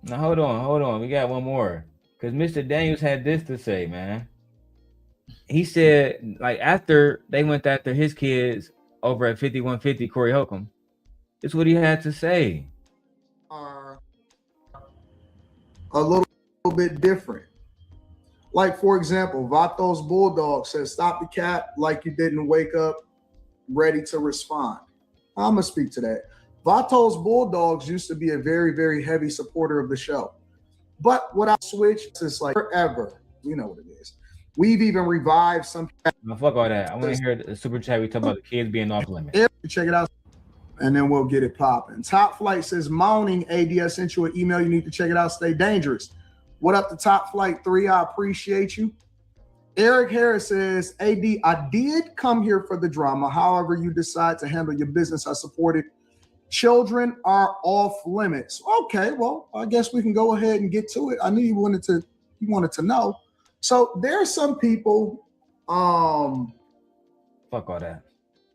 Now hold on. We got one more. Because Mr. Daniels had this to say, man. He said, like, after they went after his kids over at 5150 Corey Holcomb, it's what he had to say. A little bit different. Like, for example, Vatos Bulldog says, stop the cap like you didn't wake up ready to respond. I'm going to speak to that. Vatos Bulldogs used to be a very, very heavy supporter of the show. But what I switched is like forever. You know what it is. We've even revived some. No, fuck all that. I want to hear the super chat. We talk about the kids being off limits. Check it out. And then we'll get it popping. Top Flight says, moaning, AD, I sent you an email. You need to check it out. Stay dangerous. What up to Top Flight 3? I appreciate you. Eric Harris says, AD, I did come here for the drama. However you decide to handle your business, I support it. Children are off limits. Okay, well, I guess we can go ahead and get to it. I knew you wanted to know. So there's some people, fuck all that.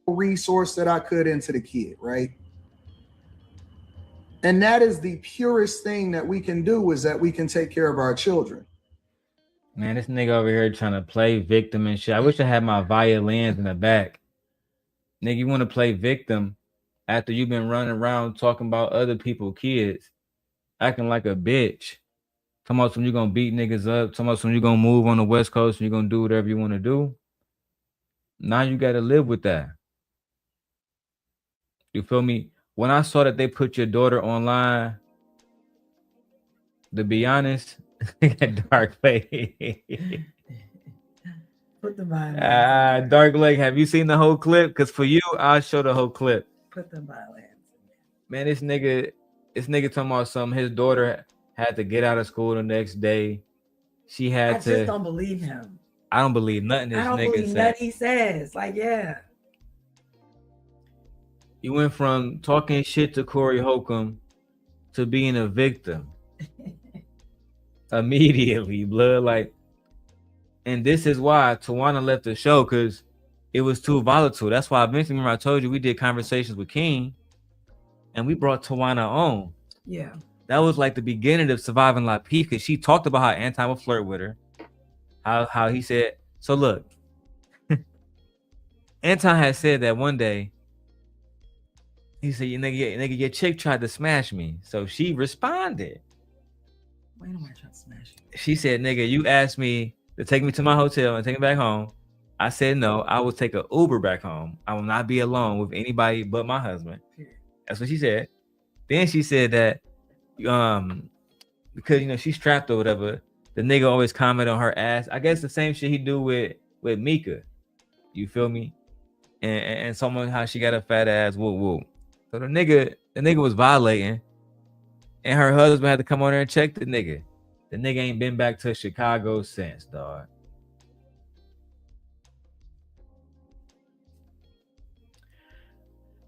Resource that I could into the kid, right? And that is the purest thing that we can do, is that we can take care of our children. Man, this nigga over here trying to play victim and shit. I wish I had my violins in the back. Nigga, you want to play victim after you've been running around talking about other people's kids, acting like a bitch. Talking about when you're going to beat niggas up. Talking about when you're going to move on the West Coast and you're going to do whatever you want to do. Now you got to live with that. You feel me? When I saw that they put your daughter online, to be honest, Dark Lake. Put the violence. Dark Lake, have you seen the whole clip? Because for you, I'll show the whole clip. Put the violence. Man, this nigga talking about something. His daughter had to get out of school the next day. She had to. I just don't believe him. I don't believe nothing this nigga said. I don't believe nothing he says. Like, yeah. You went from talking shit to Corey Holcomb to being a victim. Immediately, blood. Like, and this is why Tawana left the show, because it was too volatile. That's why eventually, remember I told you we did conversations with King and we brought Tawana on. Yeah. That was like the beginning of Surviving La Peace, because she talked about how Anton would flirt with her. How he said, so look, Anton had said that one day, he said, nigga, your chick tried to smash me. So she responded. Why am I trying to smash you? She said, nigga, you asked me to take me to my hotel and take me back home. I said, no, I will take an Uber back home. I will not be alone with anybody but my husband. That's what she said. Then she said that, because, she's strapped or whatever, the nigga always comment on her ass. I guess the same shit he do with Mika. You feel me? And someone how she got a fat ass, whoop whoop. So the nigga was violating, and her husband had to come on there and check the nigga. The nigga ain't been back to Chicago since, dog.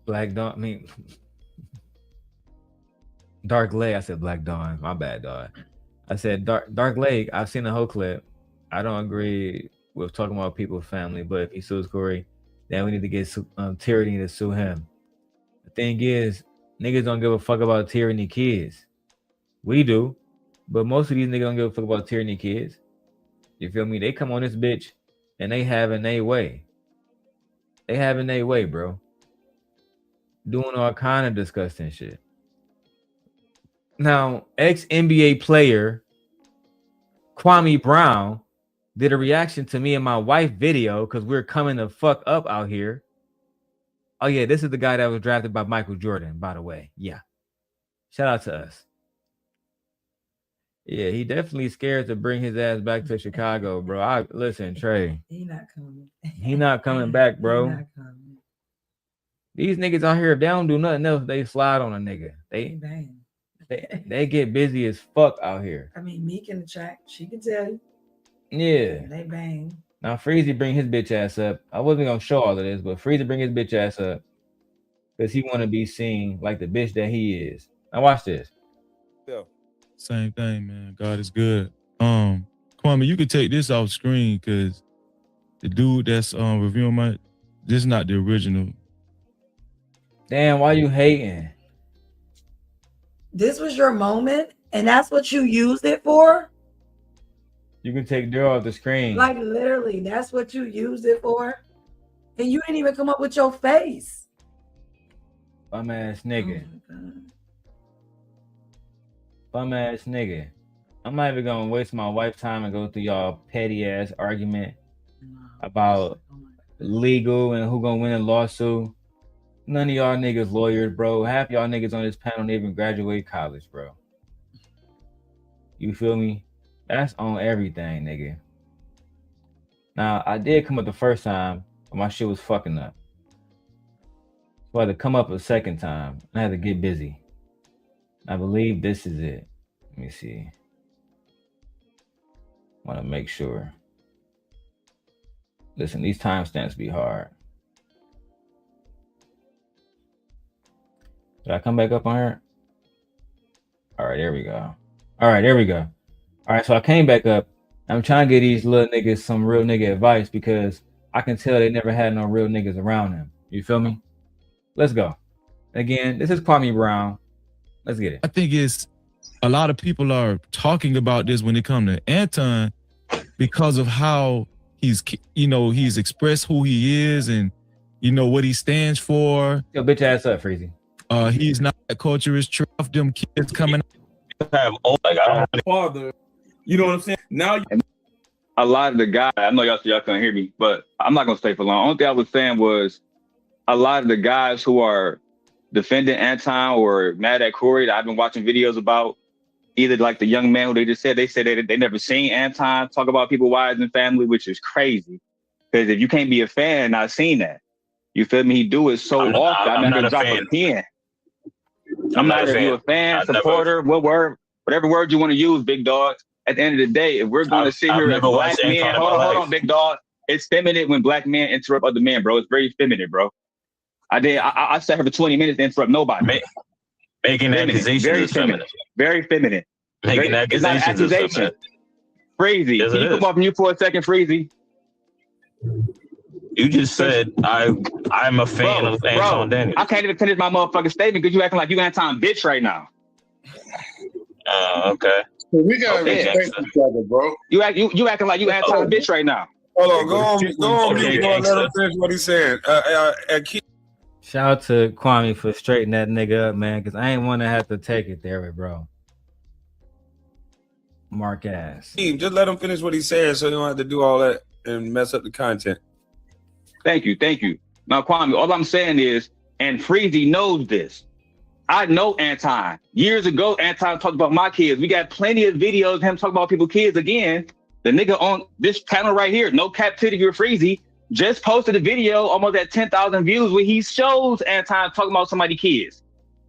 Black Dawn, I mean Dark Leg. I said Black Dawn. My bad, dog. I said Dark Leg. I've seen the whole clip. I don't agree with talking about people's family, but if he sues Corey, then we need to get Tyranny to sue him. The thing is, niggas don't give a fuck about Tyranny kids. We do, but most of these niggas don't give a fuck about Tyranny kids. You feel me? They come on this bitch and they having their way. They having their way, bro. Doing all kind of disgusting shit. Now, ex-NBA player Kwame Brown did a reaction to me and my wife video because we're coming the fuck up out here. Oh yeah, this is the guy that was drafted by Michael Jordan, by the way. Yeah. Shout out to us. Yeah, he definitely scared to bring his ass back to Chicago, bro. Listen, Trey. He not coming. He not coming back, bro. He not coming. These niggas out here, if they don't do nothing else, they slide on a nigga. They get busy as fuck out here. I mean, Meek in the track, she can tell you. Yeah. They bang. Now Freezy bring his bitch ass up. I wasn't gonna show all of this, but Freezy bring his bitch ass up because he want to be seen like the bitch that he is. Now watch this. Yeah. Same thing, man. God is good. Kwame, you could take this off screen because the dude that's reviewing this is not the original. Damn, why you hating? This was your moment, and that's what you used it for? You can take Darrel off the screen. Like literally, that's what you used it for? And you didn't even come up with your face. Bum ass nigga. Bum ass nigga. I'm not even gonna waste my wife's time and go through y'all petty ass argument about legal and who gonna win a lawsuit. None of y'all niggas lawyers, bro. Half y'all niggas on this panel didn't even graduate college, bro. You feel me? That's on everything, nigga. Now, I did come up the first time, but my shit was fucking up. So I had to come up a second time. I had to get busy. I believe this is it. Let me see. Want to make sure. Listen, these timestamps be hard. Did I come back up on here? All right, there we go. All right, there we go. All right, so I came back up. I'm trying to get these little niggas some real nigga advice because I can tell they never had no real niggas around them. You feel me? Let's go. Again, this is Kwame Brown. Let's get it. I think it's a lot of people are talking about this when it comes to Anton because of how he's expressed who he is and what he stands for. Yo, bitch ass up, Freezy. He's not a culturist. Trough them kids coming. Have father. You know what I'm saying? Now a lot of the guys, I know y'all couldn't hear me, but I'm not gonna stay for long. Only thing I was saying was a lot of the guys who are defending Anton or mad at Corey that I've been watching videos about, either like the young man who they said they never seen Anton talk about people, wives and family, which is crazy. Because if you can't be a fan and not seen that, you feel me? He do it so often. I'm not gonna drop a pin. I'm not a fan, supporter, whatever word you want to use, big dog. At the end of the day, if we're going to sit here as black men, hold on, big dog. It's feminine when black men interrupt other men, bro. It's very feminine, bro. I sat here for 20 minutes to interrupt nobody. Making accusations is feminine. Very feminine. Making accusations is feminine. Freezy, can you come off mute for a second, Freezy? You just said I'm a fan of Anton Daniels. I can't even finish my motherfucking statement because you acting like you Anton bitch right now. Okay. We gotta respect each other, bro. You acting like you Anton bitch right now. Hold on, go on, let him finish what he's saying. Shout out to Kwame for straightening that nigga up, man, because I ain't want to have to take it there, bro. Mark ass. Just let him finish what he's saying so you don't have to do all that and mess up the content. Thank you. Now, Kwame, all I'm saying is, and Freezy knows this, I know Anton. Years ago, Anton talked about my kids. We got plenty of videos of him talking about people's kids again. The nigga on this panel right here, no captivity or Freezy, just posted a video almost at 10,000 views where he shows Anton talking about somebody's kids.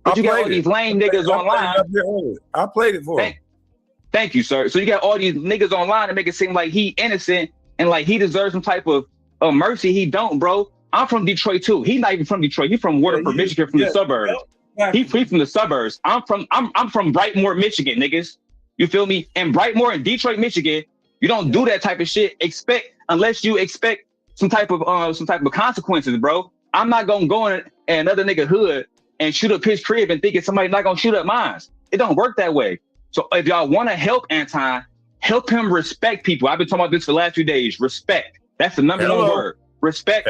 But you got all these lame niggas online. I played it for him. Thank you, sir. So you got all these niggas online to make it seem like he innocent and like he deserves some type of mercy. He don't, bro. I'm from Detroit too. He's not even from Detroit. He's from Waterford, Michigan, from the suburbs. He from the suburbs. I'm from Brightmoor, Michigan, niggas. You feel me? And Brightmoor in Detroit, Michigan, you don't do that type of shit. Unless you expect some type of consequences, bro. I'm not gonna go in another nigga hood and shoot up his crib and thinking somebody's not gonna shoot up mine. It don't work that way. So if y'all want to help Anton, help him respect people. I've been talking about this for the last few days. Respect. That's the number one word. Respect,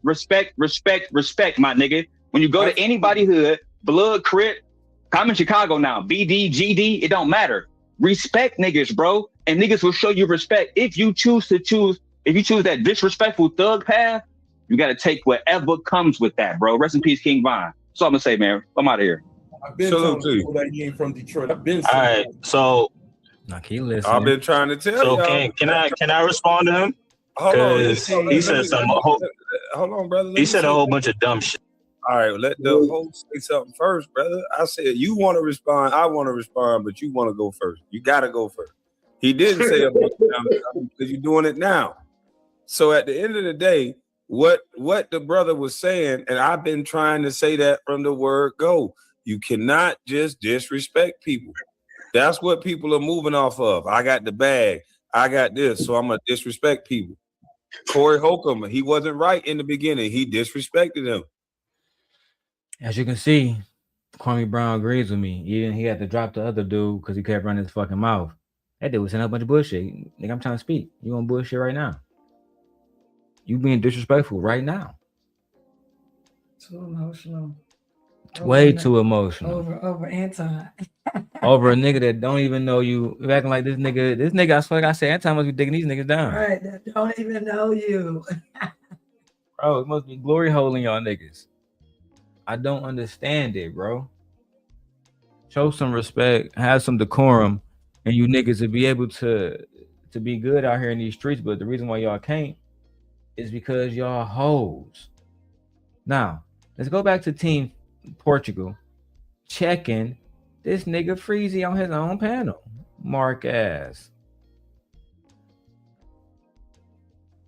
respect, my nigga. When you go to anybody hood, blood, crit, I'm in Chicago now, BD, GD, it don't matter. Respect niggas, bro. And niggas will show you respect. If you choose that disrespectful thug path, you got to take whatever comes with that, bro. Rest in peace, King Von. That's all I'm going to say, man. I'm out of here. I've been telling people that he ain't from Detroit. I've been all right, so I've been trying to tell you. So can I respond to him? Because he said something. Hold on, brother. He said a whole bunch of dumb shit. All right, let the host say something first, brother. I said you want to respond, I want to respond, but you want to go first. You got to go first. He didn't say about because you're doing it now. So at the end of the day, what the brother was saying, and I've been trying to say that from the word go. You cannot just disrespect people. That's what people are moving off of. I got the bag. I got this, so I'm going to disrespect people. Corey Holcomb, he wasn't right in the beginning. He disrespected him. As you can see, Kwame Brown agrees with me. He had to drop the other dude because he kept running his fucking mouth. That dude was saying a bunch of bullshit. Nigga, I'm trying to speak. You on bullshit right now. You being disrespectful right now. Too emotional. Way too emotional. Over Anton. Over a nigga that don't even know you. You're acting like this nigga, I swear, like I said, Anton must be digging these niggas down. Right, that don't even know you. Bro, it must be glory hole in y'all niggas. I don't understand it, bro. Show some respect, have some decorum, and you niggas will be able to be good out here in these streets. But the reason why y'all can't is because y'all hoes. Now, let's go back to Team Portugal. Checking this nigga Freezy on his own panel. Mark ass.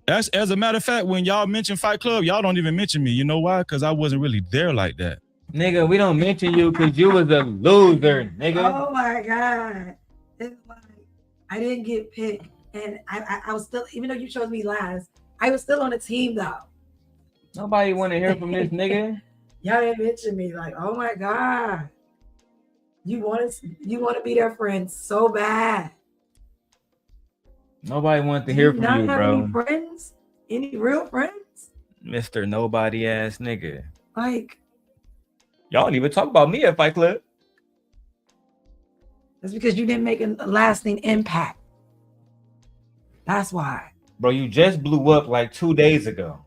As a matter of fact, when y'all mention Fight Club, y'all don't even mention me. You know why? Because I wasn't really there like that. Nigga, we don't mention you because you was a loser, nigga. Oh my God. It's like, I didn't get picked. And I was still, even though you chose me last, I was still on the team though. Nobody want to hear from this nigga. Y'all didn't mention me. Like, oh my God. You want to be their friend so bad. Nobody wanted to hear from you, bro. Any friends? Any real friends? Mr. Nobody ass nigga. Like, y'all don't even talk about me at Fight Club. That's because you didn't make a lasting impact. That's why. Bro, you just blew up like 2 days ago.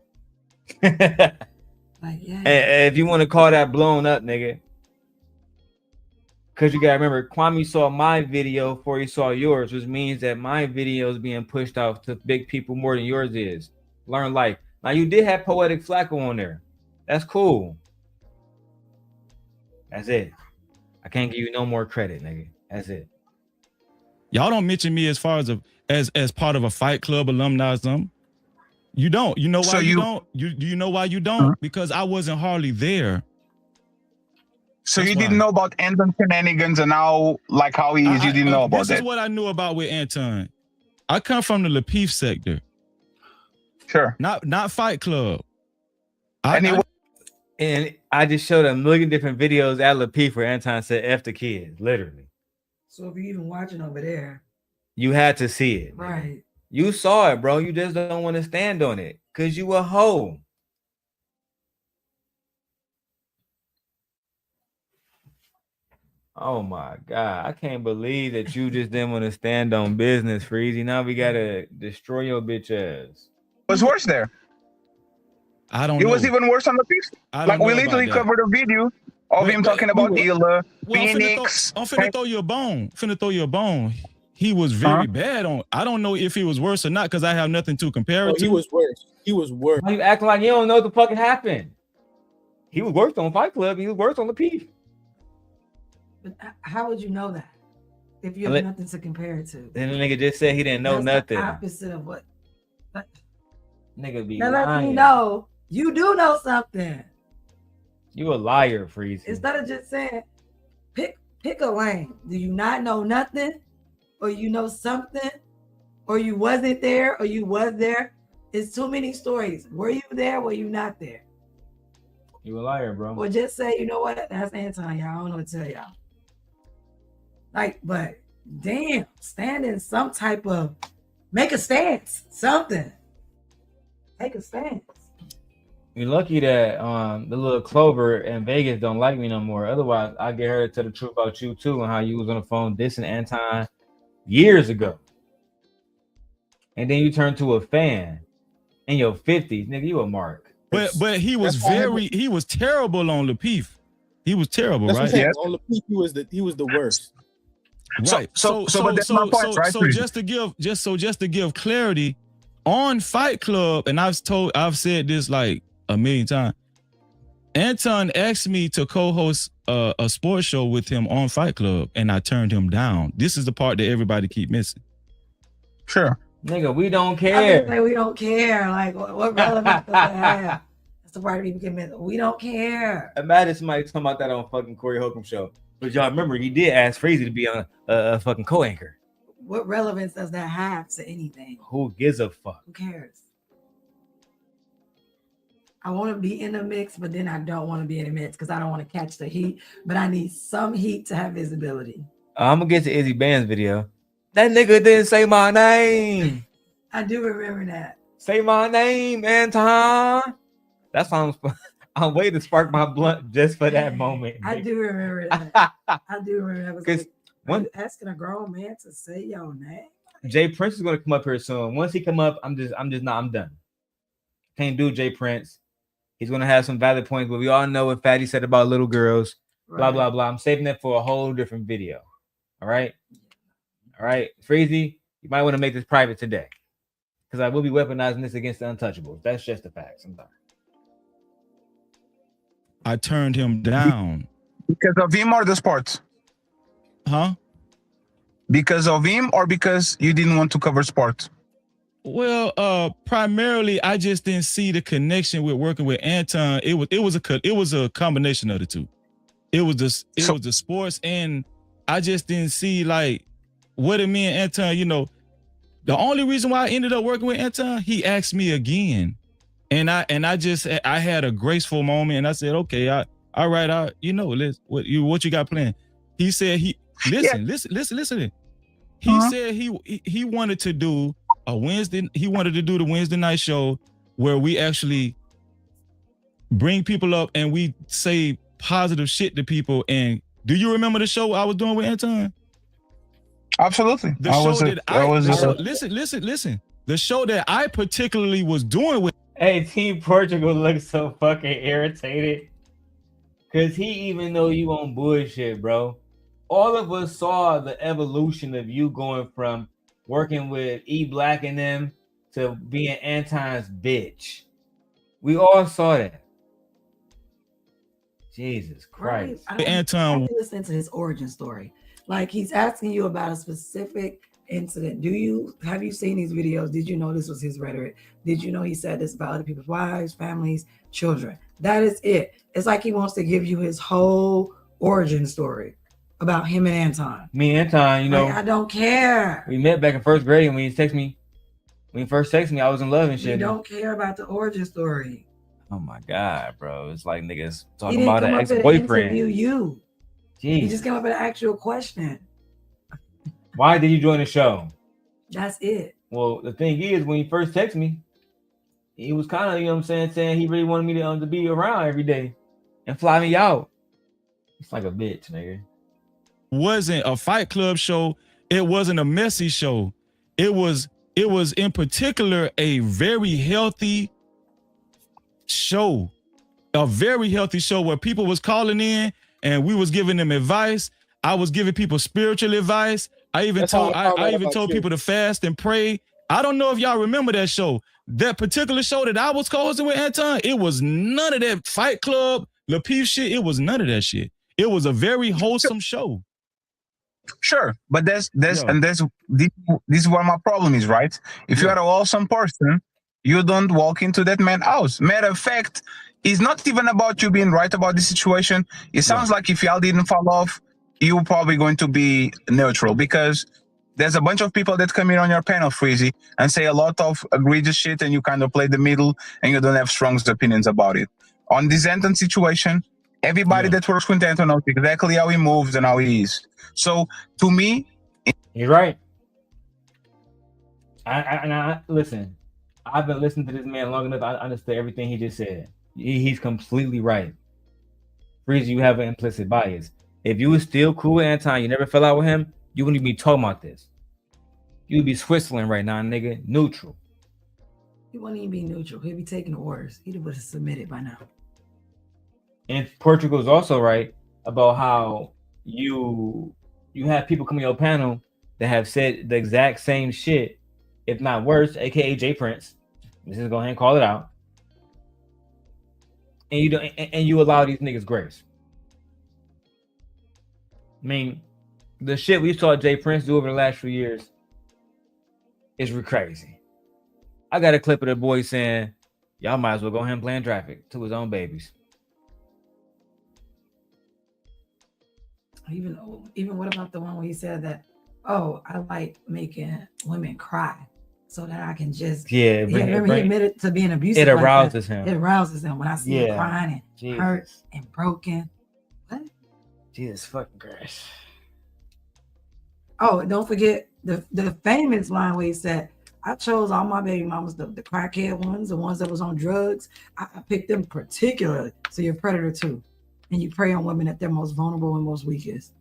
Like, yeah. And if you want to call that blown up, nigga. Because you got to remember, Kwame saw my video before he saw yours, which means that my video is being pushed out to big people more than yours is. Learn life. Now, you did have Poetic Flacco on there. That's cool. That's it. I can't give you no more credit, nigga. That's it. Y'all don't mention me as far as part of a Fight Club alumni or something. You don't. You know why you don't? You know why you don't? Because I wasn't hardly there. So you didn't know about Anton shenanigans and how he is. You didn't know about that. This is what I knew about with Anton. I come from the Lapeef sector. Sure. Not Fight Club. And I just showed a million different videos at Lapeef where Anton said F the kids, literally. So if you're even watching over there. You had to see it. Right. You saw it, bro. You just don't want to stand on it because you a hoe. Oh my God. I can't believe that you just didn't want to stand on business, Freezy. Now we got to destroy your bitch ass. It was worse there. I don't know. It was even worse on the piece. Like, we literally covered a video of him talking about Ila, Phoenix. I'm finna throw you a bone. he was very bad on. I don't know if he was worse or not because I have nothing to compare it to. He was worse. He was worse. Why you acting like you don't know what the fuck happened? He was worse on Fight Club. He was worse on the Peef. But how would you know that if you have nothing to compare it to? Then the nigga just said he didn't know nothing. The opposite of what? Nigga be now lying. let me know. You do know something. You a liar, Freezy. Instead of just saying, pick a lane. Do you not know nothing? Or you know something? Or you wasn't there? Or you was there? It's too many stories. Were you there? Were you not there? You a liar, bro. Or just say, you know what? That's Anton, y'all. I don't know what to tell y'all. Like, but damn, stand in some type of, make a stance, something. Take a stance. You're lucky that the little Clover in Vegas don't like me no more. Otherwise, I get her to tell the truth about you too and how you was on the phone dissing Anton years ago. And then you turn to a fan in your 50s. Nigga, you a mark. But he was he was terrible on the Peef. He was terrible, That's right? Yes. On the Peef, he was the worst. Right. So just to give clarity on Fight Club, and I've said this like a million times. Anton asked me to co-host a sports show with him on Fight Club, and I turned him down. This is the part that everybody keep missing. Sure. Nigga, we don't care. Like, we don't care. Like, what relevance does it have? That's the part of people get missed. We don't care. Imagine somebody talking about that on fucking Corey Holcomb show. But y'all remember, he did ask Freezy to be on a fucking co-anchor. What relevance does that have to anything? Who gives a fuck? Who cares? I want to be in the mix, but then I don't want to be in the mix because I don't want to catch the heat. But I need some heat to have visibility. I'm gonna get to Izzy Band's video. That nigga didn't say my name. I do remember that. Say my name, Anton. That's why I'm waiting to spark my blunt just for that moment. I do remember that. I do remember that. Because like, asking a grown man to say your name. Jay Prince is gonna come up here soon. Once he come up, I'm done. Can't do Jay Prince. He's gonna have some valid points, but we all know what Fatty said about little girls. Right. Blah blah blah. I'm saving that for a whole different video. All right. Freezy, you might want to make this private today. Because I will be weaponizing this against the untouchables. That's just the facts. I'm sorry. I turned him down. Because of him or the sports? Huh? Because of him or because you didn't want to cover sports? Well, primarily I just didn't see the connection with working with Anton. It was a combination of the two. It was the sports, and I just didn't see like what it meant, Anton. You know, the only reason why I ended up working with Anton, he asked me again, and I had a graceful moment, and I said, okay, all right, what you got planned? He said listen. He said he wanted to do a Wednesday. He wanted to do the Wednesday night show where we actually bring people up and we say positive shit to people. And do you remember the show I was doing with Anton? Absolutely. Listen. The show that I particularly was doing with. Hey, Team Portugal looks so fucking irritated. Cause he even know you on bullshit, bro. All of us saw the evolution of you going from working with E Black and them to being Anton's bitch. We all saw that. Jesus Christ. Anton, listen to his origin story. Like he's asking you about a specific incident. Have you seen these videos? Did you know this was his rhetoric? Did you know he said this about other people's wives, families, children? That is it. It's like he wants to give you his whole origin story about him and Anton. Me and Anton, you know, like, I don't care. We met back in first grade, and when he first texted me, I was in love and shit. You don't care about the origin story. Oh my God, bro. It's like niggas talking about an ex-boyfriend. You. Jeez. He just came up with an actual question. Why did you join the show? That's it. Well, the thing is, when he first texted me, he was kind of, you know what I'm saying he really wanted me to be around every day and fly me out. It's like a bitch, nigga. Wasn't a Fight Club show. It wasn't a messy show. It was in particular a very healthy show. A very healthy show where people was calling in and we was giving them advice. I was giving people spiritual advice. I even told people to fast and pray. I don't know if y'all remember that show. That particular show that I was hosting with Anton, it was none of that Fight Club, LaPeef shit. It was none of that shit. It was a very wholesome show. Sure, but this is what my problem is, right? If you are an awesome person, you don't walk into that man's house. Matter of fact, it's not even about you being right about the situation. It sounds like if y'all didn't fall off, you're probably going to be neutral, because there's a bunch of people that come in on your panel, Freezy, and say a lot of egregious shit, and you kind of play the middle, and you don't have strong opinions about it. On this Anton situation, everybody that works with Anton knows exactly how he moves and how he is. So, to me... You're right. I listen, I've been listening to this man long enough. I understand everything he just said. He's completely right. Freezy, you have an implicit bias. If you were still cool with Anton, you never fell out with him, you wouldn't be talking about this. You'd be Switzerland right now, nigga. Neutral. He wouldn't even be neutral. He'd be taking orders. He would have submitted by now. And Portugal's also right about how you have people come on your panel that have said the exact same shit, if not worse, aka J Prince. Let's just go ahead and call it out. And you allow these niggas grace. I mean, the shit we saw J Prince do over the last few years is crazy. I got a clip of the boy saying, y'all might as well go ahead and plan traffic to his own babies. Even what about the one where he said that, oh, I like making women cry so that I can just... He admitted to being abusive. It arouses him. It arouses him when I see him crying and hurt and broken. What? Jesus fucking Christ. Oh, don't forget the famous line where he said, I chose all my baby mamas, the crackhead ones, the ones that was on drugs. I picked them particularly. So you're a predator too. And you prey on women at their most vulnerable and most weakest.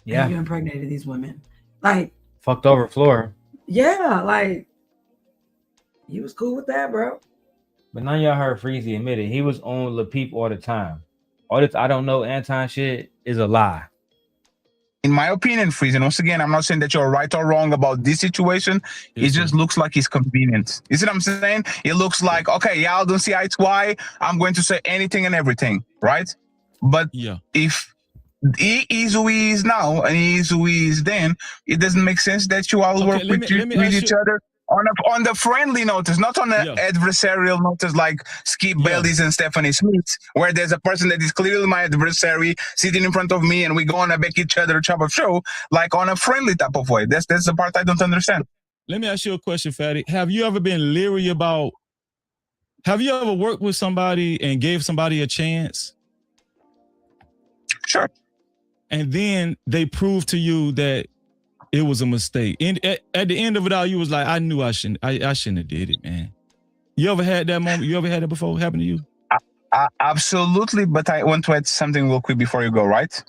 Yeah. And you impregnated these women. Like, fucked over floor. Yeah, like, you was cool with that, bro. But now y'all heard Freezy admit it. He was on LaPeep all the time. All this I don't know Anton shit is a lie. In my opinion, Freezy, and once again, I'm not saying that you're right or wrong about this situation. It just looks like it's convenient. You see what I'm saying? It looks like, okay, y'all don't see eye to eye. I'm going to say anything and everything, right? But if he is who he is now and he is who he is then, it doesn't make sense that you all work with each other on the friendly notice, not on the adversarial notice like Skip Bailey's and Stephanie Smith, where there's a person that is clearly my adversary sitting in front of me and we go on and back each other chop of show, like on a friendly type of way. That's the part I don't understand. Let me ask you a question, Fatty. Have you ever been leery about, have you ever worked with somebody and gave somebody a chance? Sure. And then they proved to you that it was a mistake. And at the end of it all, you was like, I knew I shouldn't have did it, man. You ever had that moment? You ever had that before happen to you? Absolutely, but I want to add something real quick before you go, right?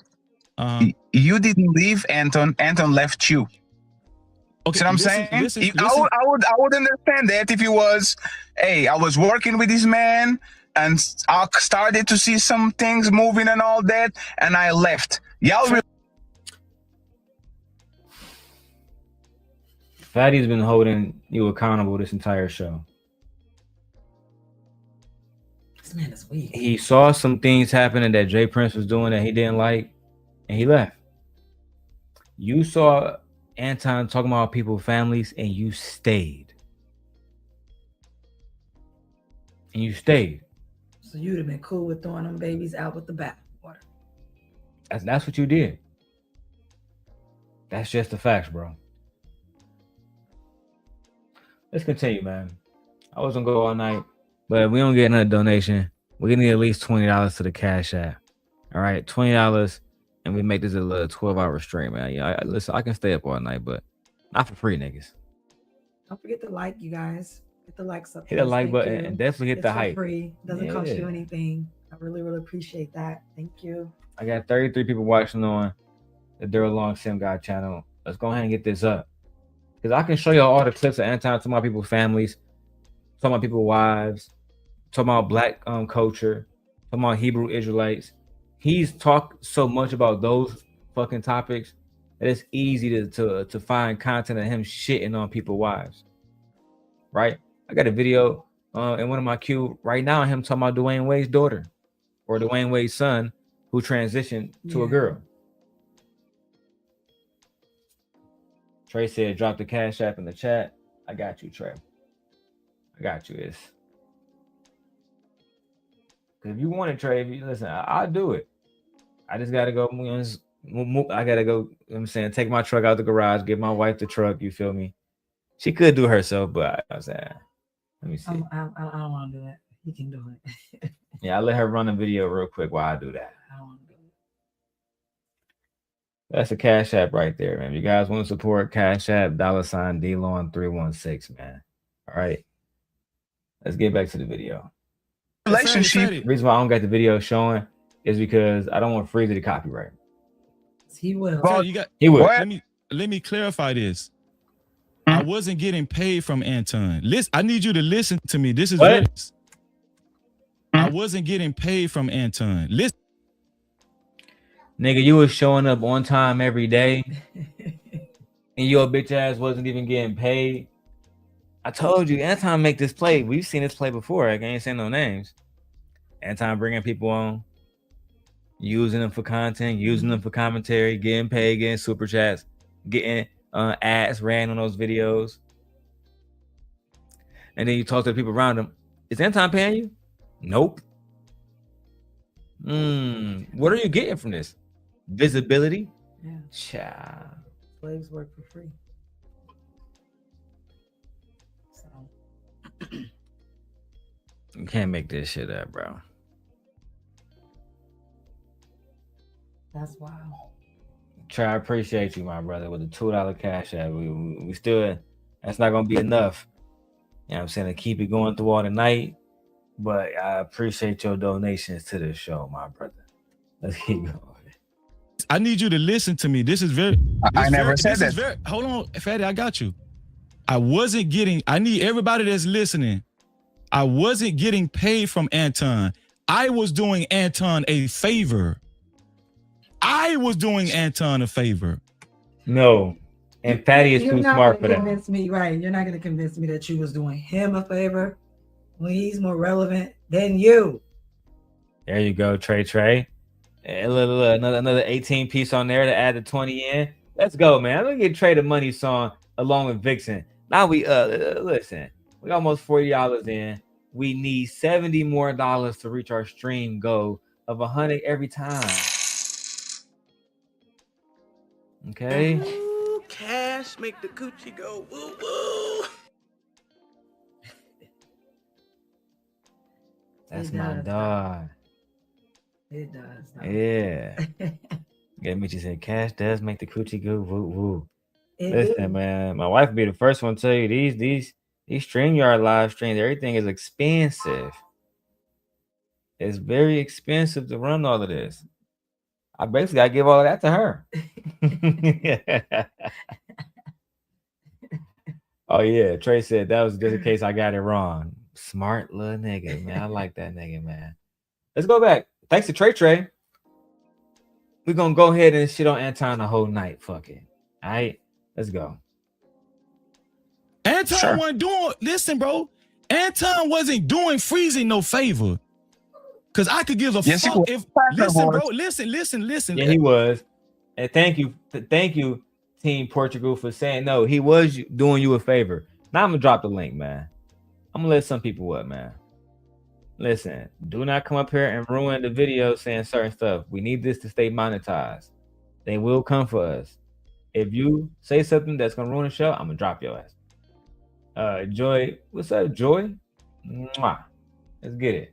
You didn't leave Anton. Anton left you. Okay, see what I'm saying? I would understand that if it was, hey, I was working with this man and I started to see some things moving and all that, and I left. Y'all Fatty's been holding you accountable this entire show. This man is weak. He saw some things happening that J Prince was doing that he didn't like, and he left. You saw Anton talking about people's families, and you stayed. And you stayed. So you'd have been cool with throwing them babies out with the bathwater. That's what you did. That's just the facts, bro. Let's continue, man. I was gonna go all night, but if we don't get another donation, we're gonna get at least $20 to the Cash App. All right, $20, and we make this a little 12-hour stream, man. Yeah, listen, I can stay up all night, but not for free, niggas. Don't forget to like, you guys. Hit the likes up. Hit the like button and definitely hit the hype. Free. Doesn't cost you anything. I really, really appreciate that. Thank you. I got 33 people watching on the Darrel Long Sim Guy channel. Let's go ahead and get this up. Because I can show you all the clips of Anton talking about people's families, talking about people's wives, talking about black culture, talking about Hebrew Israelites. He's talked so much about those fucking topics that it's easy to find content of him shitting on people's wives. Right? I got a video in one of my queue right now, him talking about Dwayne Wade's daughter or Dwayne Wade's son who transitioned to a girl. Trey said, drop the Cash App in the chat. I got you, Trey. I got you. If you want it, Trey, listen, I'll do it. I just gotta go. I gotta go. You know what I'm saying, take my truck out the garage, give my wife the truck. You feel me? She could do herself, but I'm saying, let me see. I don't want to do that. He can do it. Yeah, I'll let her run a video real quick while I do that. I don't want to do it. That's a Cash App right there, man. If you guys want to support Cash App, $DLon316, man. All right. Let's get back to the video. Relationship. The reason why I don't got the video showing is because I don't want Freezy to copyright. He will. Well, he will. Let me clarify this. I wasn't getting paid from Anton. Listen, I need you to listen to me. This is this. I wasn't getting paid from Anton. Listen. Nigga, you was showing up on time every day, and your bitch ass wasn't even getting paid. I told you, Anton make this play. We've seen this play before. I ain't saying no names. Anton bringing people on, using them for content, using them for commentary, getting paid, getting super chats, getting ads ran on those videos. And then you talk to the people around him. Is Anton paying you? Nope. What are you getting from this? Visibility? Yeah. Child. Slaves work for free. So you can't make this shit up, bro. That's wild. Trey, I appreciate you, my brother, with the $2 Cash App. We still, that's not gonna be enough. You know what I'm saying, to keep it going through all the night. But I appreciate your donations to the show, my brother. Let's keep going. I need you to listen to me. This is very. I never said that. Hold on, Fatty, I got you. I need everybody that's listening. I wasn't getting paid from Anton. I was doing Anton a favor. No. And Fatty is too smart for that. Convince me, right? You're not going to convince me that you was doing him a favor when he's more relevant than you. There you go, Trey. Another 18 piece on there to add the 20 in. Let's go, man. Let me get Trey the money song along with Vixen. Now we listen. We got almost $40 in. We need $70 more to reach our stream goal of 100 every time. Okay. Ooh, cash make the coochie go woo woo. That's my dog. It does. Yeah. Yeah, Mitchie said cash does make the coochie go woo woo. Listen, man, my wife would be the first one to tell you these StreamYard live streams, everything is expensive. It's very expensive to run all of this. I basically gotta give all of that to her. Oh yeah, Trey said that was just in case I got it wrong. Smart little nigga, man. I like that nigga, man. Let's go back. Thanks to Trey. We're gonna go ahead and shit on Anton the whole night. Fuck it. All right, let's go. Anton wasn't doing. Listen, bro. Anton wasn't doing Freezy no favor. Cause I could give a fuck if. Listen, bro. Listen. Yeah, he was. And thank you, Team Portugal, for saying no. He was doing you a favor. Now I'm gonna drop the link, man. I'm gonna let some people up, man. Listen, do not come up here and ruin the video saying certain stuff. We need this to stay monetized. They will come for us. If you say something that's gonna ruin the show, I'm gonna drop your ass. Joy, what's up, Joy? Mwah. Let's get it.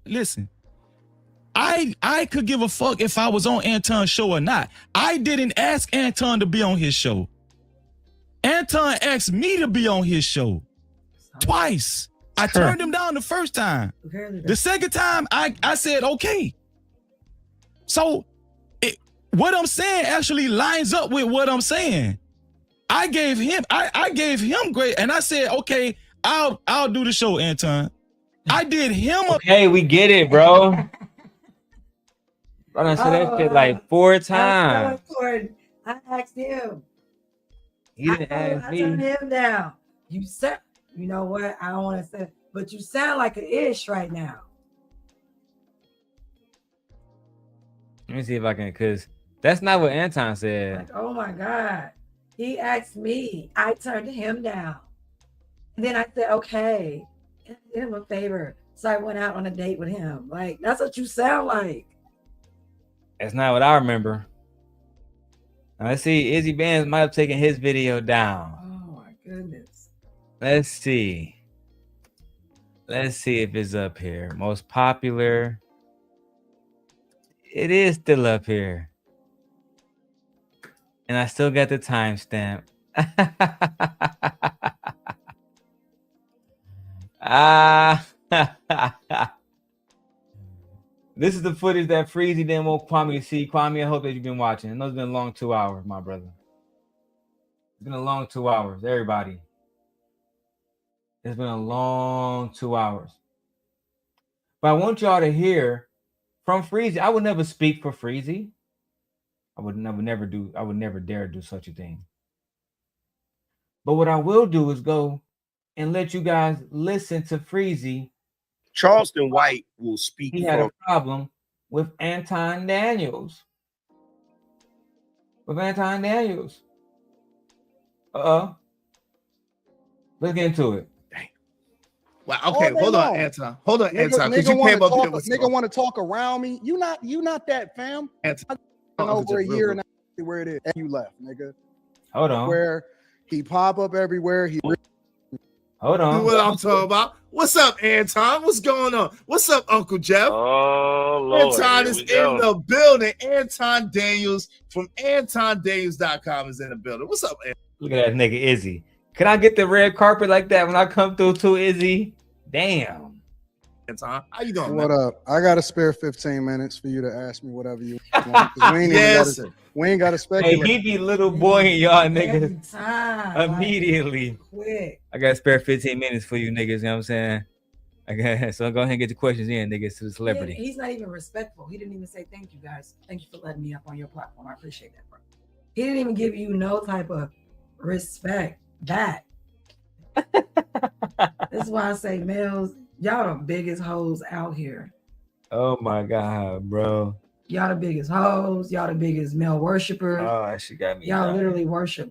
Listen, I could give a fuck if I was on Anton's show or not. I didn't ask Anton to be on his show. Anton asked me to be on his show twice. I turned him down the first time. The second time, I said, okay. So what I'm saying actually lines up with what I'm saying. I gave him great, and I said, okay, I'll do the show, Anton. I did him. Okay, we get it, bro. I done said that shit like 4 times. I asked him. He didn't ask me. I turned him down. You said, you know what? I don't want to say, but you sound like an ish right now. Let me see if I can, because that's not what Anton said. Like, oh my God. He asked me. I turned him down. And then I said, okay, do him a favor. So I went out on a date with him. Like, that's what you sound like. That's not what I remember. Now, let's see. Izzy Bands might have taken his video down. Oh my goodness. Let's see. Let's see if it's up here. Most popular. It is still up here. And I still got the timestamp. This is the footage that Freezy didn't want Kwame to see. Kwame, I hope that you've been watching. I know it's been a long 2 hours, my brother. It's been a long 2 hours, everybody. It's been a long 2 hours. But I want y'all to hear from Freezy. I would never speak for Freezy. I would never dare do such a thing. But what I will do is go and let you guys listen to Freezy. Charleston White will speak. He had a problem with Anton Daniels. Let's get into it. Well, okay, hold on, Anton. Hold on, Anton. Because you came up here with nigga want to talk around me. You not that, fam. Anton. Over a year and a half where it is. And you left, nigga. Hold on. Where he pop up everywhere. Hold on. What I'm talking about. What's up, Anton? What's going on? What's up, Uncle Jeff? Oh, Lord. Anton is in the building. Anton Daniels from AntonDaniels.com is in the building. What's up, Anton? Look at that nigga Izzy. Can I get the red carpet like that when I come through to Izzy? Damn. Anton, how you doing? What up? I got a spare 15 minutes for you to ask me whatever you want. We ain't got to speculate. Hey, he be little boy and y'all niggas immediately. Quick. I got a spare 15 minutes for you niggas. You know what I'm saying? So go ahead and get your questions in, niggas, to the celebrity. He's not even respectful. He didn't even say thank you, guys. Thank you for letting me up on your platform. I appreciate that, bro. He didn't even give you no type of respect back. That's why I say, males, y'all the biggest hoes out here. Oh my God, bro. Y'all the biggest hoes. Y'all the biggest male worshipers. Oh, that shit got me Y'all dying. literally worship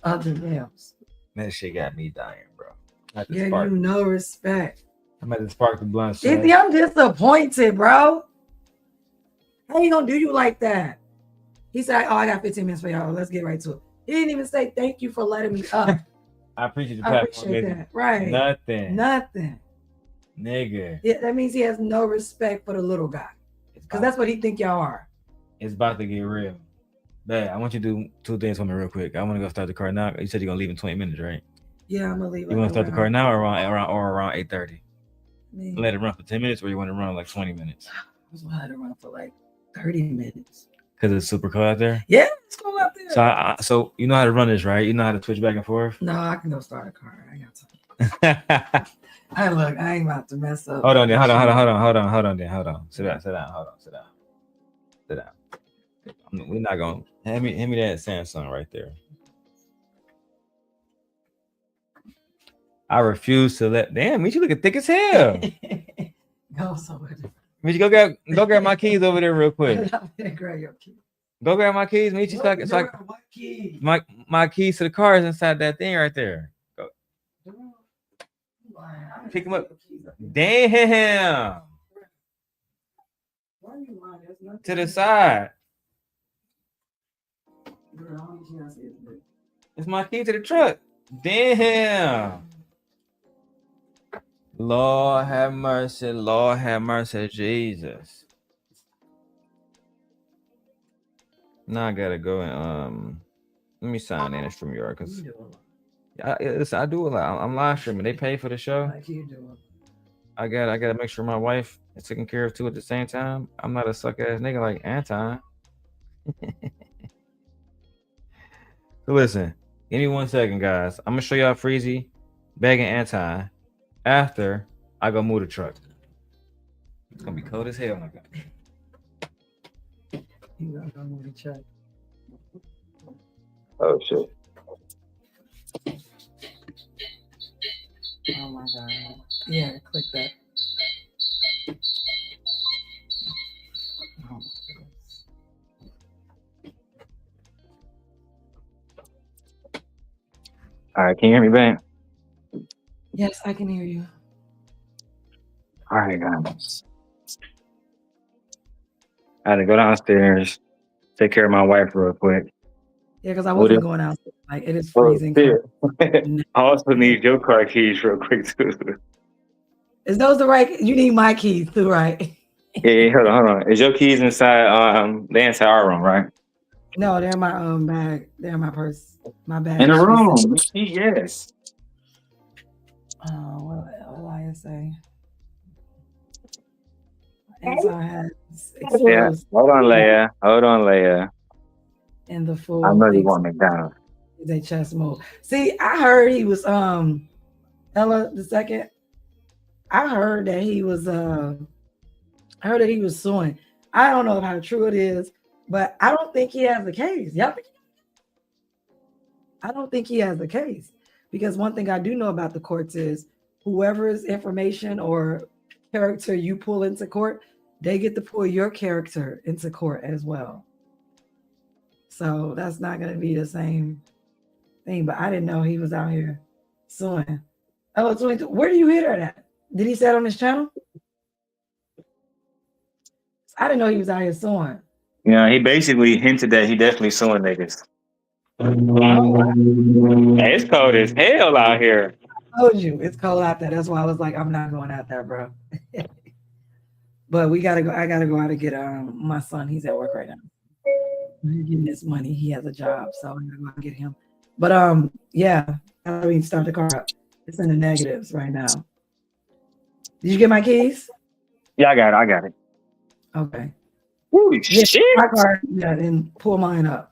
other males. That shit got me dying, bro. Give you no respect. I'm at to spark the blunt. Izzy, I'm disappointed, bro. How you gonna do you like that? He said, oh, I got 15 minutes for y'all. Let's get right to it. He didn't even say thank you for letting me up. I appreciate the I platform. appreciate that. Right. Nothing. Nigga. Yeah, that means he has no respect for the little guy. Because that's what he think y'all are. It's about to get real. But I want you to do two things for me real quick. I want to go start the car now. You said you're gonna leave in 20 minutes, right? Yeah, I'm gonna leave. You want to start the car now or around 8:30? Let it run for 10 minutes, or you want to run like 20 minutes? I was gonna let it run for like 30 minutes. Because it's super cold out there? Yeah, it's cold out there. So you know how to run this, right? You know how to switch back and forth? No, I can go start a car. I got time. Hey, look, I ain't about to mess up. Hold on. Sit down. We're not gonna hand me that Samsung right there. I refuse to let. Damn, Meech, you looking thick as hell. Go somewhere. Meech, go grab my keys over there real quick. Grab your keys. Go grab my keys, Meech. What keys? My keys to the car is inside that thing right there. Go. Pick them up. Damn. To the side. It's my key to the truck. Damn. Lord have mercy, Jesus. Now I gotta go and let me sign in from your because I do a lot. I'm live streaming. They pay for the show. Like you doing. I gotta make sure my wife is taken care of too at the same time. I'm not a suck ass nigga like Anton. So listen, give me 1 second, guys. I'm gonna show y'all Freezy bagging Anton after I go move the truck. It's gonna be cold as hell, my God. You gotta go move the truck. Oh shit. Oh my God. Yeah, click that. Oh. All right, can you hear me, Ben? Yes, I can hear you. All right, guys. I had to go downstairs, take care of my wife real quick. Yeah, because I wasn't going out. Like it is Oh, freezing. I also need your car keys real quick too. Is those the right? You need my keys too, right? Yeah, hold on. Is your keys inside? They inside our room, right? No, they're in my bag. They're in my purse. My bag. In the room. Yes. What do I say? Anton has exposed. Yeah. Hold on, Leia. In the full. I know you want McDonald's. They chest move. See, I heard he was Ella the second. I heard that he was suing. I don't know how true it is, but I don't think he has the case. Yep. I don't think he has the case because one thing I do know about the courts is whoever's information or character you pull into court, they get to pull your character into court as well. So that's not going to be the same thing, but I didn't know he was out here suing. Oh, where do you hear that? Did he say it on his channel? I didn't know he was out here suing. Yeah, he basically hinted that he definitely suing niggas. Hey, it's cold as hell out here. I told you it's cold out there. That's why I was like, I'm not going out there, bro. But we gotta go. I gotta go out and get my son. He's at work right now. He's getting his money. He has a job, so I'm gonna go out and get him. But yeah, I mean, start the car up. It's in the negatives right now. Did you get my keys? Yeah, I got it. Okay. Holy shit! My car. Yeah, and pull mine up.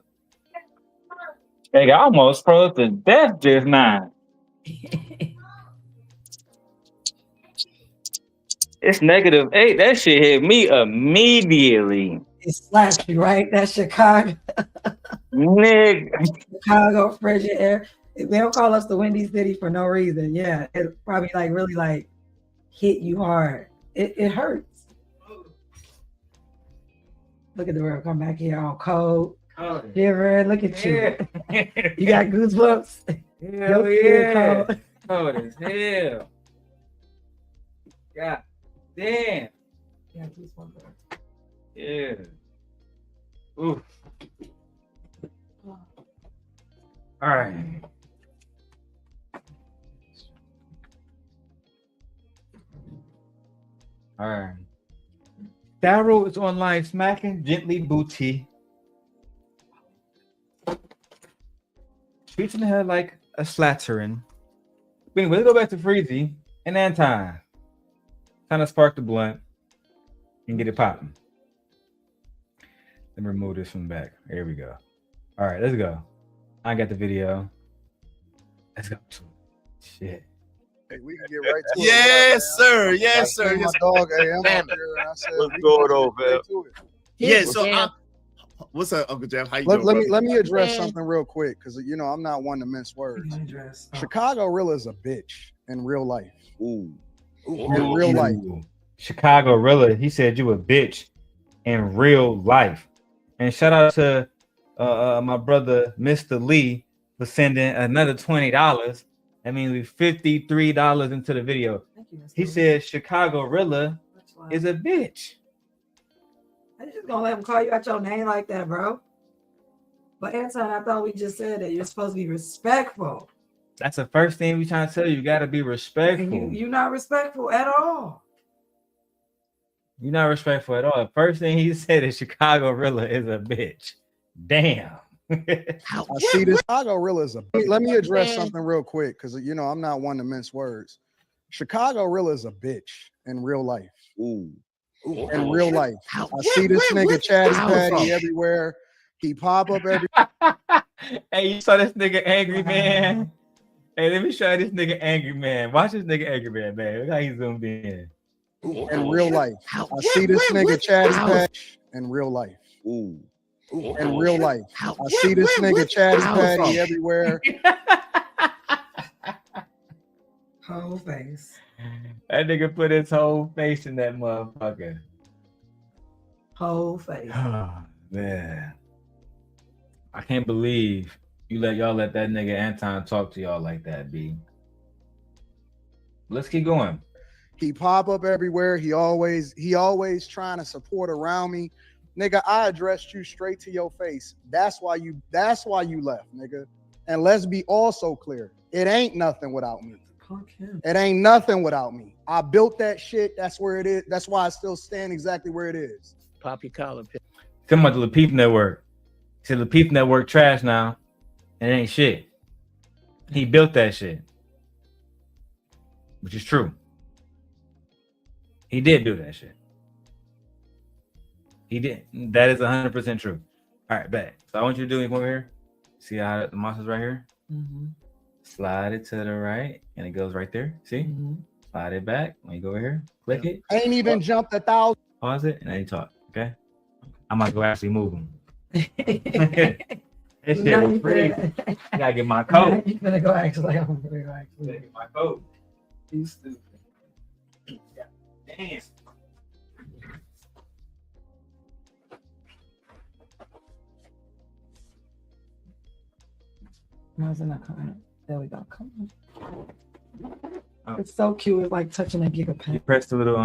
Hey, I almost froze to death just now. It's -8. That shit hit me immediately. It slapped you, right? That's Chicago. Nigga. Chicago frigid air. They don't call us the Windy City for no reason. Yeah, it probably really hit you hard. It hurts. Look at the world come back here all cold. Shivering. Look at you. You got goosebumps. Hell yeah. Cold as hell. God damn. Yeah, goosebumps. Yeah. Oof. All right. All right. Darrel is online smacking gently booty. Treating her like a slattern. Anyway, let's go back to Freezy and Anton. Kind of spark the blunt and get it popping. Let me remove this from the back. Here we go. All right, let's go. I got the video. Let's go. Shit. Hey, we can get right to it. Yes, sir. Yes, sir. My dog, hey, I'm out here, and I said, what's going on, man? Yeah, so yeah. What's up, Uncle Jeff? How you Let doing? me address something real quick because I'm not one to mince words. Chicago Rilla is a bitch in real life. Ooh. In real life. Chicago Rilla, he said you a bitch in real life. And shout out to my brother Mr. Lee for sending another $20. That means we $53 into the video. He said Chicago Rilla is a bitch. I just gonna let him call you out your name like that, bro. But Anton, I thought we just said that you're supposed to be respectful. That's the first thing we trying to tell you. You got to be respectful. You're not respectful at all. You're not respectful at all. The first thing he said is Chicago Rilla is a bitch. Damn. I see this Chicago Rilla is a bitch. Let me address something real quick because I'm not one to mince words. Chicago Rilla is a bitch in real life. Ooh. In real life. I see this nigga Chatty Patty everywhere. He pop up every. Hey, you saw this nigga Angry Man? Hey, let me show you this nigga Angry Man. Watch this nigga Angry Man, man. Look how he zoomed in. In real life. I see this nigga Chatty Patty in real life. Ooh. in real life. I see this nigga Chatty Patty everywhere. Whole face. That nigga put his whole face in that motherfucker. Whole face. Oh, man. I can't believe you let that nigga Anton talk to y'all like that, B. Let's keep going. He pop up everywhere. He always trying to support around me. Nigga, I addressed you straight to your face. That's why you left, nigga. And let's be also clear. It ain't nothing without me. It ain't nothing without me. I built that shit. That's where it is. That's why I still stand exactly where it is. Pop your collar. Talking about the Lapeef Network. See, the Lapeef Network trash now. It ain't shit. He built that shit. Which is true. He did do that shit. He did. That is 100% true. All right, bet. So I want you to do me over here. See how the monster's right here? Mm-hmm. Slide it to the right, and it goes right there. See? Mm-hmm. Slide it back. When you go over here, click it. Ain't even jumped 1,000. Pause it, and then you talk. Okay? I'm about to go actually move him. This shit is free. I gotta get my coat. You're gonna go actually. I'm gonna go actually. Get my coat. You stupid. Yeah. Damn. How's it not coming? There we go. Come on. Oh. It's so cute. It's like touching a gigapack. You pressed the little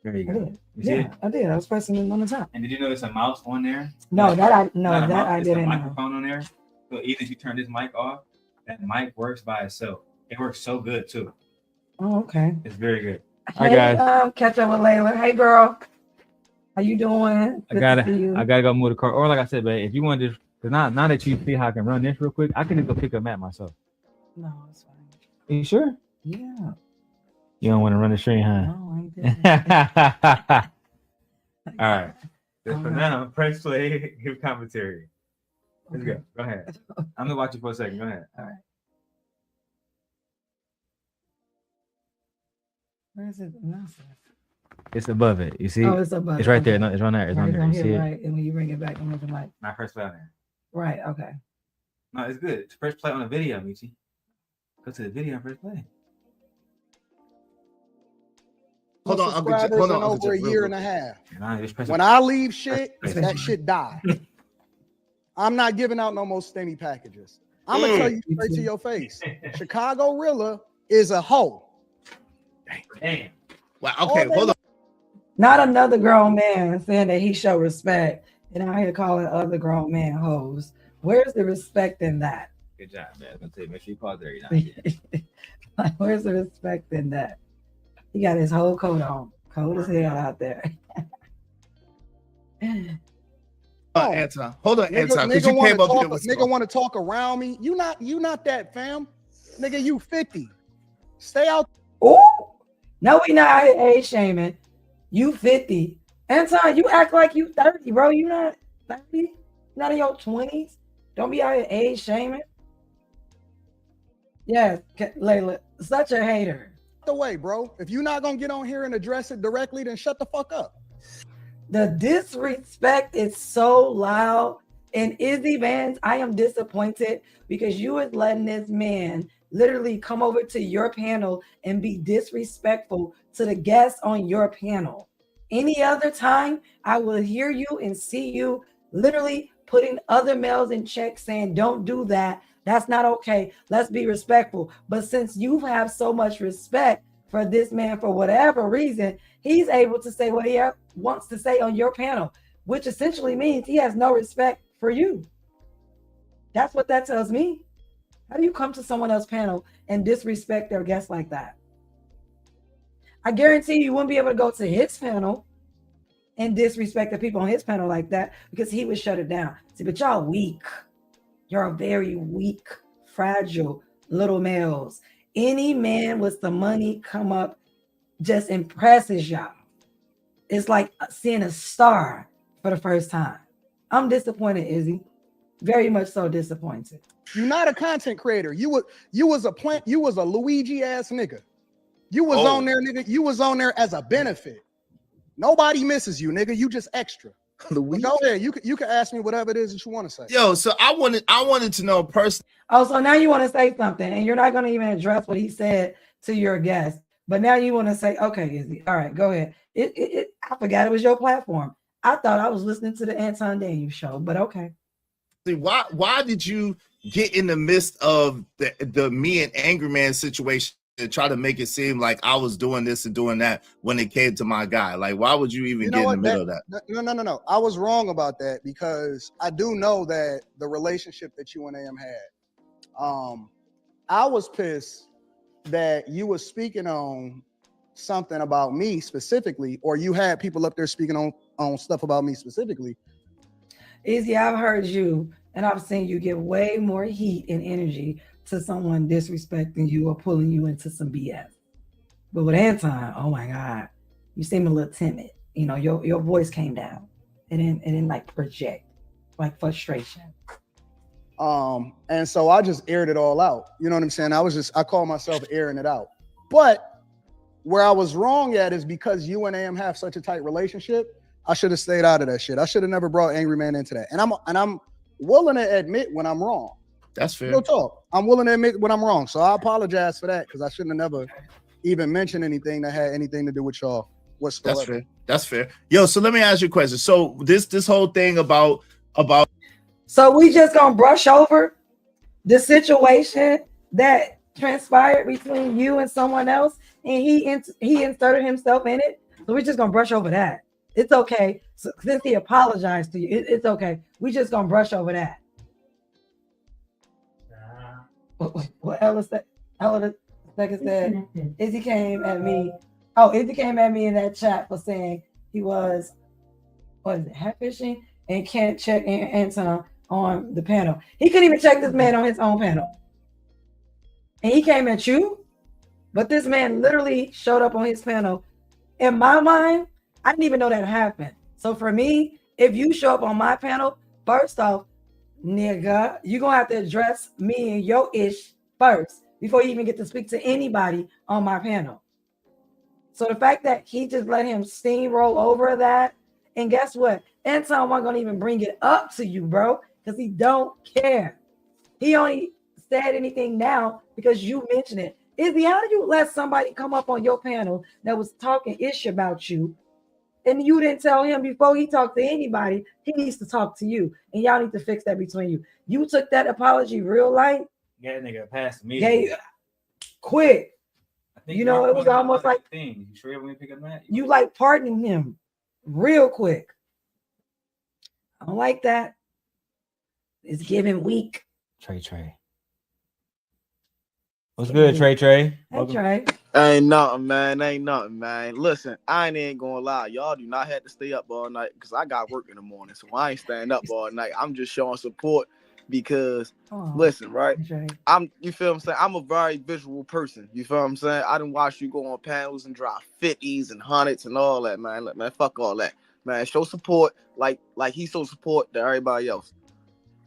there you go. I did. I did. I was pressing it on the top. And did you notice a mouse on there? No, that I didn't. A microphone on there. So even if you turn this mic off, that mic works by itself. It works so good too. Oh, okay. It's very good. Hey, Hi guys. Catch up with Layla. Hey girl. How you doing? I gotta go move the car. Or like I said, babe, if you want to, because now that you see how I can run this real quick, I can just go pick up Matt myself. No, it's fine. Are you sure? Yeah. You don't want to run the stream, huh? No, I didn't. All right. So for now, press play, give commentary. Let's go. Go ahead. I'm gonna watch you for a second. Go ahead. All right. Where is it? No, it's above it. You see? Oh, it's above. It's right there. No, it's on there. It's on there. You see right. it? And when you bring it back, I'm looking like. Not press play on there. Right. Okay. No, it's good. It's press play on a video, Michi. Go to the video and press play. Hold on, hold on. Over a year and a half. When I leave shit, that shit die. I'm not giving out no more STEMI packages. I'm gonna tell you straight to your face. Chicago Rilla is a hoe. Damn. Well, okay, hold on. Not another grown man saying that he show respect, and out here calling other grown men hoes. Where's the respect in that? Good job, man. I'm gonna tell you, make sure you pause there. Like, where's the respect in that? He got his whole coat on, cold as hell out there. Anton, hold on, Anton. Nigga want to talk around me. You not that, fam. Nigga, you 50. Stay out. Oh, no, we not age shaming. You 50. Anton, you act like you 30, bro. You not 30. Not in your 20s. Don't be out here age shaming. Yes, Layla, such a hater. The way, bro. If you're not gonna get on here and address it directly, then shut the fuck up. The disrespect is so loud. And Izzy Vance, I am disappointed because you is letting this man literally come over to your panel and be disrespectful to the guests on your panel. Any other time, I will hear you and see you literally putting other males in check saying, don't do that. That's not okay. Let's be respectful. But since you have so much respect for this man, for whatever reason, he's able to say what he wants to say on your panel, which essentially means he has no respect for you. That's what that tells me. How do you come to someone else's panel and disrespect their guests like that? I guarantee you wouldn't be able to go to his panel and disrespect the people on his panel like that because he would shut it down. See, but y'all weak. You're a very weak, fragile little males. Any man with the money come up just impresses y'all. It's like seeing a star for the first time. I'm disappointed, Izzy. Very much so disappointed. You're not a content creator. You was a Luigi ass nigga. You was on there, nigga. You was on there as a benefit. Nobody misses you, nigga. You just extra. Go ahead. You can ask me whatever it is that you want to say. Yo, so I wanted to know personally. Oh, so now you want to say something, and you're not going to even address what he said to your guest, but now you want to say, okay, Izzy, all right, go ahead. I forgot it was your platform. I thought I was listening to the Anton Daniels show, but okay. See, why did you get in the midst of the me and Angry Man situation and try to make it seem like I was doing this and doing that when it came to my guy? Like, why would you even get in the middle of that? No. I was wrong about that because I do know that the relationship that you and AM had. I was pissed that you were speaking on something about me specifically, or you had people up there speaking on stuff about me specifically. Izzy, I've heard you and I've seen you give way more heat and energy to someone disrespecting you or pulling you into some BS. But with Anton, oh my God, you seem a little timid. You know, your voice came down and then like project, like frustration. And so I just aired it all out. You know what I'm saying? I call myself airing it out. But where I was wrong at is because you and AM have such a tight relationship, I should have stayed out of that shit. I should have never brought Angry Man into that. And I'm willing to admit when I'm wrong. That's fair. Real talk. I'm willing to admit when I'm wrong. So I apologize for that because I shouldn't have never even mentioned anything that had anything to do with y'all whatsoever. That's fair. That's fair. Yo, so let me ask you a question. So this whole thing about So we just gonna brush over the situation that transpired between you and someone else, and he inserted himself in it. So we're just gonna brush over that. It's okay. So since he apologized to you, it's okay. We just gonna brush over that. What Ella said? Ella second said, Izzy came at me. Oh, Izzy came at me in that chat for saying he was, what is it, hat fishing, and can't check Anton on the panel. He couldn't even check this man on his own panel. And he came at you, but this man literally showed up on his panel. In my mind, I didn't even know that happened. So for me, if you show up on my panel, first off, nigga, you're going to have to address me and your ish first before you even get to speak to anybody on my panel. So the fact that he just let him steamroll over that, and guess what? Anton wasn't going to even bring it up to you, bro, because he don't care. He only said anything now because you mentioned it. Izzy, how do you let somebody come up on your panel that was talking ish about you, and you didn't tell him before he talked to anybody, he needs to talk to you, and y'all need to fix that between you. You took that apology real light. Yeah, nigga, past me. Yeah, quick. You know, it was almost like thing. You sure when you pick up that? You like pardoning him real quick. I don't like that. It's giving weak. Trey. What's good, Trey? Hey, Trey. Ain't nothing, man. Listen, I ain't gonna lie. Y'all do not have to stay up all night because I got work in the morning. So I ain't staying up all night. I'm just showing support because, listen, right? You feel what I'm saying? I'm a very visual person. You feel what I'm saying? I done watch you go on panels and drop 50s and 100s and all that, man. Look, man, fuck all that. Man, show support like he show support to everybody else.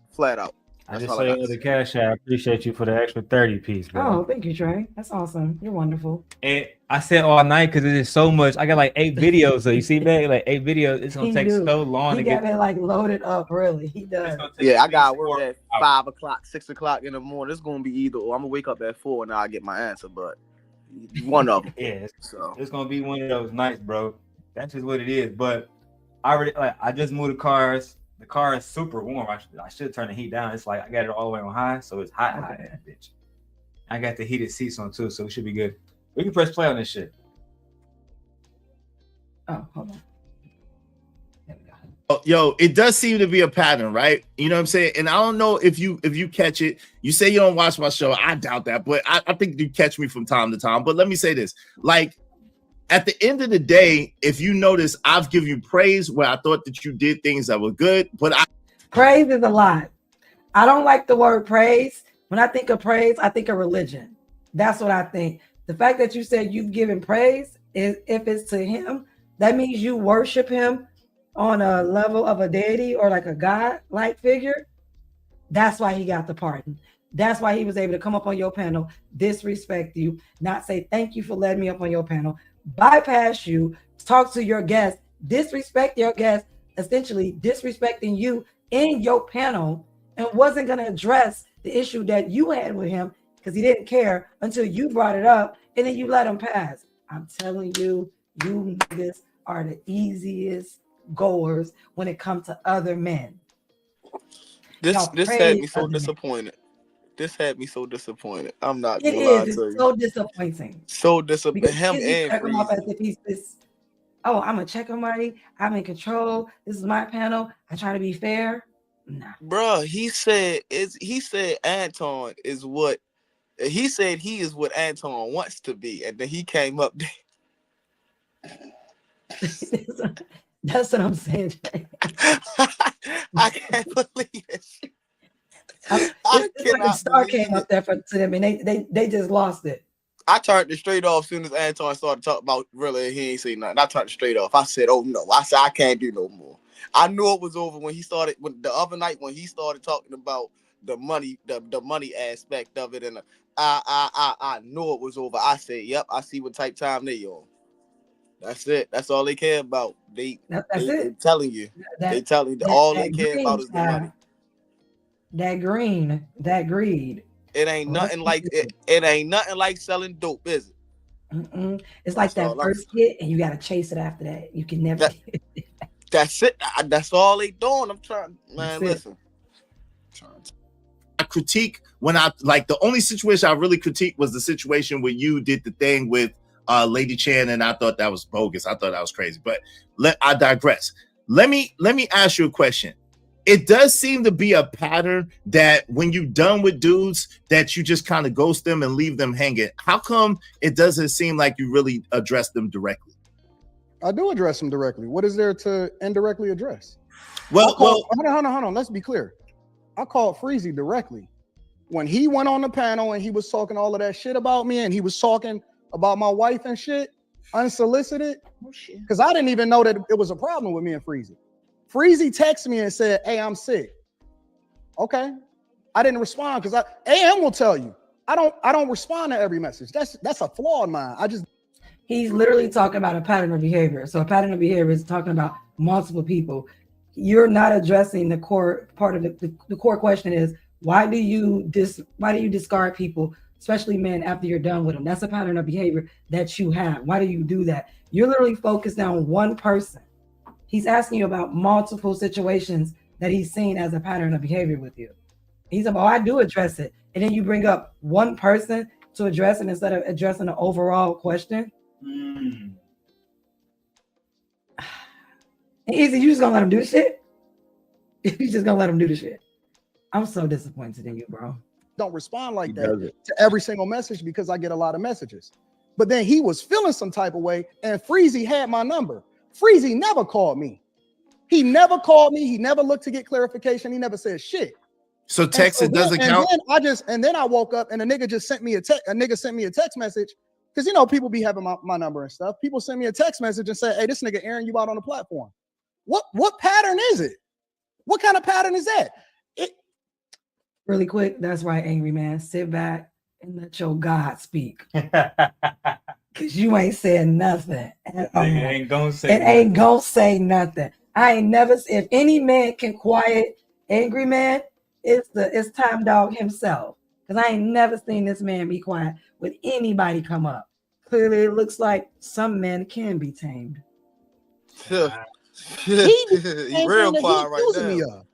Flat out. I just saw you the cash app. I appreciate you for the extra 30 piece, bro. Oh, thank you, Trey. That's awesome. You're wonderful. And I said all night because it is so much. I got like 8 videos. So you see that? Like 8 videos. It's gonna take so long to get it like loaded up, really. He does. Yeah, I got work at 5 o'clock, 6 o'clock in the morning. It's gonna be either or. I'm gonna wake up at 4 and I'll get my answer, but one of them. Yeah, so it's gonna be one of those nights, bro. That's just what it is. But I just moved the cars. The car is super warm. I should turn the heat down. It's like I got it all the way on high, so it's hot in that bitch. I got the heated seats on too, so it should be good. We can press play on this shit. Oh, hold on. Oh, yo, it does seem to be a pattern, right? You know what I'm saying? And I don't know if you catch it. You say you don't watch my show. I doubt that, but I think you catch me from time to time. But let me say this: like, at the end of the day, if you notice, I've given you praise where I thought that you did things that were good, but praise is a lot. I don't like the word praise. When I think of praise, I think of religion. That's what I think. The fact that you said you've given praise, is if it's to him, that means you worship him on a level of a deity or like a God-like figure. That's why he got the pardon. That's why he was able to come up on your panel, disrespect you, not say thank you for letting me up on your panel, bypass you, talk to your guest, disrespect your guest, essentially disrespecting you in your panel and wasn't going to address the issue that you had with him because he didn't care until you brought it up and then you let him pass. I'm telling you, you niggas are the easiest goers when it comes to other men. This had me so disappointed. This had me so disappointed. I'm not gonna lie to you. It's so disappointing. So disappointing. Him and check him off as Freezy. if he's this. Oh, I'm gonna check him right. I'm in control. This is my panel. I try to be fair. Nah. Bruh, he said Anton is what he said he is what Anton wants to be, and then he came up there. That's what I'm saying. I can't believe it. It's like a star came up there to them, and they just lost it. I turned it straight off as soon as Anton started talking about really he ain't say nothing. I turned it straight off. I said, "Oh no!" I said, "I can't do no more." I knew it was over when he started. When the other night when he started talking about the money, the money aspect of it, and I knew it was over. I said, "Yep, I see what type time they on." That's it. That's all they care about. They telling you. They telling you all they care about is the money. That greed. It ain't nothing like it. It ain't nothing like selling dope, is it? It's like that first hit, and you gotta chase it after that. You can never. That's it. That's all they doing. I'm trying, man. Listen. I critique when I like the only situation I really critique was the situation where you did the thing with Lady Chan, and I thought that was bogus. I thought that was crazy. But I digress. Let me ask you a question. It does seem to be a pattern that when you're done with dudes that you just kind of ghost them and leave them hanging. How come it doesn't seem like you really address them directly? I do address them directly. What is there to indirectly address? Well, hold on. Let's be clear. I called Freezy directly when he went on the panel and he was talking all of that shit about me and he was talking about my wife and shit unsolicited. Because I didn't even know that it was a problem with me and Freezy. Freezy texted me and said, "Hey, I'm sick." Okay. I didn't respond because AM will tell you. I don't respond to every message. That's a flaw in mine. He's literally talking about a pattern of behavior. So a pattern of behavior is talking about multiple people. You're not addressing the core part of the core question is why do you discard people, especially men, after you're done with them? That's a pattern of behavior that you have. Why do you do that? You're literally focused on one person. He's asking you about multiple situations that he's seen as a pattern of behavior with you. He's like, "Oh, I do address it." And then you bring up one person to address it instead of addressing the overall question. Easy, you just gonna let him do the shit? You just gonna let him do the shit? I'm so disappointed in you, bro. Don't respond like that to every single message because I get a lot of messages. But then he was feeling some type of way, and Freezy had my number. Freezy never called me. He never called me. He never looked to get clarification. He never said shit. So text doesn't count. And then I woke up and a nigga just sent me a text message because people be having my number and stuff. People send me a text message and say, "Hey, this nigga airing you out on the platform." What pattern is it? What kind of pattern is that? Really quick, that's right, angry man. Sit back and let your God speak. Cause you ain't saying nothing at all. Ain't gonna say nothing. I ain't never. If any man can quiet angry man, it's Time Dog himself. Cause I ain't never seen this man be quiet with anybody come up. Clearly, it looks like some men can be tamed. He real quiet right now.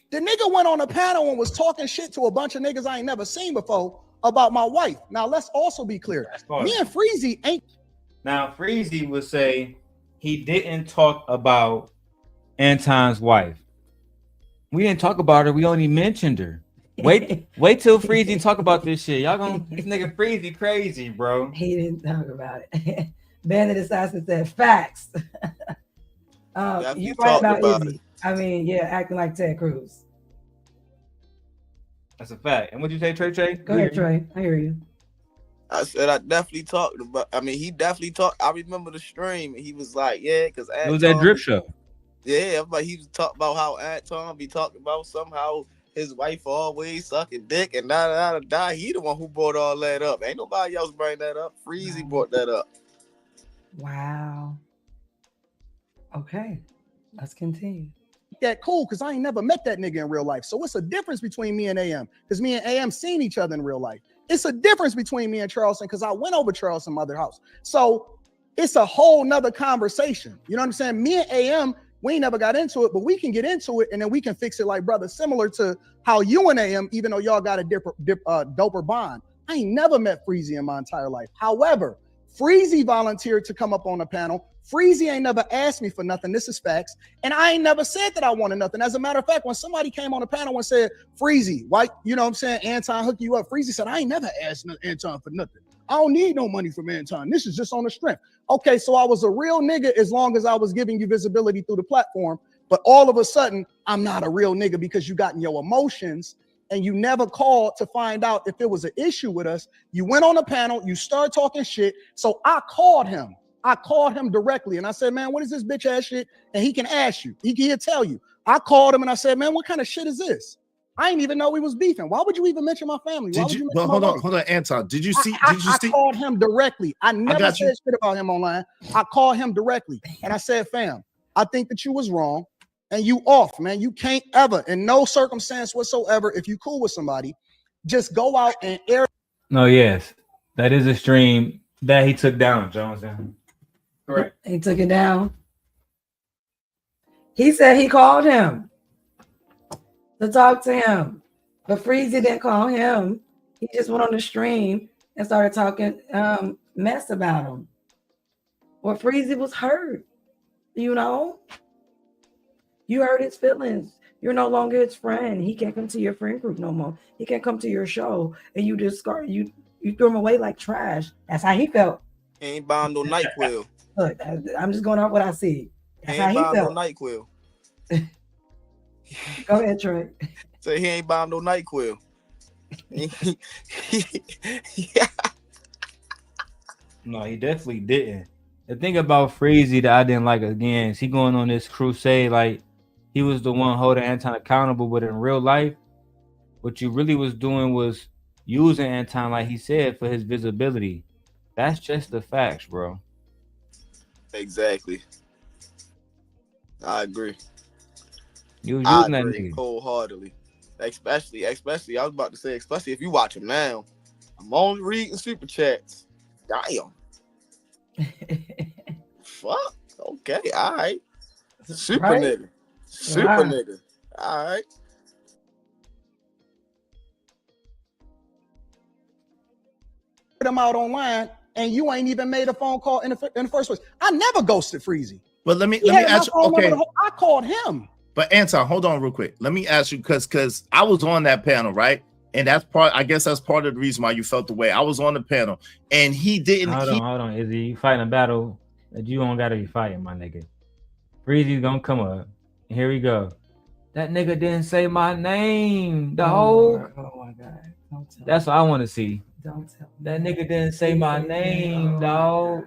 The nigga went on a panel and was talking shit to a bunch of niggas I ain't never seen before about my wife. Now let's also be clear. Me and Freezy ain't. Now Freezy would say he didn't talk about Anton's wife. We didn't talk about her. We only mentioned her. Wait till Freezy talk about this shit. Y'all gonna this nigga Freezy crazy, bro. He didn't talk about it. Bandit Assassin said facts. You right about Izzy. I mean, yeah, acting like Ted Cruz. That's a fact. And what'd you say, Trey? Go ahead, Trey. I hear you. I said I definitely talked about. I mean, he definitely talked. I remember the stream, and he was like, "Yeah," because it was that drip show. Yeah, but he was talking about how Anton be talking about somehow his wife always sucking dick and da. He the one who brought all that up. Ain't nobody else bring that up. Freezy brought that up. Wow. Okay. Let's continue. That cool because I ain't never met that nigga in real life. So what's the difference between me and AM? Because me and AM seen each other in real life. It's a difference between me and Charleston because I went over Charleston's mother's house. So it's a whole nother conversation. You know what I'm saying? Me and AM, we ain't never got into it, but we can get into it and then we can fix it like brother, similar to how you and AM, even though y'all got a doper bond. I ain't never met Freezy in my entire life. However, Freezy volunteered to come up on the panel. Freezy ain't never asked me for nothing. This is facts. And I ain't never said that I wanted nothing. As a matter of fact, when somebody came on the panel and said, Freezy, why, you know what I'm saying, Anton hook you up, Freezy said, I ain't never asked Anton for nothing. I don't need no money from Anton. This is just on the strength. Okay, so I was a real nigga as long as I was giving you visibility through the platform. But all of a sudden, I'm not a real nigga because you got in your emotions and you never called to find out if there was an issue with us. You went on the panel, you started talking shit. So I called him. I called him directly and I said, man, what is this bitch ass shit? And he can ask you. He'll tell you. I called him and I said, man, what kind of shit is this? I didn't even know we was beefing. Why would you even mention my family? Why Did you? Hold on, Anton. Did you see? I called him directly. I never said shit about him online. I called him directly and I said, fam, I think that you was wrong and you off, man. You can't ever, in no circumstance whatsoever, if you cool with somebody, just go out and air. No, yes, that is a stream that he took down, Jones. Correct. He took it down. He said he called him to talk to him, but Freezy didn't call him. He just went on the stream and started talking mess about him. Well, Freezy was hurt, you know. You hurt his feelings. You're no longer his friend. He can't come to your friend group no more. He can't come to your show, and you discard you threw him away like trash. That's how he felt. He ain't buying no NyQuil. Look, I'm just going off what I see. That's He ain't how he buying no felt. NyQuil. Go ahead, Trey. Say he ain't buying no NyQuil. No, he definitely didn't. The thing about Freezy that I didn't like again is he going on this crusade like he was the one holding Anton accountable, but in real life, what you really was doing was using Anton, like he said, for his visibility. That's just the facts, bro. Exactly. I agree. You was using that nigga wholeheartedly. Especially, I was about to say, especially if you watch him now. I'm only reading super chats. Damn. Fuck. Okay. All right. Super Right? nigga. Super Wow. nigga. All right. Them out online and you ain't even made a phone call in the first place. I never ghosted Freezy. But let me He had my ask you. phone Okay. number. I called him. But Anton, hold on real quick. Let me ask you because I was on that panel, right? And that's part. I guess that's part of the reason why you felt the way. I was on the panel, and he didn't. Hold on. Is he fighting a battle that you don't gotta be fighting, my nigga? Freezy's gonna come up. Here we go. That nigga didn't say my name, dog. Oh my God. Don't tell That's what I want to see. Don't tell That nigga didn't say my name, dog.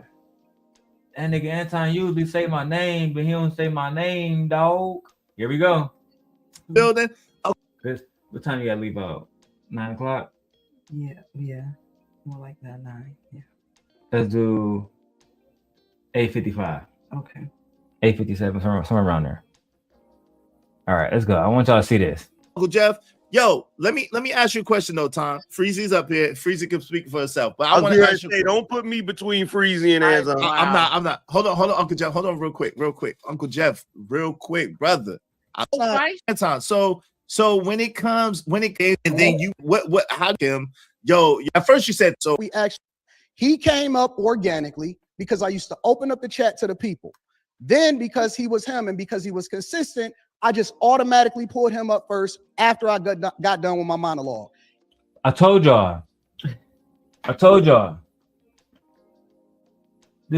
That nigga Anton usually say my name, but he don't say my name, dog. Here we go. Building. Oh, Chris, what time you gotta leave out? 9 o'clock? Yeah. More like that 9. Yeah. Let's do 8:55. Okay. 8:57, somewhere around there. All right, let's go. I want y'all to see this. Uncle Jeff, yo, let me ask you a question though, Tom. Freezy's up here. Freezy can speak for herself, but I want to ask you. Don't put me between Freezy and Anton. I'm not. Hold on, Uncle Jeff. Hold on, real quick. Uncle Jeff, real quick, brother. Anton. So when it came, and then you how him, yo, at first you said so. He came up organically because I used to open up the chat to the people. Then because he was him and because he was consistent, I just automatically pulled him up first after I got done with my monologue. I told y'all. This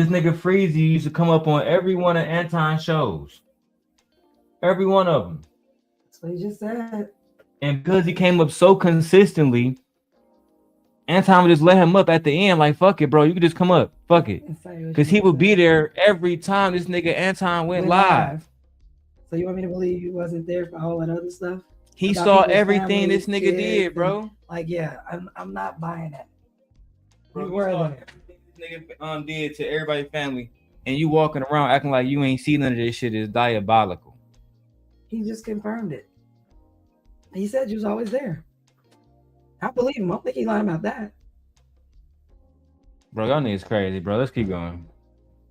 nigga Freezy used to come up on every one of Anton's shows. Every one of them. That's what he just said. And because he came up so consistently, Anton would just let him up at the end, like, fuck it, bro. You can just come up. Fuck it. Because he would be there every time this nigga Anton went live. So you want me to believe you wasn't there for all that other stuff? He About saw people's everything families, this nigga kids, did, bro. and, like, yeah, I'm not buying that. Bro, You were saw there. everything this nigga did to everybody's family. and you walking around acting like you ain't seen none of this shit is diabolical. He just confirmed it. He said you was always there. I believe him. I don't think he lied about that. Bro, y'all niggas crazy, bro. Let's keep going.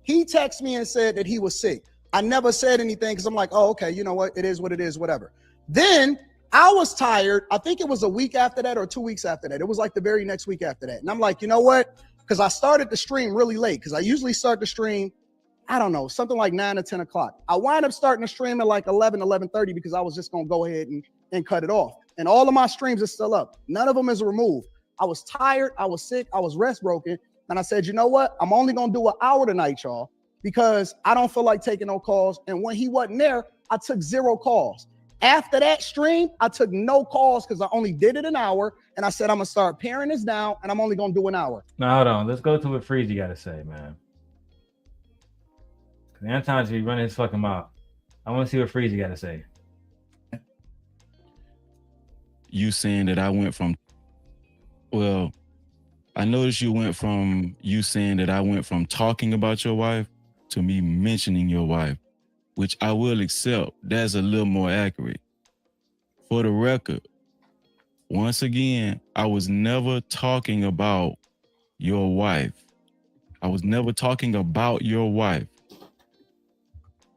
He texted me and said that he was sick. I never said anything because I'm like, oh, okay, you know what? It is what it is, whatever. Then I was tired. I think it was a week after that or 2 weeks after that. It was like the very next week after that. And I'm like, you know what? Because I started the stream really late because I usually start the stream, I don't know, something like 9 or 10 o'clock. I wind up starting the stream at like 11, 11:30 because I was just going to go ahead and cut it off. And all of my streams are still up. None of them is removed. I was tired. I was sick. I was rest broken. And I said, you know what? I'm only going to do an hour tonight, y'all, because I don't feel like taking no calls. And when he wasn't there, I took 0 calls. After that stream, I took no calls because I only did it an hour. And I said, I'm going to start paring this down and I'm only going to do an hour. Now, hold on. Let's go to what Freezy got to say, man. Because Anton's be running his fucking mouth. I want to see what Freezy got to say. You saying that I went from, well, I noticed you went from you saying that I went from talking about your wife to me mentioning your wife, which I will accept. That's a little more accurate. For the record, once again, I was never talking about your wife. I was never talking about your wife.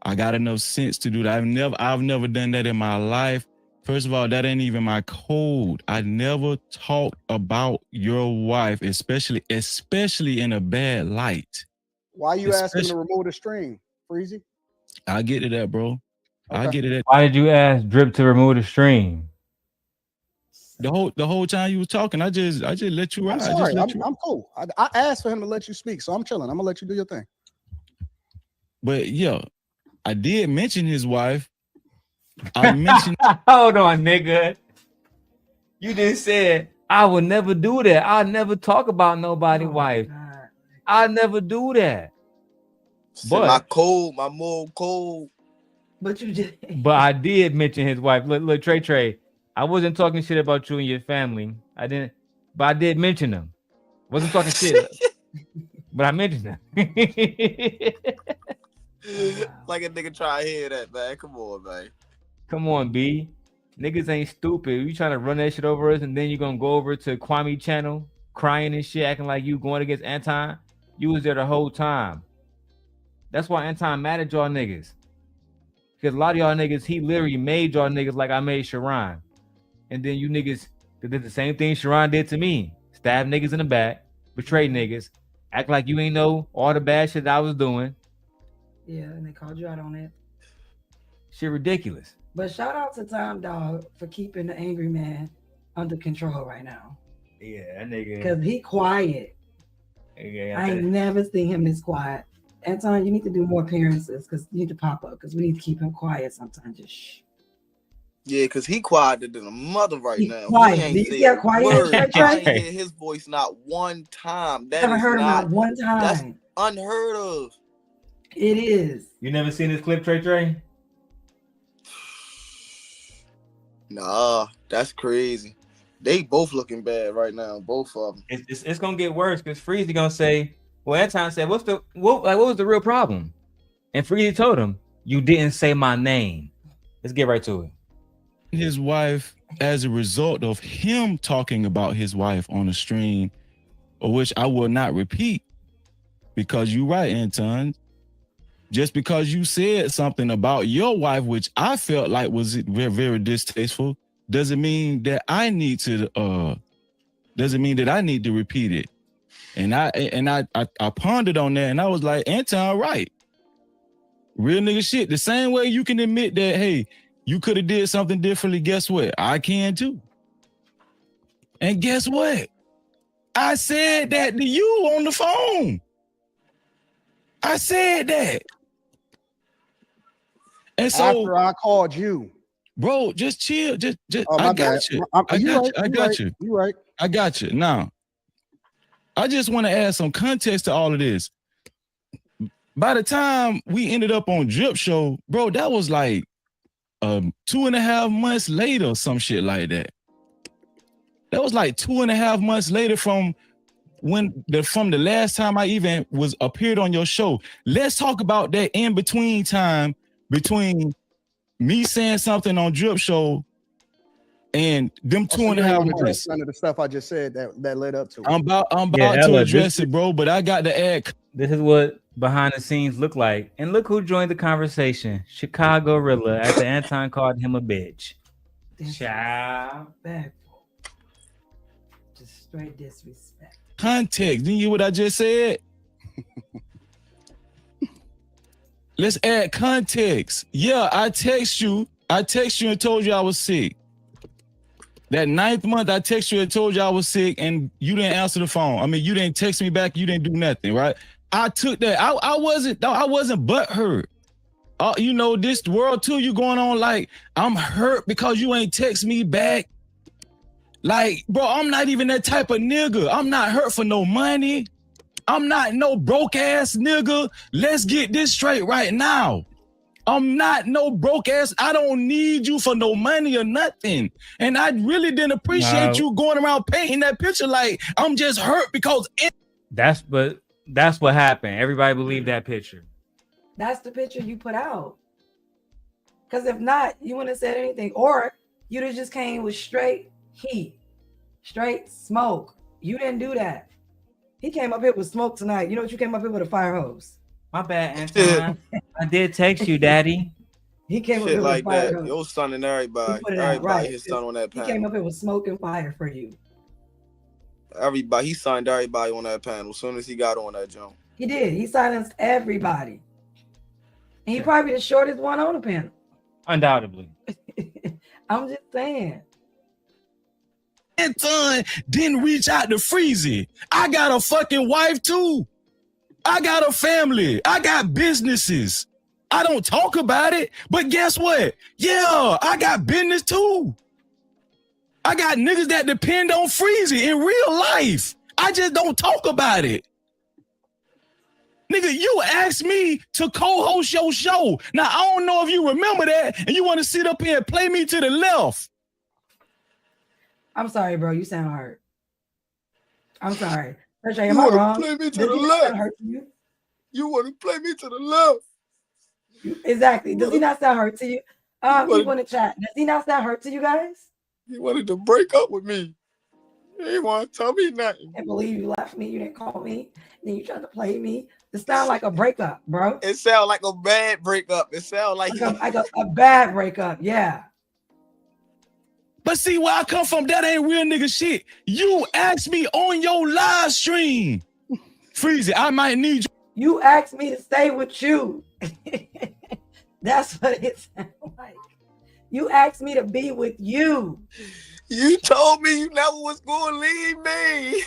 I got enough sense to do that. I've never done that in my life. First of all, that ain't even my code. I never talk about your wife, especially in a bad light. Why are you asking to remove the stream, Freezy? I get to that, bro. I get to that. Why did you ask Drip to remove the stream? The whole time you was talking, I just let you ride. I'm sorry. I'm cool. I asked for him to let you speak, so I'm chilling. I'm gonna let you do your thing. But yeah, I did mention his wife. I mentioned. Hold on, nigga. You just said I would never do that. I'll never talk about nobody's wife. I'll never do that. But my code, my moral code. But you just. But I did mention his wife. Look, Trey. I wasn't talking shit about you and your family. I didn't, but I did mention them. Wasn't talking shit, but I mentioned them. Like a nigga try to hear that, man. Come on, man. Come on, B. Niggas ain't stupid. You trying to run that shit over us, and then you're gonna go over to Kwame channel crying and shit, acting like you going against Anton. You was there the whole time. That's why Anton mad at y'all niggas. Because a lot of y'all niggas, he literally made y'all niggas like I made Sharon. And then you niggas did the same thing Sharon did to me. Stab niggas in the back, betray niggas, act like you ain't know all the bad shit that I was doing. Yeah, and they called you out on it. Shit ridiculous. But shout out to Tom Dog for keeping the angry man under control right now. Yeah, that nigga. Because he quiet. Yeah, I ain't never seen him this quiet. Anton, you need to do more appearances because you need to pop up because we need to keep him quiet sometimes. Just shh. Yeah, because he quieter than a mother right now. Quiet. He ain't Do you see how quiet word. is? I ain't hear his voice not one time. That Never is heard him not not one time. That's unheard of. It is. You never seen this clip, Trey? Nah, that's crazy. They both looking bad right now, both of them. It's gonna get worse because Freezy gonna say, well, Anton said, what was the real problem? And Freezy told him, you didn't say my name. Let's get right to it. His wife, as a result of him talking about his wife on the stream, which I will not repeat, because you're right, Anton. Just because you said something about your wife, which I felt like was very, very distasteful, doesn't mean that I need to repeat it. And I pondered on that, and I was like, Anton, right. Real nigga shit. The same way you can admit that, hey, you could have did something differently. Guess what? I can too. And guess what? I said that to you on the phone. I said that. And so after I called you, bro, just chill. Just I got you. I got you. You right. I got you. Now, I just want to add some context to all of this. By the time we ended up on Drip Show, bro, that was like 2.5 months later, some shit like that. That was like 2.5 months later from from the last time I even was appeared on your show. Let's talk about that in between time between me saying something on Drip Show and them 2.5 months. None of the stuff I just said that led up to it. I'm about Yeah, to Ella, address it, bro, but I got to add. This is what behind the scenes look like. And look who joined the conversation. Chicago Rilla after Anton called him a bitch. Child. Just straight disrespect. Context. Didn't you hear what I just said? Let's add context. Yeah, I text you and told you I was sick. That 9th month, I text you and told you I was sick, and you didn't answer the phone. I mean, you didn't text me back. You didn't do nothing, right? I took that. I wasn't butthurt. You know, this world too, you going on like, I'm hurt because you ain't text me back. Like, bro, I'm not even that type of nigga. I'm not hurt for no money. I'm not no broke ass nigga. Let's get this straight right now. I'm not no broke ass. I don't need you for no money or nothing. And I really didn't appreciate you going around painting that picture like I'm just hurt because That's what happened. Everybody believed that picture. That's the picture you put out. Because if not, you wouldn't have said anything. Or you'd have just came with straight heat, straight smoke. You didn't do that. He came up here with smoke tonight. You know what? You came up here with a fire hose. My bad, Anton. I did text you, Daddy. He came up Shit here like with a fire that. hose. Your son and everybody. He right. His son on that He panel. came up here with smoke and fire for you. Everybody. He signed everybody on that panel as soon as he got on that jump. He did. He silenced everybody. And he probably the shortest one on the panel. Undoubtedly. I'm just saying. Anton didn't reach out to Freezy. I got a fucking wife too. I got a family. I got businesses. I don't talk about it, but guess what? Yeah, I got business too. I got niggas that depend on Freezy in real life. I just don't talk about it. Nigga, you asked me to co-host your show. Now, I don't know if you remember that, and you want to sit up here and play me to the left. I'm sorry, bro. You sound hurt. I'm sorry. Am You I want wrong? to play me to Does the he not sound left? hurt to you? You want to play me to the left? Exactly. Does he not sound hurt to you? People in the chat. Does he not sound hurt to you guys? He wanted to break up with me. He didn't want to tell me nothing. I can't believe you left me. You didn't call me. Then you tried to play me. It sounds like a breakup, bro. It sounds like a bad breakup. It sounds like a bad breakup. Yeah. But see, where I come from, that ain't real nigga shit. You asked me on your live stream. Freezy, I might need you. You asked me to stay with you. That's what it sounds like. You asked me to be with you. You told me you never was going to leave me.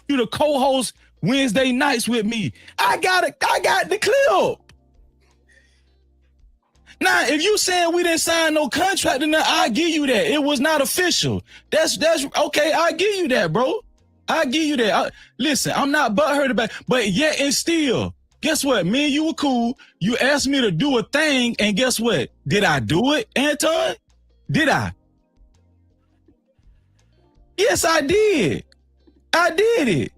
You the co-host Wednesday nights with me. I got the clip. Now, if you saying we didn't sign no contract, then I give you that. It was not official. That's okay. I give you that, bro. I give you that. Listen, I'm not butthurt about it, but yet and still, guess what? Me and you were cool. You asked me to do a thing, and guess what? Did I do it, Anton? Did I? Yes, I did. I did it.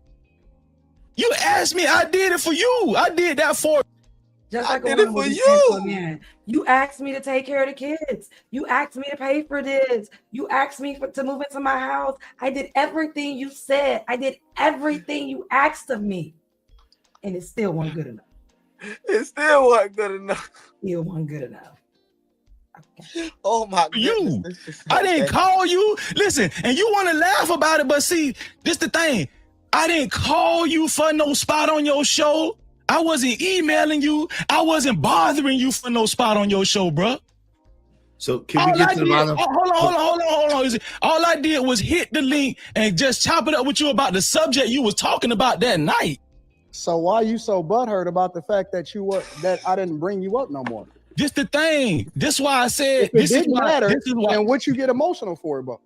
You asked me, I did it for you. I did that for Just like I did it for you. Man. You asked me to take care of the kids. You asked me to pay for this. You asked me to move into my house. I did everything you said. I did everything you asked of me. And it still wasn't good enough. It still wasn't good enough. Still wasn't good enough. Okay. Oh my goodness. I didn't call you. Listen, and you want to laugh about it, but see, this the thing. I didn't call you for no spot on your show. I wasn't emailing you. I wasn't bothering you for no spot on your show, bro. So can we get to the bottom? Hold on. All I did was hit the link and just chop it up with you about the subject you was talking about that night. So why you so butthurt about the fact that that I didn't bring you up no more? This the thing. This why I said this didn't matter. And what you get emotional for, bro?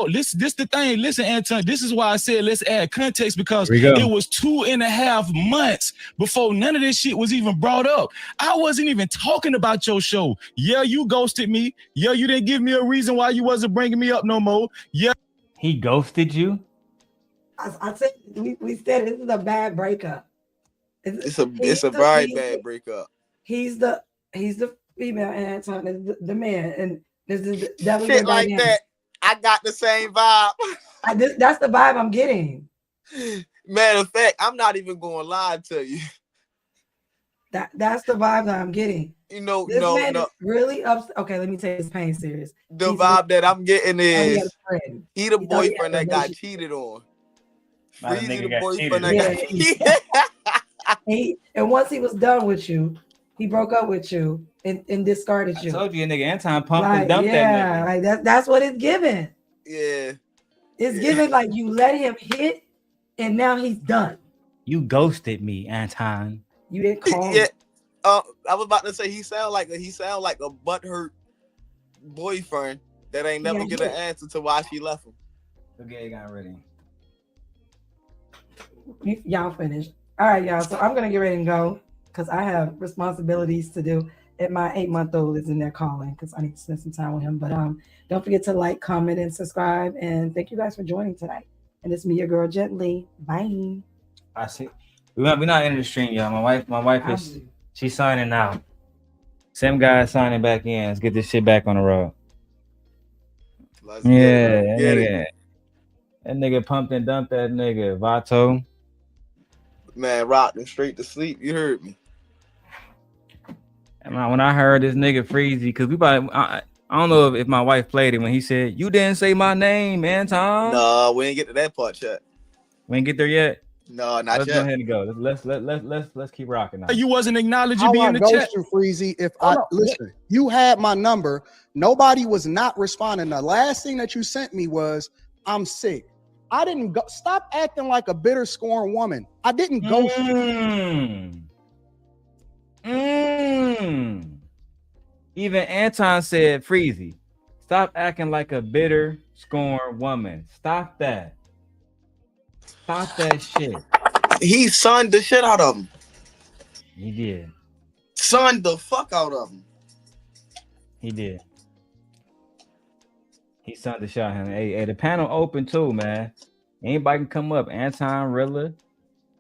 This the thing. Listen, Anton. This is why I said let's add context because it was 2.5 months before none of this shit was even brought up. I wasn't even talking about your show. Yeah, you ghosted me. Yeah, you didn't give me a reason why you wasn't bringing me up no more. Yeah, he ghosted you. I said we said this is a bad breakup. It's a very bad breakup. He's the female and Anton is the man, and this is shit like that. I got the same vibe. That's the vibe I'm getting. Matter of fact, I'm not even going to lie to you. That's the vibe that I'm getting. You know, this man is really upset. Okay, let me take his pain serious. The vibe that I'm getting is he the boyfriend that got cheated on. Freezy the boyfriend that got cheated. And once he was done with you, he broke up with you and discarded you. I told you, a nigga Anton pumped and dumped that nigga. Like that's what it's given. Yeah. It's given like you let him hit and now he's done. You ghosted me, Anton. You didn't call me. I was about to say he sound like a butthurt boyfriend that ain't never get an answer to why she left him. Okay, got ready. Y'all finished. All right, y'all. So I'm gonna get ready and go because I have responsibilities to do. And my 8-month-old is in there calling because I need to spend some time with him. But don't forget to like, comment, and subscribe. And thank you guys for joining tonight. And it's me, your girl, Gently. Bye. I see. We're not in the stream, y'all. My wife is she's signing out. Same guy signing back in. Let's get this shit back on the road. That nigga pumped and dumped that nigga Vato. Man, rocked him straight to sleep. You heard me. And when I heard this nigga Freezy, because I don't know if my wife played it when he said, "You didn't say my name, Anton." No, we ain't get to that part yet. We ain't get there yet. No, not let's yet. Go ahead and go. Let's keep rocking now. You wasn't acknowledging me in the chat. You, Freezy. Listen, you had my number. Nobody was not responding. The last thing that you sent me was, "I'm sick." I didn't go. Stop acting like a bitter scorned woman. I didn't ghost you. Even Anton said, Freezy, stop acting like a bitter, scorned woman. Stop that. Stop that shit. He sunned the shit out of him. He did. Sunned the fuck out of him. He did. He sunned the shit out of him. Hey, the panel open too, man. Anybody can come up. Anton, Rilla,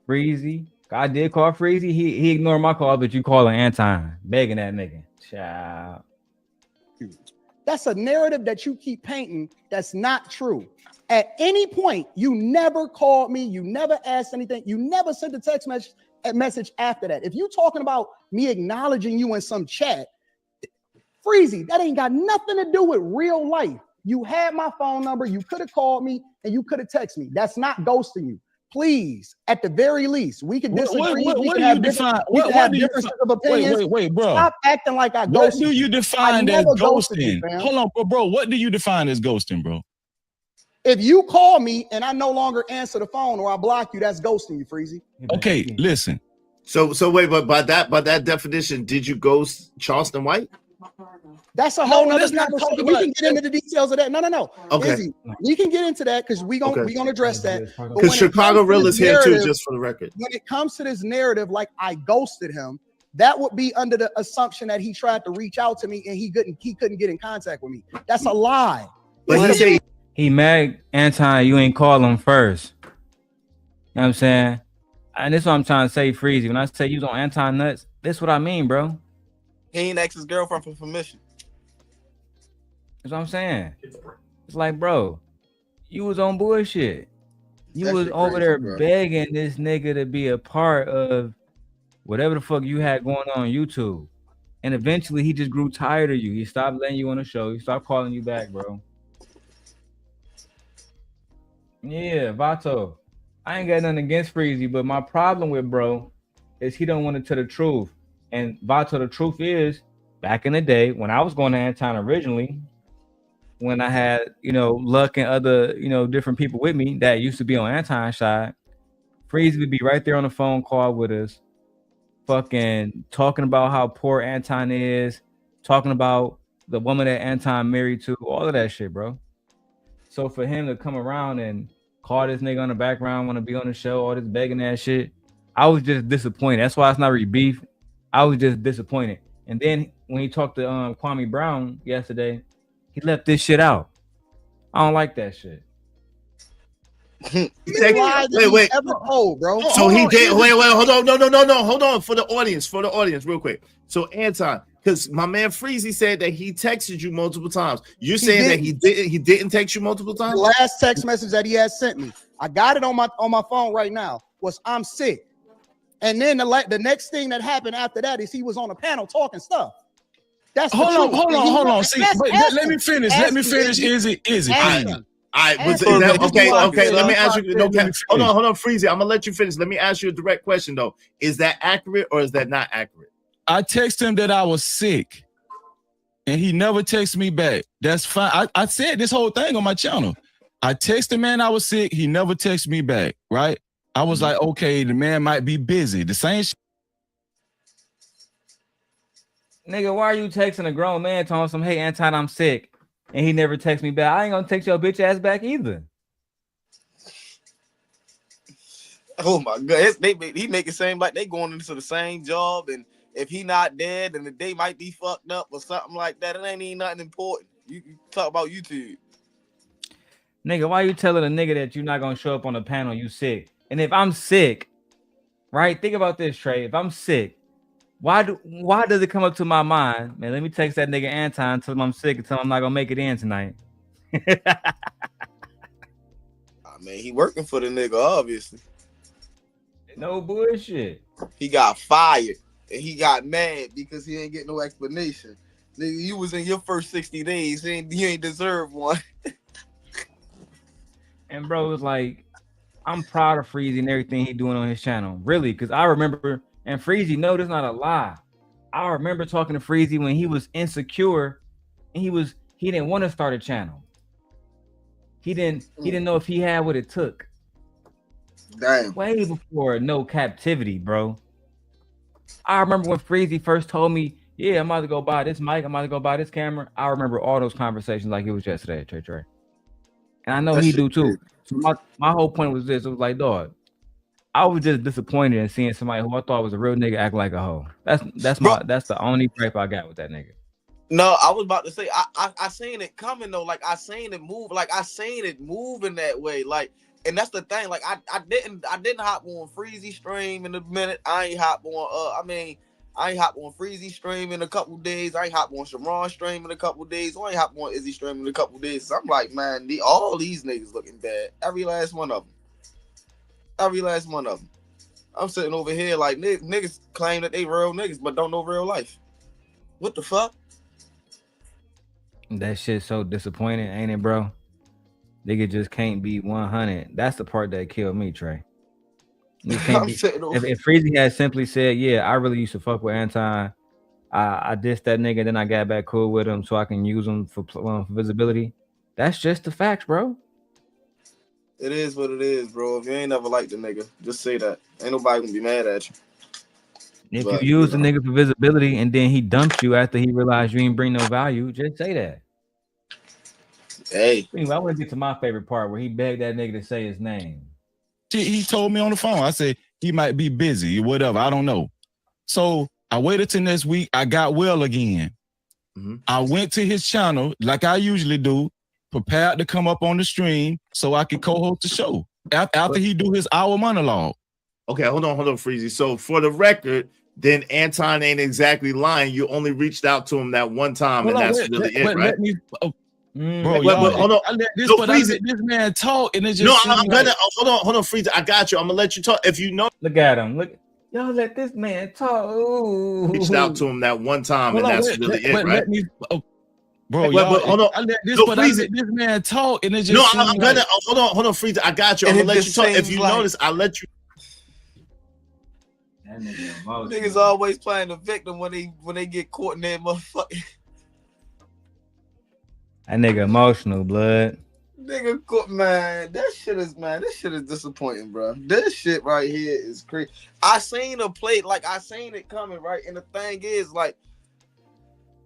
Freezy. I did call Freezy. He ignored my call, but you calling Anton, begging that nigga. Child. That's a narrative that you keep painting that's not true. At any point, you never called me. You never asked anything. You never sent a text message after that. If you talking about me acknowledging you in some chat, Freezy, that ain't got nothing to do with real life. You had my phone number. You could have called me and you could have texted me. That's not ghosting you. Please, at the very least, we can disagree. We can have differences of opinions. Wait, bro. Stop acting like I ghosted. What do you define as ghosting? Hold on, bro. What do you define as ghosting, bro? If you call me and I no longer answer the phone or I block you, that's ghosting you, Freezy. Okay, listen. So wait, but by that definition, did you ghost Charleston White? That's a whole nother conversation. We can get into the details of that. No. Okay. Izzy, we can get into that because we gonna address that. Because Chicago Real is here too, just for the record. When it comes to this narrative, like I ghosted him, that would be under the assumption that he tried to reach out to me and he couldn't get in contact with me. That's a lie. But he mad, Anton, you ain't call him first. You know what I'm saying? And this is what I'm trying to say, Freezy. When I say you was on Anton nuts, this is what I mean, bro. He ain't asked his girlfriend for permission. That's what I'm saying. It's like, bro, you was on bullshit. You was over there begging this nigga to be a part of whatever the fuck you had going on YouTube. And eventually he just grew tired of you. He stopped letting you on the show. He stopped calling you back, bro. Yeah, Vato. I ain't got nothing against Freezy, but my problem with bro is he don't want to tell the truth. And Vato, the truth is, back in the day when I was going to Anton originally, when I had, Luck and other, different people with me that used to be on Anton's side, Freezy would be right there on the phone call with us, fucking talking about how poor Anton is, talking about the woman that Anton married to, all of that shit, bro. So for him to come around and call this nigga on the background, want to be on the show, all this begging that shit, I was just disappointed. That's why it's not really beef. I was just disappointed. And then when he talked to Kwame Brown yesterday, he left this shit out. I don't like that shit. Wait. Ever told, bro. So he did. Wait. Hold on. No. Hold on for the audience, real quick. So Anton, because my man Freezy said that he texted you multiple times. You're saying that he didn't text you multiple times? The last text message that he has sent me, I got it on my phone right now, was I'm sick. And then the next thing that happened after that is he was on a panel talking stuff. That's hold on. See, let me finish. Izzy, please. Okay. Let me ask you. Hold on, Freezy. I'm gonna let you finish. Let me ask you a direct question though. Is that accurate or is that not accurate? I texted him that I was sick, and he never texted me back. That's fine. I said this whole thing on my channel. I texted him, man, I was sick. He never texted me back. Right? I was like, okay, the man might be busy. The same shit. Nigga, why are you texting a grown man telling him, hey, Anton, I'm sick, and he never texts me back? I ain't gonna text your bitch ass back either. Oh my God, he make it seem like they going into the same job, and if he not dead, then the day might be fucked up or something like that. It ain't even nothing important. You talk about YouTube. Nigga, why you telling a nigga that you're not gonna show up on the panel, you sick? And if I'm sick, right? Think about this, Trey. If I'm sick, why does it come up to my mind? Man, let me text that nigga Anton, tell him I'm sick and tell him I'm not gonna make it in tonight. I mean, he working for the nigga, obviously. No bullshit. He got fired and he got mad because he ain't get no explanation. Nigga, you was in your first 60 days. You ain't deserve one. And bro, it's like, I'm proud of Freezy and everything he doing on his channel. Really, because I remember, and Freezy, no, that's not a lie. I remember talking to Freezy when he was insecure and he didn't want to start a channel. He didn't know if he had what it took. Damn. Way before no captivity, bro. I remember when Freezy first told me, yeah, I'm about to go buy this mic, I'm about to go buy this camera. I remember all those conversations like it was yesterday, Trey. And I know he do too. So my whole point was this. It was like, dog, I was just disappointed in seeing somebody who I thought was a real nigga act like a hoe. That's the only gripe I got with that nigga. No, I was about to say I seen it coming though. Like I seen it move. Like I seen it moving that way. Like, and that's the thing. Like I didn't hop on Freezy stream in a minute. I ain't hop on I ain't hop on Freezy stream in a couple days. I ain't hop on Sharon stream in a couple days. I ain't hop on Izzy stream in a couple days. So I'm like, man, all these niggas looking bad. Every last one of them. I'm sitting over here like niggas claim that they real niggas, but don't know real life. What the fuck? That shit's so disappointing, ain't it, bro? Nigga just can't be 100. That's the part that killed me, Trey. If Freezy had simply said, yeah, I really used to fuck with Anton, I dissed that nigga, then I got back cool with him so I can use him for visibility. That's just the facts, bro. It is what it is, bro. If you ain't never liked the nigga, just say that. Ain't nobody gonna be mad at you. If you use the nigga for visibility and then he dumps you after he realized you ain't bring no value, just say that. Hey. Anyway, I want to get to my favorite part where he begged that nigga to say his name. He told me on the phone. I said he might be busy or whatever. I don't know. So I waited till next week. I got well again. Mm-hmm. I went to his channel like I usually do, prepared to come up on the stream so I could co-host the show after he do his hour monologue. Okay, hold on, Freezy. So for the record, then Anton ain't exactly lying. You only reached out to him that one time, and that's really it, right? Bro, hold on. This man talk, and it just no. I'm gonna hold on, Freezy. I got you. I'm gonna let you talk. If you know, look at him. Look, y'all let this man talk. Ooh. Reached out to him that one time, and that's really it, right? Bro, hold on. This man talk, and it just no. I'm gonna hold on, Freezy. I got you. I'm gonna let you talk. If you notice, I'll let you. Niggas always playing the victim when they get caught in that motherfucker. That nigga emotional, blood. Nigga, man, this shit is disappointing, bro. This shit right here is crazy. I seen a play, like I seen it coming, right? And the thing is, like,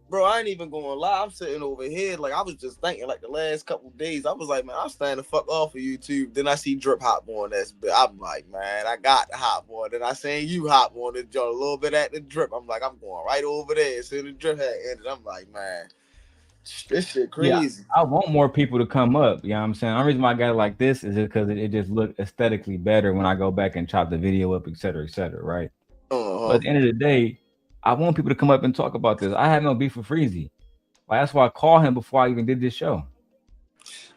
bro, I ain't even gonna lie. I'm sitting over here, like, I was just thinking, like, the last couple days, I was like, man, I'm starting to fuck off of YouTube. Then I see Drip hop on that. I'm like, man, I got to hop on. Then I seen you hop on it, a little bit at the Drip. I'm like, I'm going right over there. So the Drip had ended. I'm like, man. This shit crazy. Yeah, I want more people to come up. You know what I'm saying? The only reason why I got it like this is because it just looked aesthetically better when I go back and chop the video up, et cetera, right? But at the end of the day, I want people to come up and talk about this. I have no beef with Freezy. Like, that's why I called him before I even did this show.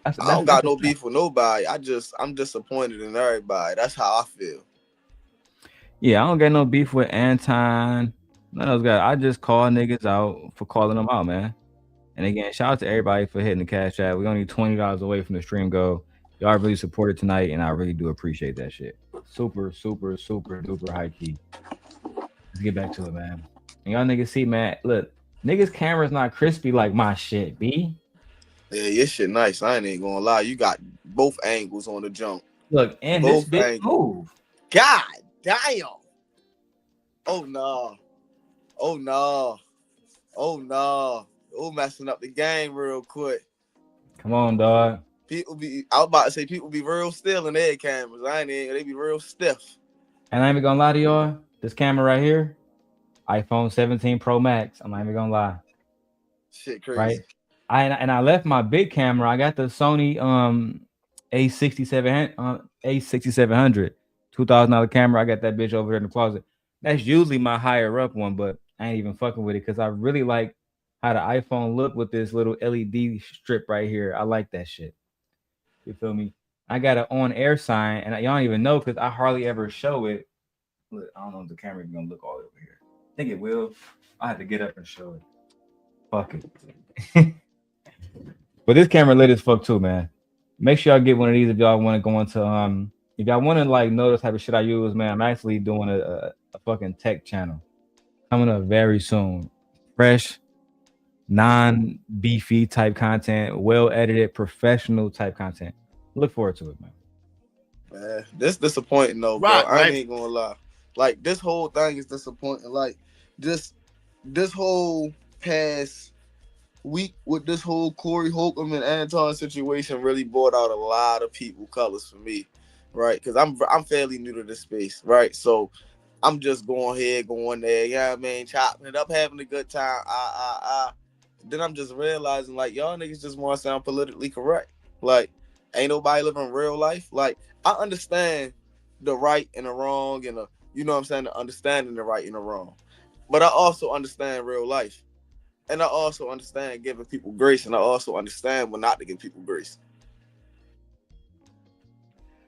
I don't got no beef with nobody. I'm disappointed in everybody. That's how I feel. Yeah, I don't got no beef with Anton. None of those guys. I just call niggas out for calling them out, man. And again, shout out to everybody for hitting the cash app. We only $20 away from the stream goal. Y'all really supported tonight, and I really do appreciate that shit. Super duper high key. Let's get back to it, man. And y'all niggas see, man, look, niggas' camera's not crispy like my shit, B. Yeah, your shit nice. I ain't gonna lie. You got both angles on the jump. Look, and both this big move. God damn. Oh no. Oh no. Oh no. Oh, messing up the game real quick. Come on, dog. I was about to say people be real still in their cameras. They be real stiff. And I ain't even gonna lie to y'all. This camera right here, iPhone 17 Pro Max. I'm not even gonna lie. Shit crazy. Right? I left my big camera. I got the Sony A6700 $2,000 camera. I got that bitch over there in the closet. That's usually my higher up one, but I ain't even fucking with it because I really like how the iPhone look with this little LED strip right here. I like that shit. You feel me? I got an on air sign, and y'all don't even know because I hardly ever show it. Look, I don't know if the camera is gonna look all over here. I think it will. I have to get up and show it. Fuck it. But this camera lit as fuck too, man. Make sure y'all get one of these if y'all want to go into if y'all want to like know the type of shit I use, man. I'm actually doing a fucking tech channel coming up very soon. Fresh, non-beefy type content, well edited, professional type content. Look forward to it, man. Man, this disappointing though, bro. I ain't gonna lie. Like, this whole thing is disappointing. Like, this whole past week with this whole Corey Holcomb and Anton situation really brought out a lot of people colors for me, right? Because I'm fairly new to this space, right? So I'm just going there, yeah, man, chopping it up, having a good time. Then I'm just realizing, like, y'all niggas just want to sound politically correct. Like, ain't nobody living real life. Like, I understand the right and the wrong and you know what I'm saying, the understanding the right and the wrong. But I also understand real life. And I also understand giving people grace, and I also understand when not to give people grace.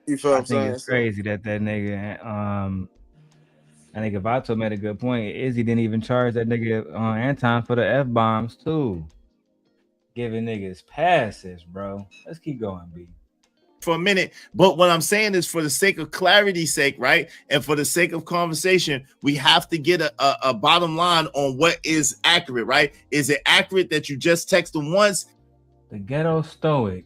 You feel what I'm saying? It's crazy that nigga, I think Vato made a good point. Izzy didn't even charge that nigga Anton for the F-bombs too. Giving niggas passes, bro. Let's keep going, B. For a minute, but what I'm saying is, for the sake of clarity's sake, right, and for the sake of conversation, we have to get a bottom line on what is accurate, right? Is it accurate that you just text them once? The Ghetto Stoic,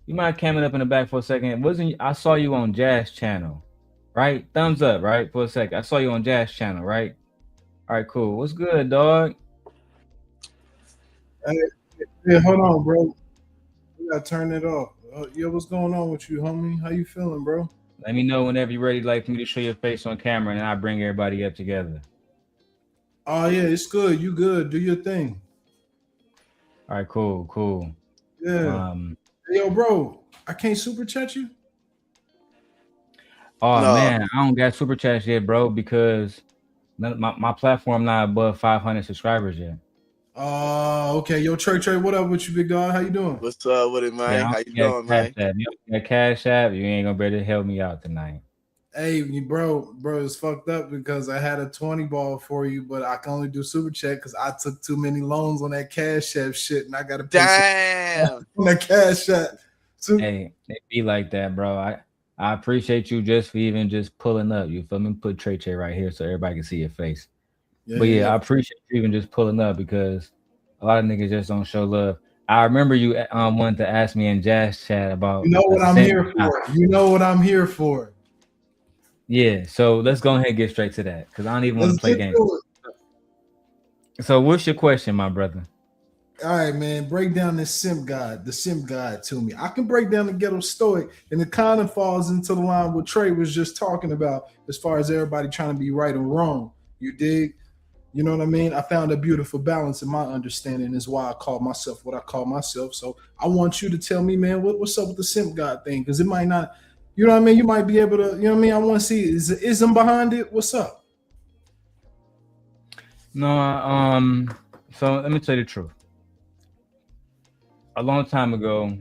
you might came up in the back for a second. I saw you on Jazz Channel, right? Thumbs up, right? For a second, I saw you on Jazz Channel, right? All right, cool. What's good, dog? Hey, hold on, bro. We gotta turn it off. Yo, what's going on with you, homie? How you feeling, bro? Let me know whenever you're ready, like, for me to show your face on camera, and I bring everybody up together. Oh yeah, it's good. You good? Do your thing. All right, cool. Yeah. Hey, yo, bro, I can't super chat you. Oh no. Man, I don't got super chats yet, bro, because my platform not above 500 subscribers yet. Okay. Yo, Trey, what up with you, big dog? How you doing? What's up with it, man? Yeah, how you doing, man? That Cash App, you ain't gonna be able to help me out tonight. Hey, bro, it's fucked up because I had a 20 ball for you, but I can only do super chat because I took too many loans on that Cash App shit, and I gotta pay on that Cash App. Hey, it be like that, bro. I appreciate you just for even just pulling up. You feel me? Put Trey right here so everybody can see your face. Yeah, I appreciate you even just pulling up because a lot of niggas just don't show love. I remember you wanted to ask me in Jazz Chat about. You know what I'm here for. You know what I'm here for. Yeah, so let's go ahead and get straight to that because I don't even want to play games. So what's your question, my brother? All right, man. Break down the simp guide to me. I can break down the Ghetto Stoic, and it kind of falls into the line what Trey was just talking about as far as everybody trying to be right or wrong. You dig? You know what I mean? I found a beautiful balance in my understanding. Is why I call myself what I call myself. So I want you to tell me, man, what's up with the simp God thing? Because it might not, you know what I mean? You might be able to, you know what I mean? I want to see, is the ism behind it? What's up? No, so let me tell you the truth. A long time ago,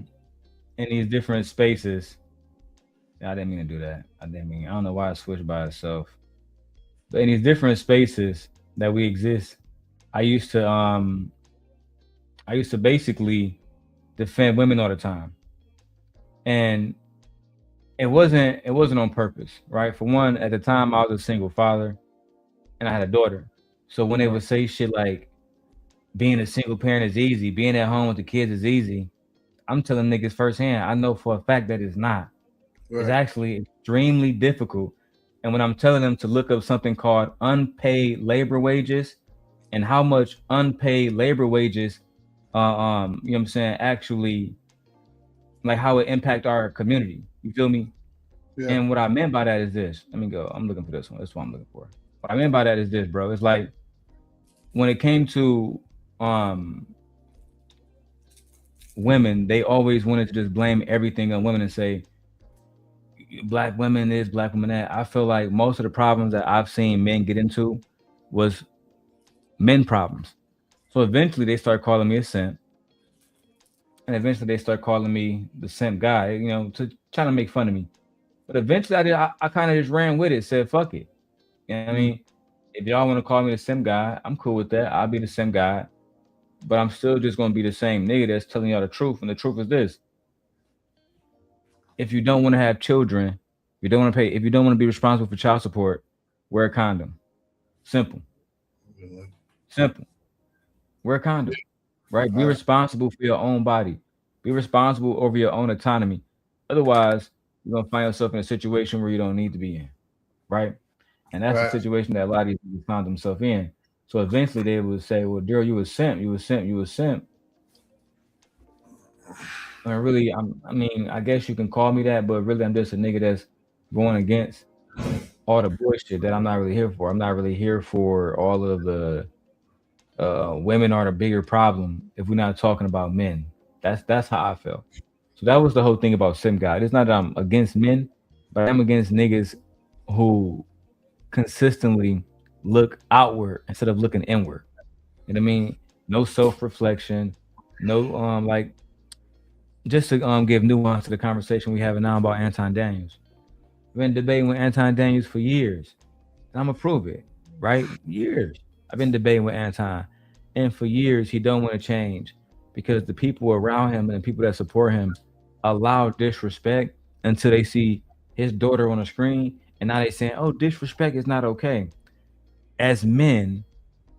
in these different spaces, I didn't mean to do that. I don't know why I switched by itself. But in these different spaces that we exist, I used to basically defend women all the time. And it wasn't on purpose, right? For one, at the time I was a single father and I had a daughter. So when they would say shit like being a single parent is easy, being at home with the kids is easy, I'm telling niggas firsthand, I know for a fact that it's not. Right. It's actually extremely difficult. And when I'm telling them to look up something called unpaid labor wages and how much unpaid labor wages, you know what I'm saying, actually, like how it impact our community. You feel me? Yeah. And what I meant by that is this. Let me go. I'm looking for this one. That's what I'm looking for. What I meant by that is this, bro. It's like when it came to women, they always wanted to just blame everything on women and say, black women this, black women that. I feel like most of the problems that I've seen men get into was men problems. So eventually they start calling me a simp. And eventually they start calling me the simp guy, you know, to try to make fun of me. But eventually I kind of just ran with it, said, fuck it. You know what I mean? If y'all want to call me the simp guy, I'm cool with that. I'll be the simp guy. But I'm still just going to be the same nigga that's telling y'all the truth. And the truth is this. If you don't want to have children, if you don't want to pay, if you don't want to be responsible for child support, wear a condom. Simple. Simple. Wear a condom. Right? Be responsible for your own body. Be responsible over your own autonomy. Otherwise, you're going to find yourself in a situation where you don't need to be in. Right? And that's the situation that a lot of these people found themselves in. So eventually they would say, well, Darrel, you a simp, you a simp, you a simp. And really, I mean, I guess you can call me that, but really I'm just a nigga that's going against all the bullshit that I'm not really here for. I'm not really here for all of the women are the bigger problem if we're not talking about men. That's how I felt. So that was the whole thing about simp guy. It's not that I'm against men, but I'm against niggas who consistently look outward instead of looking inward. You know what I mean? No self-reflection, no like just to give nuance to the conversation we having now about Anton Daniels. We've been debating with Anton Daniels for years. And I'm gonna prove it, right? Years. I've been debating with Anton, and for years he don't want to change because the people around him and the people that support him allow disrespect until they see his daughter on the screen, and now they saying, "Oh, disrespect is not okay." As men,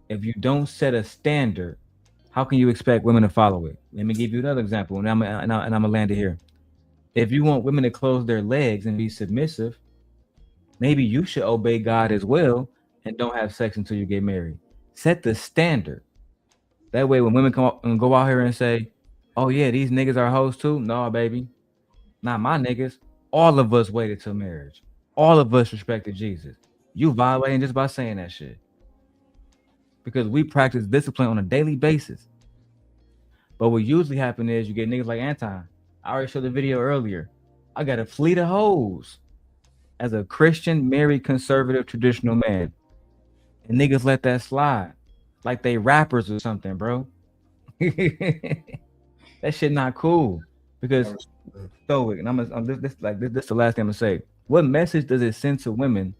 if you don't set a standard, how can you expect women to follow it? Let me give you another example, and I'm gonna land it here. If you want women to close their legs and be submissive, maybe you should obey God as well and don't have sex until you get married. Set the standard. That way, when women come up and go out here and say, "Oh yeah, these niggas are hoes too," no, baby, not my niggas. All of us waited till marriage. All of us respected Jesus. You violating just by saying that shit. Because we practice discipline on a daily basis. But what usually happens is you get niggas like Anton. I already showed the video earlier. I got a fleet of hoes as a Christian, married, conservative, traditional man. And niggas let that slide. Like they rappers or something, bro. That shit not cool. Because so and this the last thing I'm gonna say. What message does it send to women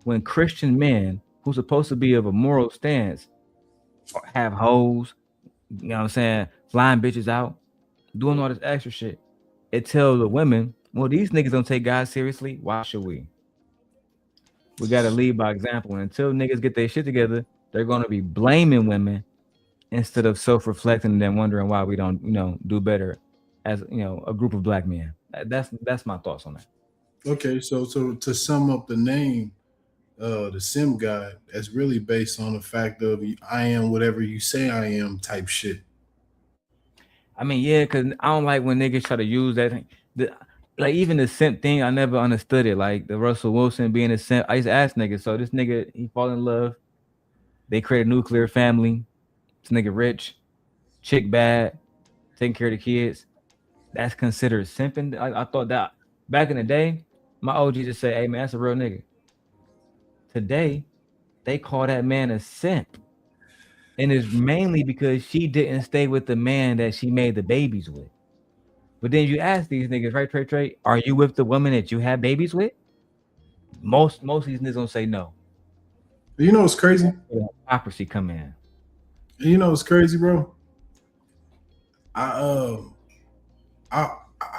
when Christian men who's supposed to be of a moral stance have hoes, you know what I'm saying, flying bitches out, doing all this extra shit? It tells the women, well, these niggas don't take God seriously. Why should we? We got to lead by example. And until niggas get their shit together, they're going to be blaming women instead of self-reflecting and then wondering why we don't, do better as, a group of black men. That's my thoughts on that. Okay, so to sum up the name, the sim guy, that's really based on the fact of I am whatever you say I am type shit. I mean, yeah, because I don't like when niggas try to use that. Like even the simp thing, I never understood it. Like the Russell Wilson being a simp. I used to ask niggas, so this nigga, he fall in love they create a nuclear family. This nigga rich, chick bad, taking care of the kids. That's considered simping. I thought that back in the day, my OG just say, "Hey man, that's a real nigga." Today, they call that man a simp, and it's mainly because she didn't stay with the man that she made the babies with. But then you ask these niggas, right, Trey, are you with the woman that you have babies with? Most of these niggas gonna say no. You know what's crazy? Hypocrisy come in. You know what's crazy, bro? I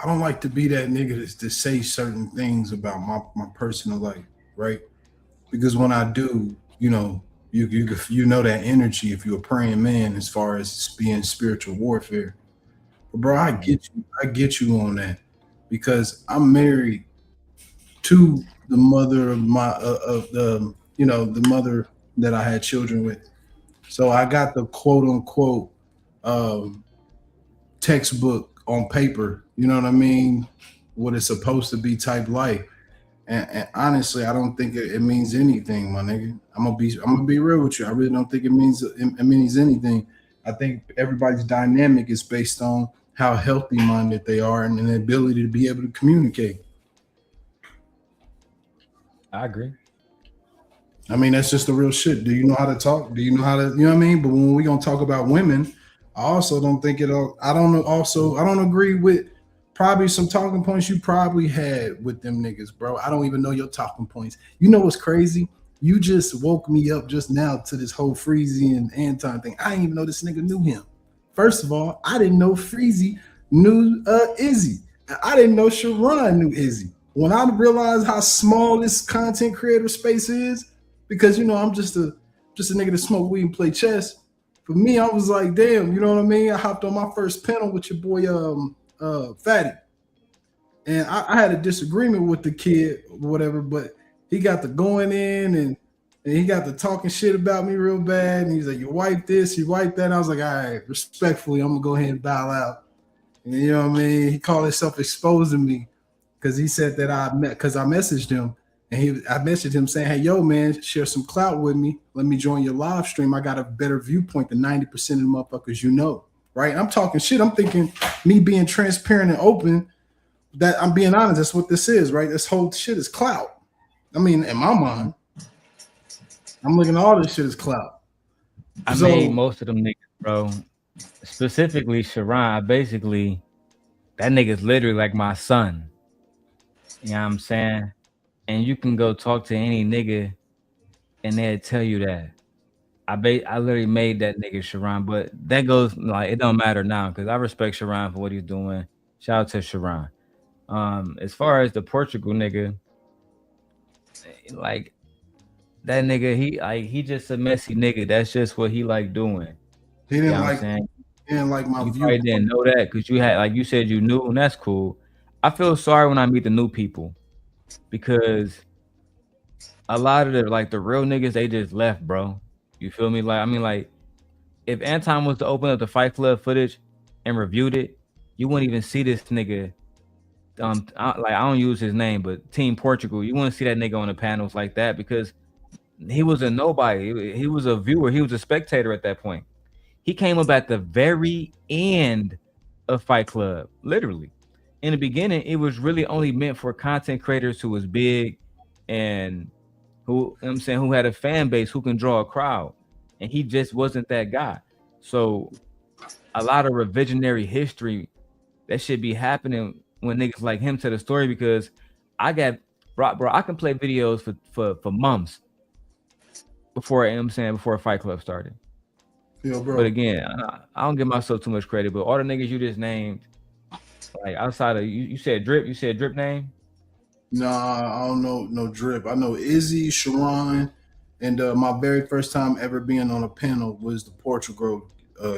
don't like to be that nigga to say certain things about my personal life, right? Because when I do, you know, you know that energy if you're a praying man as far as being spiritual warfare. But bro, I get you on that because I'm married to the mother of the mother that I had children with. So I got the quote unquote textbook on paper, you know what I mean? What it's supposed to be type life. And honestly, I don't think it means anything, my nigga. I'm gonna be real with you. I really don't think it means anything. I think everybody's dynamic is based on how healthy minded they are and the ability to be able to communicate. I agree. I mean, that's just the real shit. Do you know how to talk? Do you know how to, you know what I mean? But when we gonna talk about women, I also don't think it'll, I don't agree with probably some talking points you probably had with them niggas, bro. I don't even know your talking points. You know what's crazy? You just woke me up just now to this whole Freezy and Anton thing. I didn't even know this nigga knew him. First of all, I didn't know Freezy knew Izzy. I didn't know Sharon knew Izzy. When I realized how small this content creator space is, because you know I'm just a nigga that smoke weed and play chess. For me, I was like, damn, you know what I mean? I hopped on my first panel with your boy Fatty. And I had a disagreement with the kid or whatever, but he got the going in and he got the talking shit about me real bad. And he's like, you wipe this, you wipe that. And I was like, all right, respectfully, I'm gonna go ahead and bow out. And you know what I mean? He called himself exposing me because he said that I messaged him. And I messaged him saying, hey, yo, man, share some clout with me. Let me join your live stream. I got a better viewpoint than 90% of the motherfuckers you know, right? I'm talking shit. I'm thinking me being transparent and open, that I'm being honest. That's what this is, right? This whole shit is clout. I mean, in my mind, I'm looking at all this shit as clout. I made most of them niggas, bro. Specifically, Sharon, basically, that nigga's literally like my son. You know what I'm saying? And you can go talk to any nigga and they'll tell you that. I literally made that nigga Sharon, but that goes like it don't matter now because I respect Sharon for what he's doing. Shout out to Sharon. As far as the Portugal nigga, like that nigga, he just a messy nigga. That's just what he like doing. He didn't like my you view. probably didn't know that because you had, like you said, you knew, and that's cool. I feel sorry when I meet the new people. Because a lot of the real niggas, they just left, bro. You feel me? Like, I mean, like, if Anton was to open up the Fight Club footage and reviewed it, you wouldn't even see this nigga. I don't use his name, but Team Portugal, you wouldn't see that nigga on the panels like that because he was a nobody. He was a viewer. He was a spectator at that point. He came up at the very end of Fight Club, literally. In the beginning, it was really only meant for content creators who was big and who had a fan base who can draw a crowd. And he just wasn't that guy. So a lot of revisionary history that should be happening when niggas like him tell the story because I got bro, I can play videos for months before before Fight Club started. Yo, bro. But again, I don't give myself too much credit, but all the niggas you just named, like outside of you said Drip. You said Drip name? Nah, I don't know no Drip. I know Izzy, Sharon, and my very first time ever being on a panel was the Portugal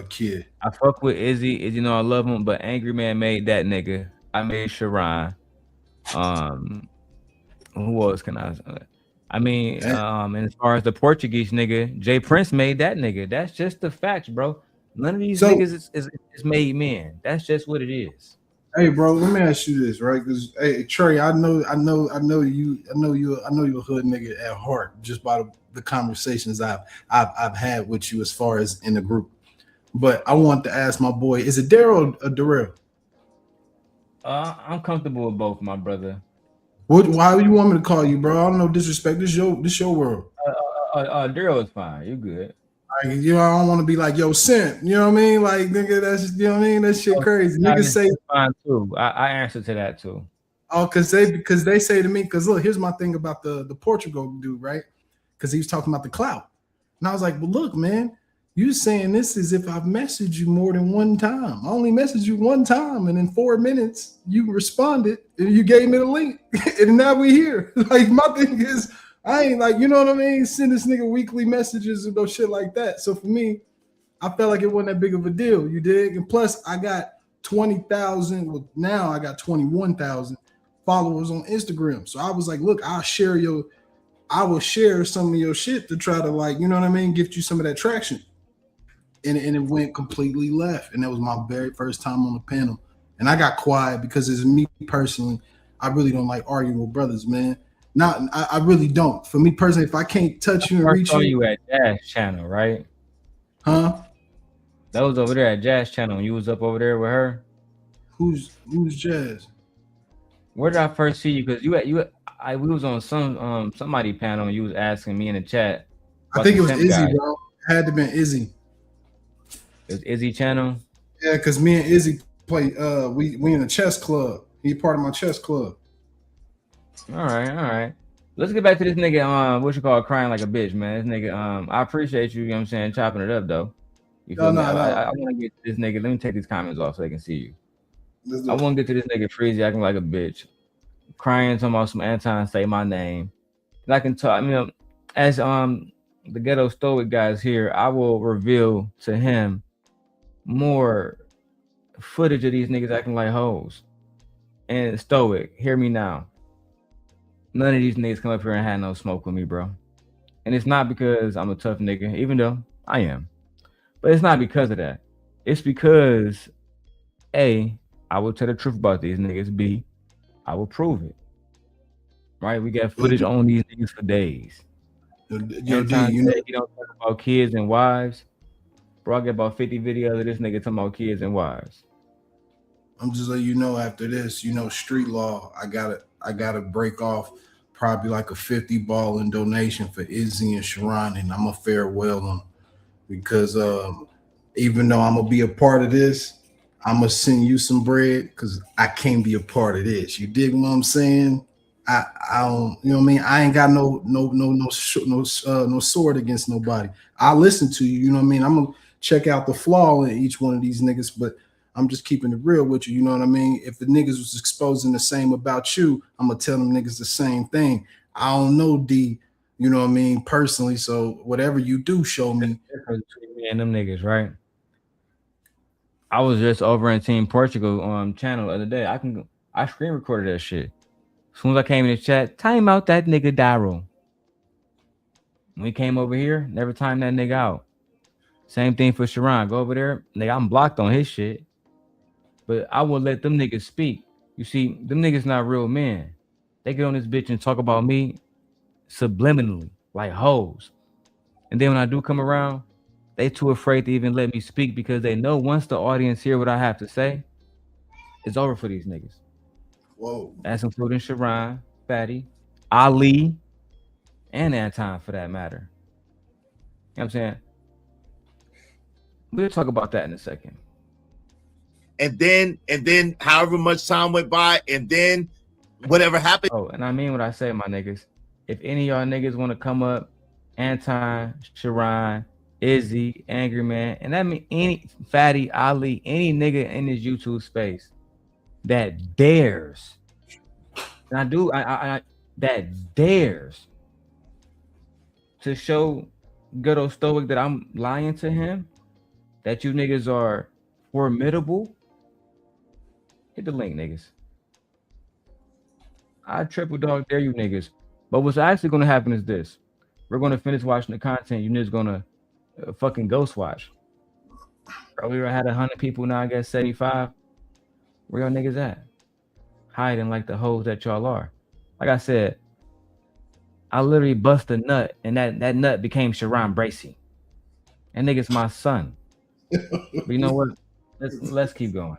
kid. I fuck with Izzy. You know I love him, but Angry Man made that nigga. I made Sharon. Who else can I mean, and as far as the Portuguese nigga, Jay Prince made that nigga. That's just the facts, bro. None of these niggas is made men. That's just what it is. Hey, bro, let me ask you this, right? Because hey, Trey, I know you're a hood nigga at heart, just by the conversations I've had with you as far as in the group. But I want to ask my boy, is it Darrel or Darrel? I'm comfortable with both, my brother. Why do you want me to call you, bro? I don't know disrespect. This your world. Darrel is fine. You good. Like, you know, I don't want to be like, yo, simp. You know what I mean? Like, nigga, that's, you know what I mean? That shit crazy. Niggas say fine too. I answer to that too. Oh, because they say to me, because look, here's my thing about the Portugal dude, right? Because he was talking about the clout. And I was like, well, look, man, you saying this as if I've messaged you more than one time. I only messaged you one time, and in 4 minutes you responded and you gave me the link. And now we here. Like, my thing is, I ain't like, you know what I mean? Send this nigga weekly messages and no shit like that. So for me, I felt like it wasn't that big of a deal. You dig? And plus, I got 20,000. Well, now I got 21,000 followers on Instagram. So I was like, look, I will share some of your shit to try to, like, you know what I mean, get you some of that traction. And it went completely left. And that was my very first time on the panel. And I got quiet because it's me personally. I really don't like arguing with brothers, man. I really don't. For me personally, if I can't touch you and reach you at Jazz Channel, right? Huh? That was over there at Jazz Channel when you was up over there with her. Who's Jazz? Where did I first see you? Because we was on somebody panel and you was asking me in the chat. I think it was Izzy, bro. It had to have been Izzy. It was Izzy Channel. Yeah, because me and Izzy play. We in a chess club. He part of my chess club. All right. Let's get back to this nigga. What you call crying like a bitch, man. This nigga. I appreciate you. You know what I'm saying, chopping it up though. You feel me? I want to get to this nigga. Let me take these comments off so they can see you. I want to get to this nigga Freezy acting like a bitch, crying, talking about some Anton say my name. And I can talk. You know, as the ghetto stoic guys here, I will reveal to him more footage of these niggas acting like hoes. And stoic, hear me now. None of these niggas come up here and had no smoke with me, bro. And it's not because I'm a tough nigga, even though I am. But it's not because of that. It's because A, I will tell the truth about these niggas. B, I will prove it. Right? We got footage on these niggas for days. You don't talk about kids and wives. Bro, I get about 50 videos of this nigga talking about kids and wives. I'm just letting you know after this, you know, street law, I gotta break off probably like a 50 ball in donation for Izzy and Sharon, and I'm gonna farewell them because even though I'm gonna be a part of this, I'm gonna send you some bread because I can't be a part of this. You dig what I'm saying? I don't, you know what I mean? I ain't got no sword against nobody. I listen to you, you know what I mean? I'm gonna check out the flaw in each one of these niggas, but I'm just keeping it real with you, you know what I mean? If the niggas was exposing the same about you, I'm gonna tell them niggas the same thing. I don't know D, you know what I mean, personally. So whatever you do, show me. Me and them niggas, right? I was just over in Team Portugal channel the other day. I screen recorded that shit. As soon as I came in the chat, time out that nigga Darrel. When he came over here, never timed that nigga out. Same thing for Sharon. Go over there, nigga, I'm blocked on his shit. But I will let them niggas speak. You see, them niggas not real men. They get on this bitch and talk about me subliminally, like hoes. And then when I do come around, they too afraid to even let me speak because they know once the audience hear what I have to say, it's over for these niggas. Whoa. That's including Sharon, Fatty, Ali, and Anton for that matter. You know what I'm saying? We'll talk about that in a second. And then however much time went by, and then whatever happened. Oh, and I mean what I say, my niggas. If any of y'all niggas want to come up, Anton, Sharon, Izzy, Angry Man, and that mean any Fatty, Ali, any nigga in this YouTube space that dares, and I that dares to show Ghetto Stoic that I'm lying to him, that you niggas are formidable, hit the link, niggas. I triple dog dare you niggas. But what's actually going to happen is this. We're going to finish watching the content. You niggas going to fucking ghost watch. Earlier I had 100 people, now I got 75. Where y'all niggas at? Hiding like the hoes that y'all are. Like I said, I literally bust a nut, and that nut became Sharon Bracey. And nigga's my son. But you know what? Let's keep going.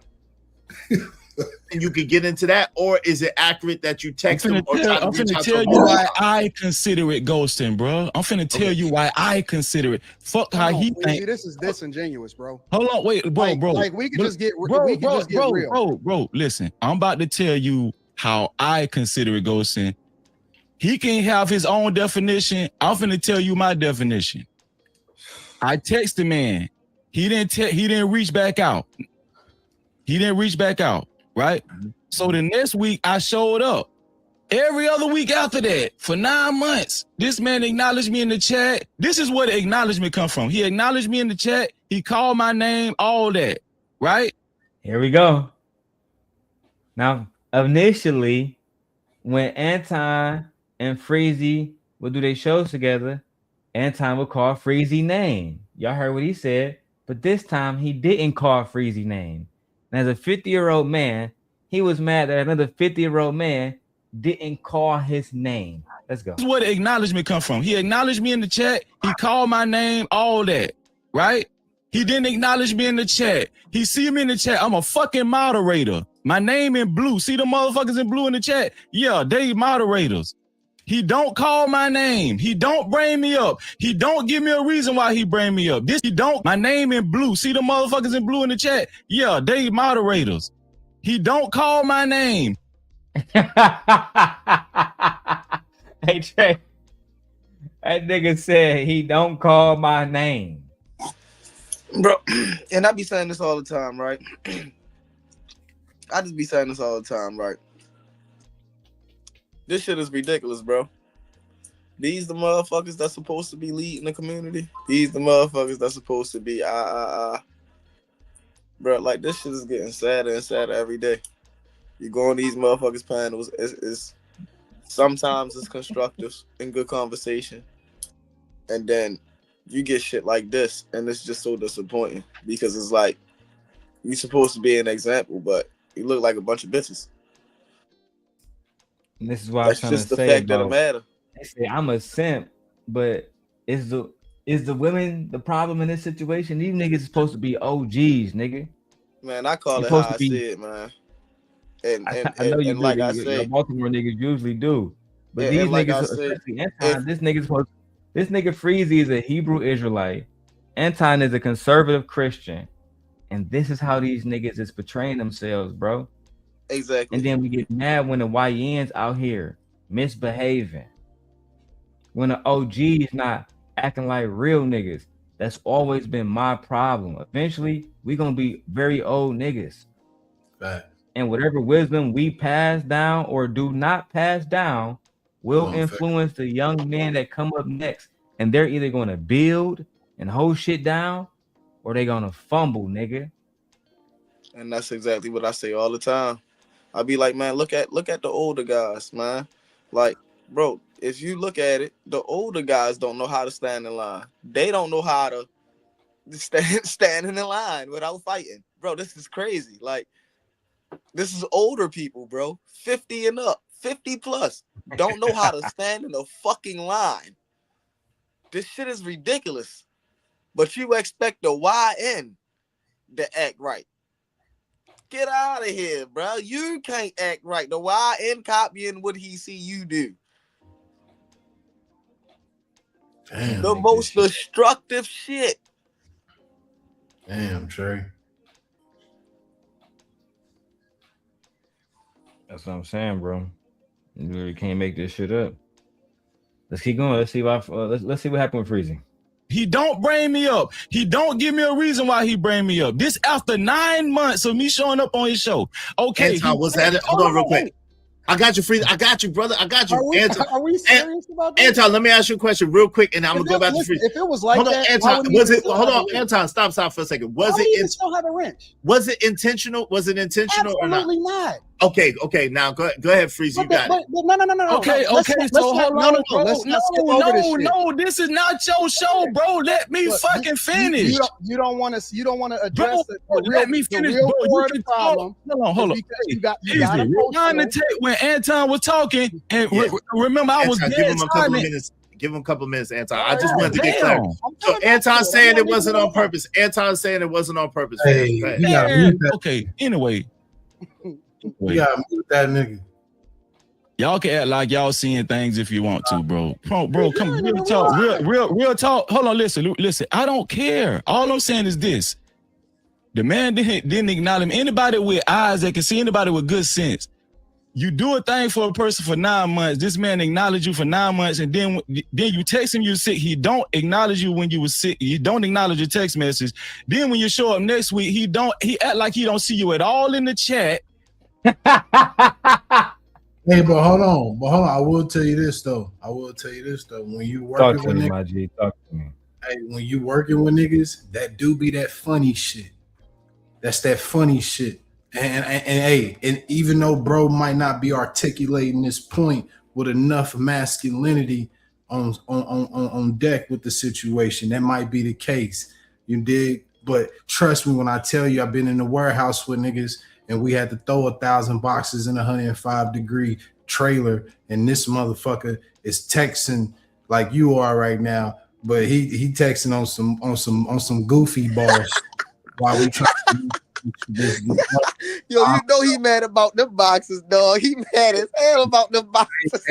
And you could get into that, or is it accurate that you text them or try to I'm reach finna out tell to you them? why I consider it ghosting, bro. I'm finna tell you why I consider it. Fuck how he think. This is disingenuous, bro. Hold on, wait, bro. Like we could just get real. Bro, listen. I'm about to tell you how I consider it ghosting. He can have his own definition. I'm finna tell you my definition. I text the man. He didn't reach back out. He didn't reach back out, right? So the next week I showed up. Every other week after that, for 9 months, this man acknowledged me in the chat. This is where the acknowledgement come from. He acknowledged me in the chat. He called my name, all that, right? Here we go. Now, initially, when Anton and Freezy would do their shows together, Anton would call Freezy name. Y'all heard what he said, but this time he didn't call Freezy name. And as a 50-year-old man, he was mad that another 50-year-old man didn't call his name. Let's go. This is where the acknowledgement come from. He acknowledged me in the chat. He called my name, all that, right? He didn't acknowledge me in the chat. He see me in the chat. I'm a fucking moderator. My name in blue. See the motherfuckers in blue in the chat? Yeah, they moderators. He don't call my name. He don't bring me up. He don't give me a reason why he bring me up. He don't. My name in blue. See the motherfuckers in blue in the chat? Yeah, they moderators. He don't call my name. Hey Trey, that nigga said he don't call my name, bro. And I be saying this all the time, right? I just be saying this all the time, right? This shit is ridiculous, bro. These the motherfuckers that's supposed to be leading the community. These the motherfuckers that's supposed to be bro. Like this shit is getting sadder and sadder every day. You go on these motherfuckers panels. It's sometimes it's constructive and good conversation, and then you get shit like this, and it's just so disappointing because it's like you supposed to be an example, but you look like a bunch of bitches. and this is why That's I'm trying just to the say, fact of bro. the matter. They say I'm a simp, but is the women the problem in this situation? These niggas supposed to be OGs, nigga. Man, I call You're it how supposed I to be. see it, man. And I know you do. like I Your say, Baltimore niggas usually do, but and these like niggas, I say, especially Anton, this nigga Freezy is a Hebrew Israelite. Anton is a conservative Christian, and this is how these niggas is portraying themselves, bro. Exactly. And then we get mad when the YNs out here misbehaving, when the OG is not acting like real niggas. That's always been my problem. Eventually, we gonna be very old niggas. Right. And whatever wisdom we pass down or do not pass down will influence the young men that come up next. And they're either going to build and hold shit down, or they're going to fumble, nigga. And that's exactly what I say all the time. I be like, man, look at the older guys, man. Like, bro, if you look at it, the older guys don't know how to stand in line. They don't know how to stand in the line without fighting. Bro, this is crazy. Like, this is older people, bro. 50 and up, 50 plus. Don't know how to stand in a fucking line. This shit is ridiculous. But you expect the YN to act right. Get out of here, bro. You can't act right. The YN copying what he see you do. Damn, the most destructive shit. Damn, Trey. That's what I'm saying, bro. You really can't make this shit up. Let's keep going. Let's see what let's see what happened with Freezy. He don't bring me up. He don't give me a reason why he bring me up. This after 9 months of me showing up on his show. Okay. Anton, was that it? Hold on real quick. I got you, Freezy. I got you, brother. I got you. Are we serious about this? Anton, let me ask you a question real quick, and I'm gonna go back to Freezy. If it was like hold on, that, Anton, was it? Hold on, Anton. Stop for a second. Was it? Still have a wrench? Was it intentional? Was it intentional or not? Absolutely not. Okay. Now go ahead, Freezy. You got it. No. Okay. So hold on, bro. No, this is not your show, bro. Let me fucking finish. You don't want to address the let me finish, real bro. core of the problem. Hold on. You got a trying to take when Anton was talking, and remember I was give him a couple of minutes. Give him a couple minutes, Anton. I just wanted to get clear. So Anton saying it wasn't on purpose. Anton saying it wasn't on purpose. Okay. Anyway. We gotta mute that nigga. Y'all can act like y'all seeing things if you want to, bro. Bro, come real talk. Real talk. Hold on, listen. I don't care. All I'm saying is this. The man didn't acknowledge him. Anybody with eyes that can see, anybody with good sense. You do a thing for a person for 9 months. This man acknowledged you for 9 months, and then you text him you're sick. He don't acknowledge you when you were sick. He don't acknowledge your text message. Then when you show up next week, he act like he don't see you at all in the chat. Hey, but hold on. I will tell you this though. When you working with niggas, my G. Talk to me. Hey, when you working with niggas, that do be that funny shit. That's that funny shit. And even though bro might not be articulating this point with enough masculinity on deck with the situation, that might be the case. You dig? But trust me when I tell you, I've been in the warehouse with niggas and we had to throw 1,000 boxes in a 105-degree trailer, and this motherfucker is texting like you are right now, but he texting on some goofy bars while we trying to Yo, you know he mad about them boxes, dog. He mad as hell about them boxes.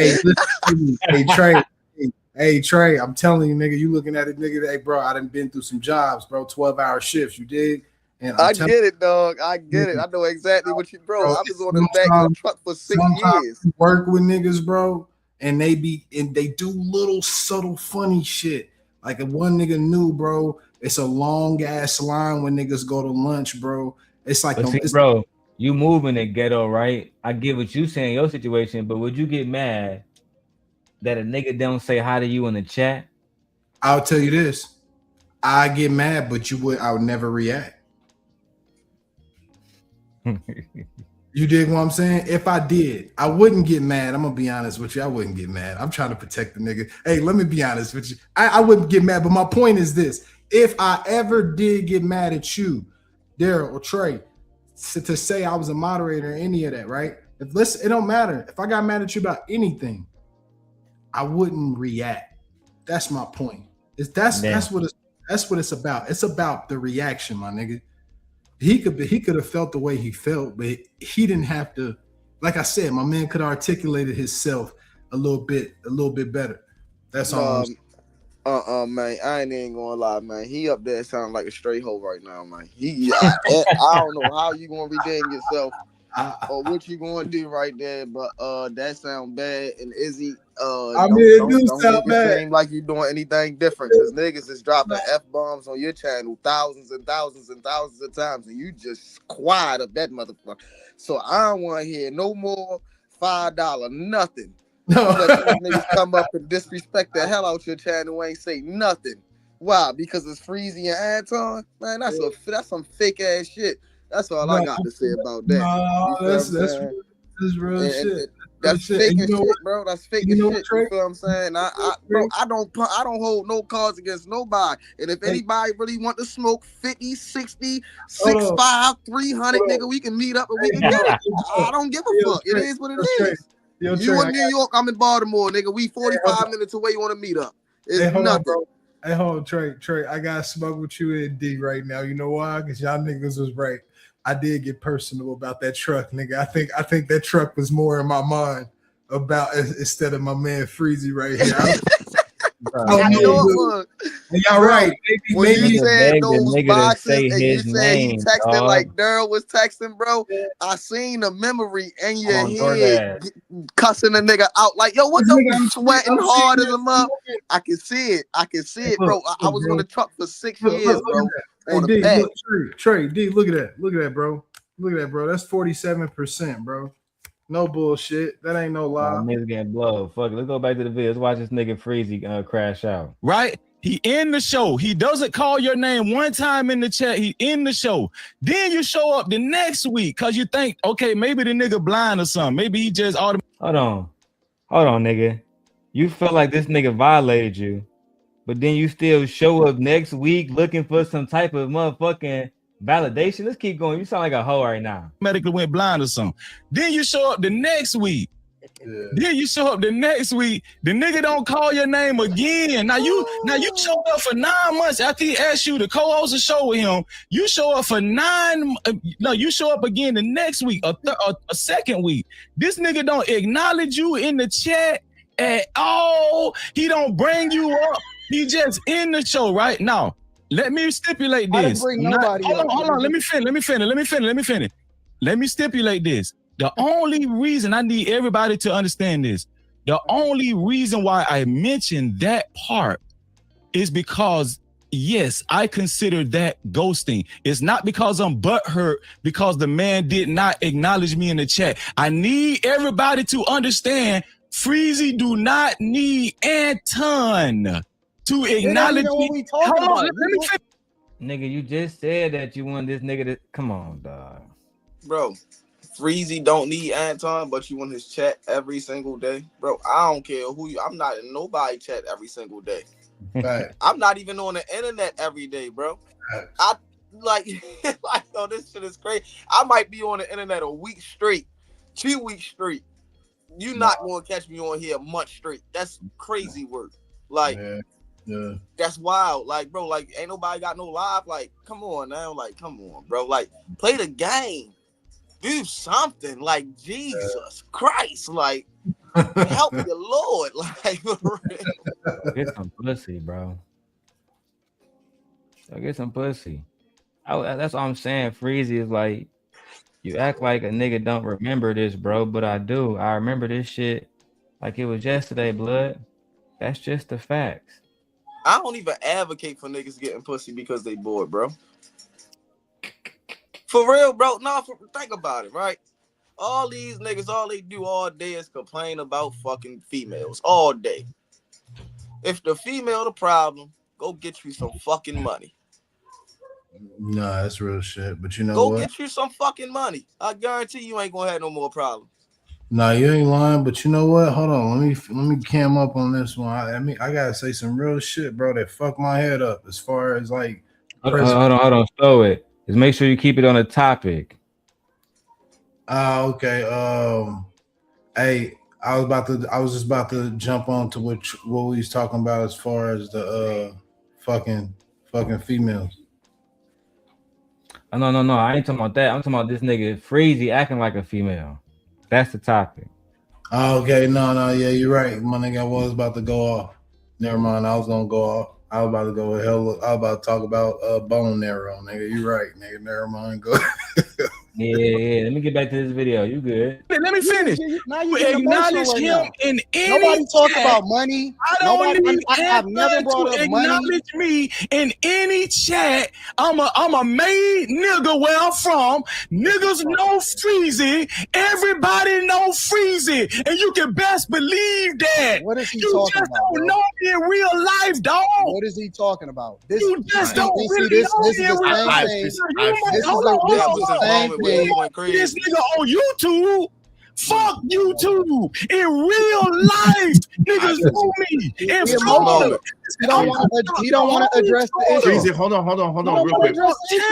Hey, Trey, I'm telling you, nigga, you looking at it, nigga, hey, bro, I done been through some jobs, bro, 12-hour shifts, you dig? And I get it, dog. I get it. I know exactly what you, bro. I was on the back of the truck for 6 years. You work with niggas, bro, and they do little subtle funny shit. Like if one nigga knew, bro, it's a long ass line when niggas go to lunch, bro. It's like, bro, you moving in ghetto, right? I get what you saying, your situation, but would you get mad that a nigga don't say hi to you in the chat? I'll tell you this. I get mad, but I would never react. You dig what I'm saying? If I did, I wouldn't get mad. I'm gonna be honest with you. I wouldn't get mad. I'm trying to protect the nigga. Hey, let me be honest with you. I wouldn't get mad, but my point is this. If I ever did get mad at you, Darrel or Trey, to say I was a moderator or any of that, right? It don't matter. If I got mad at you about anything, I wouldn't react. That's my point. That's what it's about. It's about the reaction, my nigga. He could have felt the way he felt, but he didn't have to. Like I said, my man could have articulated himself a little bit better. That's all. Man, I ain't even gonna lie, man. He up there sounding like a straight hoe right now, man. I don't know how you gonna redeem yourself or what you gonna do right there, but that sound bad. And Izzy, don't make it seem like you doing anything different, because niggas is dropping F-bombs on your channel thousands and thousands and thousands of times, and you just quiet up that motherfucker. So I don't want to hear no more $5 nothing. Let these niggas come up and disrespect the hell out your channel and ain't say nothing. Why? Because it's Freezy and Anton? Man, that's some fake ass shit. That's all I got to say about that. That's real shit. That's fake as shit, bro. That's fake as shit. You feel what I'm saying? I don't hold no cards against nobody. And if anybody really want to smoke 50, 60, 6'5", 300, nigga, we can meet up and we can get it. I don't give a fuck. It is what it is. You in New York, I'm in Baltimore, nigga. We 45 minutes away. You want to meet up? It's nothing. Hey, hold on, Trey. I got to smoke with you and D right now. You know why? Because y'all niggas was right. I did get personal about that truck, nigga. I think that truck was more in my mind about instead of my man Freezy right here. Y'all right. When you said those boxes and you said he texting like Darrel was texting, bro, I seen the memory in your head cussing a nigga out like, yo, what the sweating hard as a mother. I can see it, bro. I was on the truck for 6 years, bro. Hey, D, look, Trey, D, look at that, bro. That's 47%, bro. No bullshit. That ain't no lie. Niggas getting blown. Fuck it. Let's go back to the video. Let's watch this nigga Freezy crash out. Right? He in the show. He doesn't call your name one time in the chat. He in the show. Then you show up the next week because you think, okay, maybe the nigga blind or something. Maybe he just automatically. Hold on, nigga. You felt like this nigga violated you, but then you still show up next week looking for some type of motherfucking validation. Let's keep going. You sound like a hoe right now. Medically went blind or something. Then you show up the next week. Then you show up the next week. The nigga don't call your name again. Now you show up for 9 months after he asked you to co-host a show with him. You show up for you show up again the next week, a second week. This nigga don't acknowledge you in the chat at all. He don't bring you up. He just in the show right now. Let me stipulate this. Hold on. Let me finish. Let me stipulate this. The only reason I need everybody to understand this, the only reason why I mentioned that part is because, yes, I consider that ghosting. It's not because I'm butthurt because the man did not acknowledge me in the chat. I need everybody to understand Freezy do not need Anton to acknowledge me. Hold on, let me finish. Nigga, you just said that you want this nigga to come on, dog. Bro, Freezy don't need Anton, but you in his chat every single day. Bro, I don't care who you. I'm not in nobody chat every single day. Right. I'm not even on the internet every day, bro. I like yo, this shit is crazy. I might be on the internet a week straight, 2 weeks straight. You not gonna catch me on here a month straight. That's crazy work. Like, yeah. That's wild. Like, bro, like ain't nobody got no live. Like, come on now. Like, come on, bro. Like, play the game. Do something. Like, Jesus Christ. Like, help the Lord. Like, get some pussy, bro. Get some pussy. That's what I'm saying. Freezy is like, you act like a nigga don't remember this, bro, but I do. I remember this shit like it was yesterday, blood. That's just the facts. I don't even advocate for niggas getting pussy because they bored, bro. For real, bro. No, think about it, right? All these niggas, all they do all day is complain about fucking females all day. If the female the problem, go get you some fucking money. Nah, that's real shit. But you know go what? Get you some fucking money. I guarantee you ain't gonna have no more problems. Nah, you ain't lying. But you know what? Hold on. Let me cam up on this one. I gotta say some real shit, bro. That fucked my head up as far as like. Hold on. Slow it. Just make sure you keep it on the topic. Okay. Hey, I was just about to jump on to what we was talking about as far as the fucking females. No. I ain't talking about that. I'm talking about this nigga Freezy acting like a female. That's the topic. Okay. No. Yeah, you're right. My nigga, I was about to go off. Never mind. I was gonna go off. I was about to go hell. I was about to talk about bone narrow, nigga. You right, nigga. Never mind. Go. Yeah. Let me get back to this video. You good? Let me finish. Now you acknowledge him in any Nobody talk chat. about money. I've never brought up acknowledge me in any chat. I'm a made nigga where I'm from. Niggas know Freezy. Everybody know Freezy, and you can best believe that. What is he you talking just about, don't bro? know me in real life, dog. What is he talking about? You just don't really know me in real life. This nigga on YouTube. Fuck YouTube. In real life, niggas know me. He don't want to address the issue. Freezy, hold on, real quick.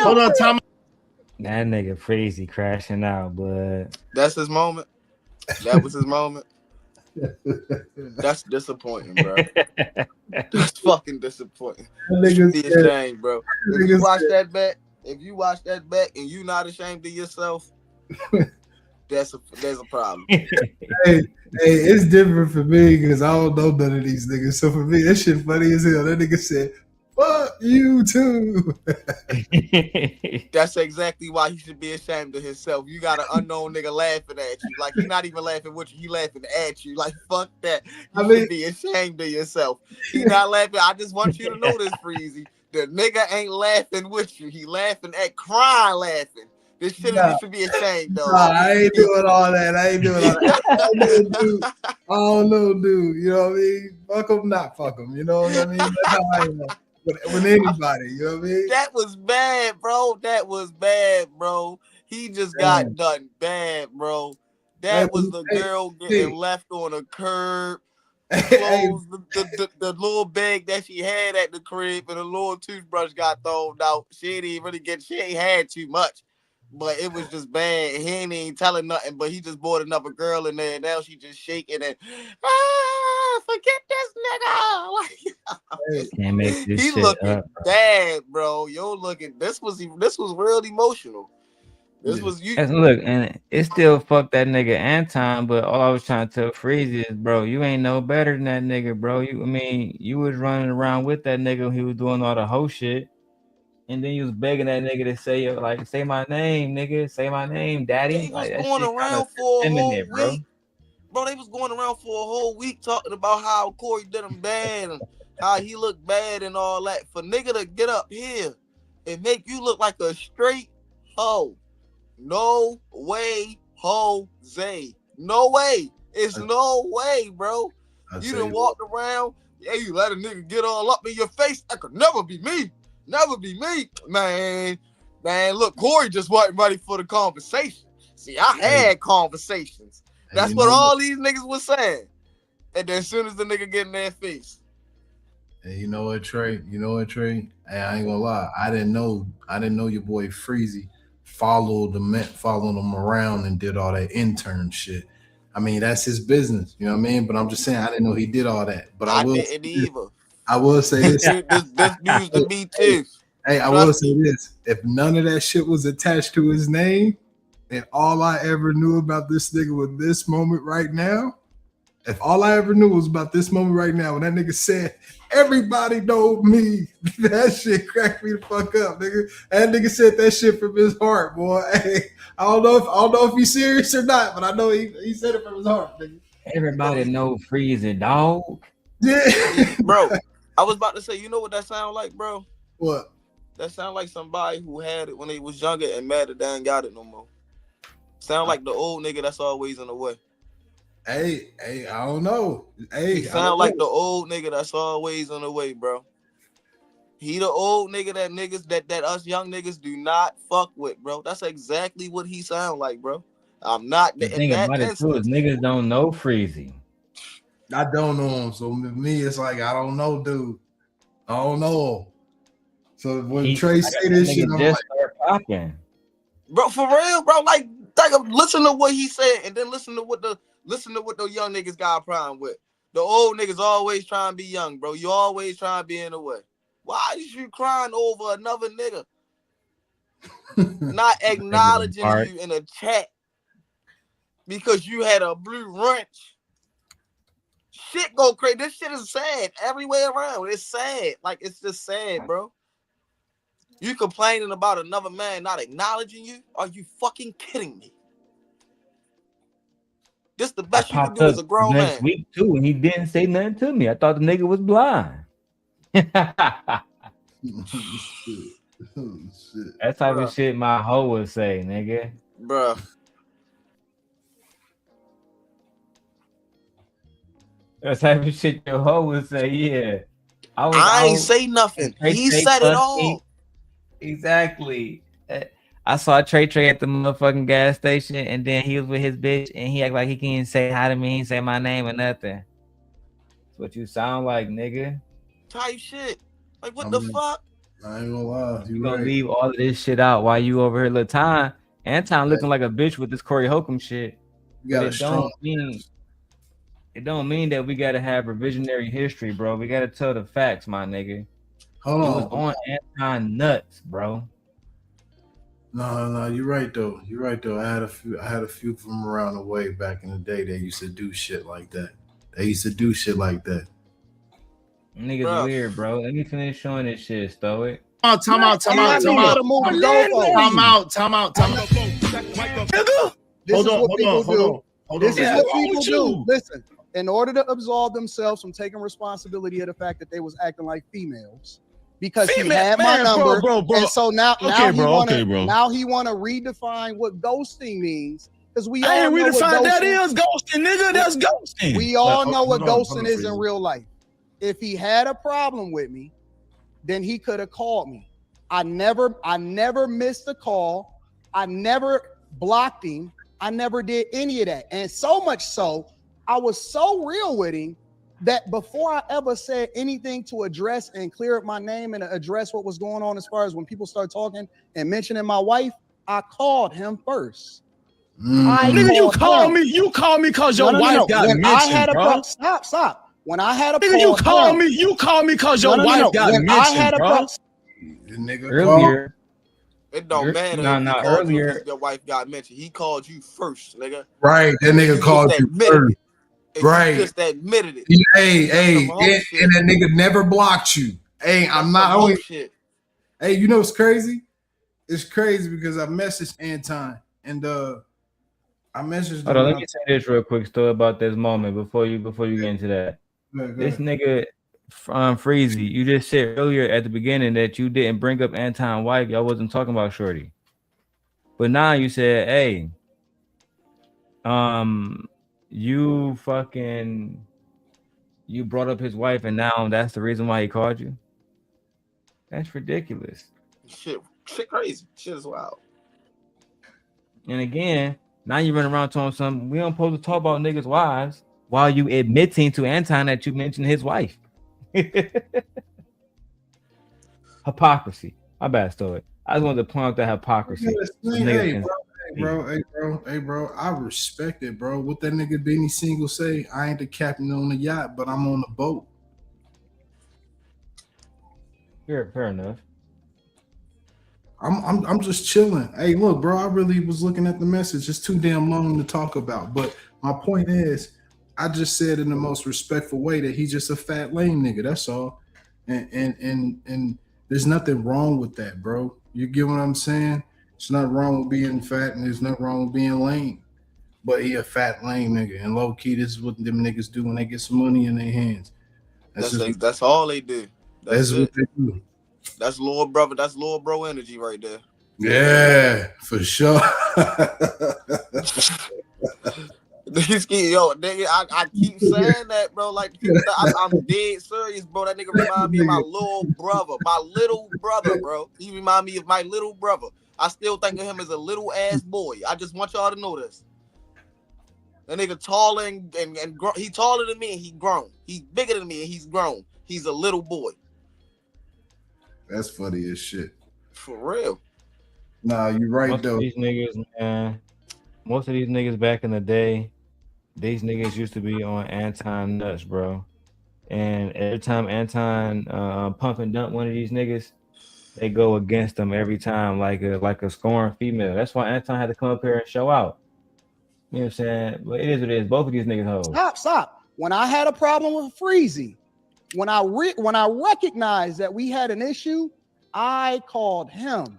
Hold on, Tom. That nigga Freezy crashing out, but that's his moment. That was his moment. That's disappointing, bro. That's fucking disappointing. You should be ashamed, bro. If you watch that back and you not ashamed of yourself, there's a problem. Hey, it's different for me because I don't know none of these niggas. So for me, that shit funny as hell. That nigga said, "Fuck you too." That's exactly why he should be ashamed of himself. You got an unknown nigga laughing at you. Like, he's not even laughing with you, he laughing at you. Like, fuck that. You should be ashamed of yourself. He not laughing. I just want you to know this, Freezy. The nigga ain't laughing with you. He laughing at crying laughing. This shit you should be ashamed, though. Nah, I ain't doing all that. I don't know, dude. You know what I mean? Fuck them, not fuck them. You know what I mean? That's how I am with anybody. You know what I mean? That was bad, bro. That was bad, bro. He just got done bad, bro. That was the girl getting left on a curb. Clothes, the little bag that she had at the crib and a little toothbrush got thrown out. She ain't had too much, but it was just bad. He ain't telling nothing, but he just brought another girl in there. And now she just shaking and forget this nigga. Can't make this He shit looking up, bad, bro. This was real emotional. This was you. And look, and it still fucked that nigga Anton, but all I was trying to tell Freezy is, bro, you ain't no better than that nigga, bro. You was running around with that nigga when he was doing all the whole shit, and then you was begging that nigga to say my name, nigga, say my name, daddy. They was going around for a whole week, bro. They was going around for a whole week talking about how Corey did him bad and how he looked bad and all that. For nigga to get up here and make you look like a straight hoe. No way, Jose. No way. It's no way, bro. You done walked around. Yeah, you let a nigga get all up in your face. That could never be me. Never be me. Man, look, Corey just wasn't ready for the conversation. See, I had conversations. That's what all these niggas was saying. And then as soon as the nigga get in their face. And you know what, Trey? Hey, I ain't gonna lie. I didn't know your boy Freezy followed him around and did all that intern shit. I mean, that's his business, you know what I mean? But I'm just saying, I didn't know he did all that. But I didn't either. I will say this. This news to me too. Hey, I will say this. If none of that shit was attached to his name, and all I ever knew about this nigga was this moment right now, if all I ever knew was about this moment right now, when that nigga said, everybody know me, that shit cracked me the fuck up, nigga. That nigga said that shit from his heart, boy. Hey, I don't know if he's serious or not, but I know he said it from his heart, nigga. Everybody know Freezy, dog. Yeah. Bro, I was about to say, you know what that sound like, bro? What? That sound like somebody who had it when they was younger and mad that they ain't got it no more. Sound like the old nigga that's always in the way. Hey, I don't know. Hey, he sound like the old nigga that's always on the way, bro. He the old nigga that us young niggas do not fuck with, bro. That's exactly what he sound like, bro. I'm not. The thing about it too is niggas don't know Freezy. I don't know him, so with me it's like I don't know, dude. I don't know. So when Trey say this shit, I'm like, start popping. Bro, for real, bro. Like listen to what he said, and then listen to what the young niggas got a problem with. The old niggas always trying to be young, bro. You always trying to be in the way. Why is you crying over another nigga? Not acknowledging you in a chat because you had a blue wrench. Shit go crazy. This shit is sad everywhere around. It's sad. Like, it's just sad, bro. You complaining about another man not acknowledging you? Are you fucking kidding me? This the best you can do as a grown man. Next week too, and he didn't say nothing to me. I thought the nigga was blind. That type of shit my hoe would say, nigga. Bruh. That type of shit your hoe would say, yeah. I ain't say nothing. He said it all. Exactly. I saw Trey at the motherfucking gas station, and then he was with his bitch, and he act like he can't say hi to me, he ain't say my name or nothing. That's what you sound like, nigga. Type shit. Like, what the fuck? I ain't gonna lie. You gonna leave all of this shit out while you over here little time. Anton looking like a bitch with this Corey Holcomb shit. It don't mean that we gotta have revisionary history, bro. We gotta tell the facts, my nigga. Hold on. It was on Anton nuts, bro. No, you're right though. I had a few from around the way back in the day that used to do shit like that. Niggas weird, bro. Let me finish showing this shit, Stoic. Time out. Hold on. This is what people do. Listen, in order to absolve themselves from taking responsibility of the fact that they was acting like females, because he Female, had man, my number, bro. and so now Okay, bro. now he want to redefine what ghosting means, because we I all ain't know what redefine that ghosting is ghosting, nigga. That's ghosting. We all know what hold ghosting on, is in Freezy. real life. If he had a problem with me, then he could have called me. I never missed a call. I never blocked him. I never did any of that. And so much so, I was so real with him that before I ever said anything to address and clear up my name and address what was going on as far as when people start talking and mentioning my wife, I called him first. Nigga, you call me because your wife got when mentioned, I had a bro. Stop. When I had a nigga, you call me because your wife got when mentioned, I had bro. The nigga Earlier. It don't matter if he called you because your wife got mentioned. He called you first, nigga. Right, that nigga called you first. Right. You just admitted it. Hey, and that nigga never blocked you. Hey, I'm not only. Hey, you know what's crazy? It's crazy because I messaged Anton and I messaged. Hold on, let me say this real quick story about this moment before you get into that. This nigga Freezy, you just said earlier at the beginning that you didn't bring up Anton wife. Y'all wasn't talking about Shorty. But now you said, hey, you brought up his wife and now that's the reason why he called you. That's ridiculous. Shit crazy. Shit is wild. And again, now you run around telling something. We don't supposed to talk about niggas' wives while you admitting to Anton that you mentioned his wife. Hypocrisy. My bad story. I just wanted to point out that hypocrisy. Hey, bro. I respect it, bro. What that nigga Benny Single say? I ain't the captain on the yacht, but I'm on the boat. Fair enough. I'm just chilling. Hey, look, bro. I really was looking at the message. It's too damn long to talk about. But my point is, I just said in the most respectful way that he's just a fat lame nigga. That's all. And there's nothing wrong with that, bro. You get what I'm saying? It's not wrong with being fat, and there's nothing wrong with being lame. But he a fat lame nigga, and low key, this is what them niggas do when they get some money in their hands. That's all they do. That's what they do. That's little brother. That's little bro energy right there. Yeah, for sure. Yo, nigga, I keep saying that, bro. Like, I'm dead serious, bro. That nigga remind me of my little brother, bro. He remind me of my little brother. I still think of him as a little ass boy. I just want y'all to know this. That nigga taller and he taller than me and he grown. He's bigger than me and he's grown. He's a little boy. That's funny as shit. For real. Nah, you're right Most though. Of these niggas, man. Most of these niggas back in the day, these niggas used to be on Anton nuts, bro. And every time Anton pump and dump one of these niggas, they go against them every time like a scorned female. That's why Anton had to come up here and show out. You know what I'm saying? But it is what it is. Both of these niggas hoes. Stop. When I had a problem with Freezy, when I recognized that we had an issue, I called him,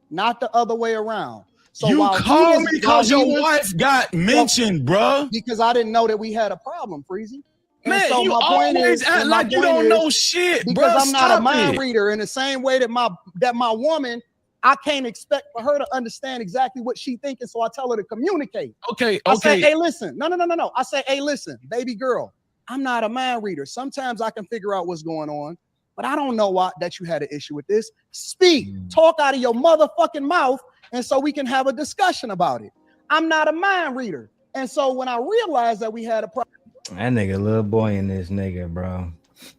not the other way around. So you called me because your wife got mentioned, bro. Because I didn't know that we had a problem, Freezy. Man, so you always act like you don't know shit, bro. Because I'm not a mind reader in the same way that my woman, I can't expect for her to understand exactly what she's thinking, so I tell her to communicate. Okay. I say, hey, listen. No. I say, hey, listen, baby girl, I'm not a mind reader. Sometimes I can figure out what's going on, but I don't know that you had an issue with this. Speak, talk out of your motherfucking mouth, and so we can have a discussion about it. I'm not a mind reader. And so when I realized that we had a problem. That nigga little boy in this nigga, bro.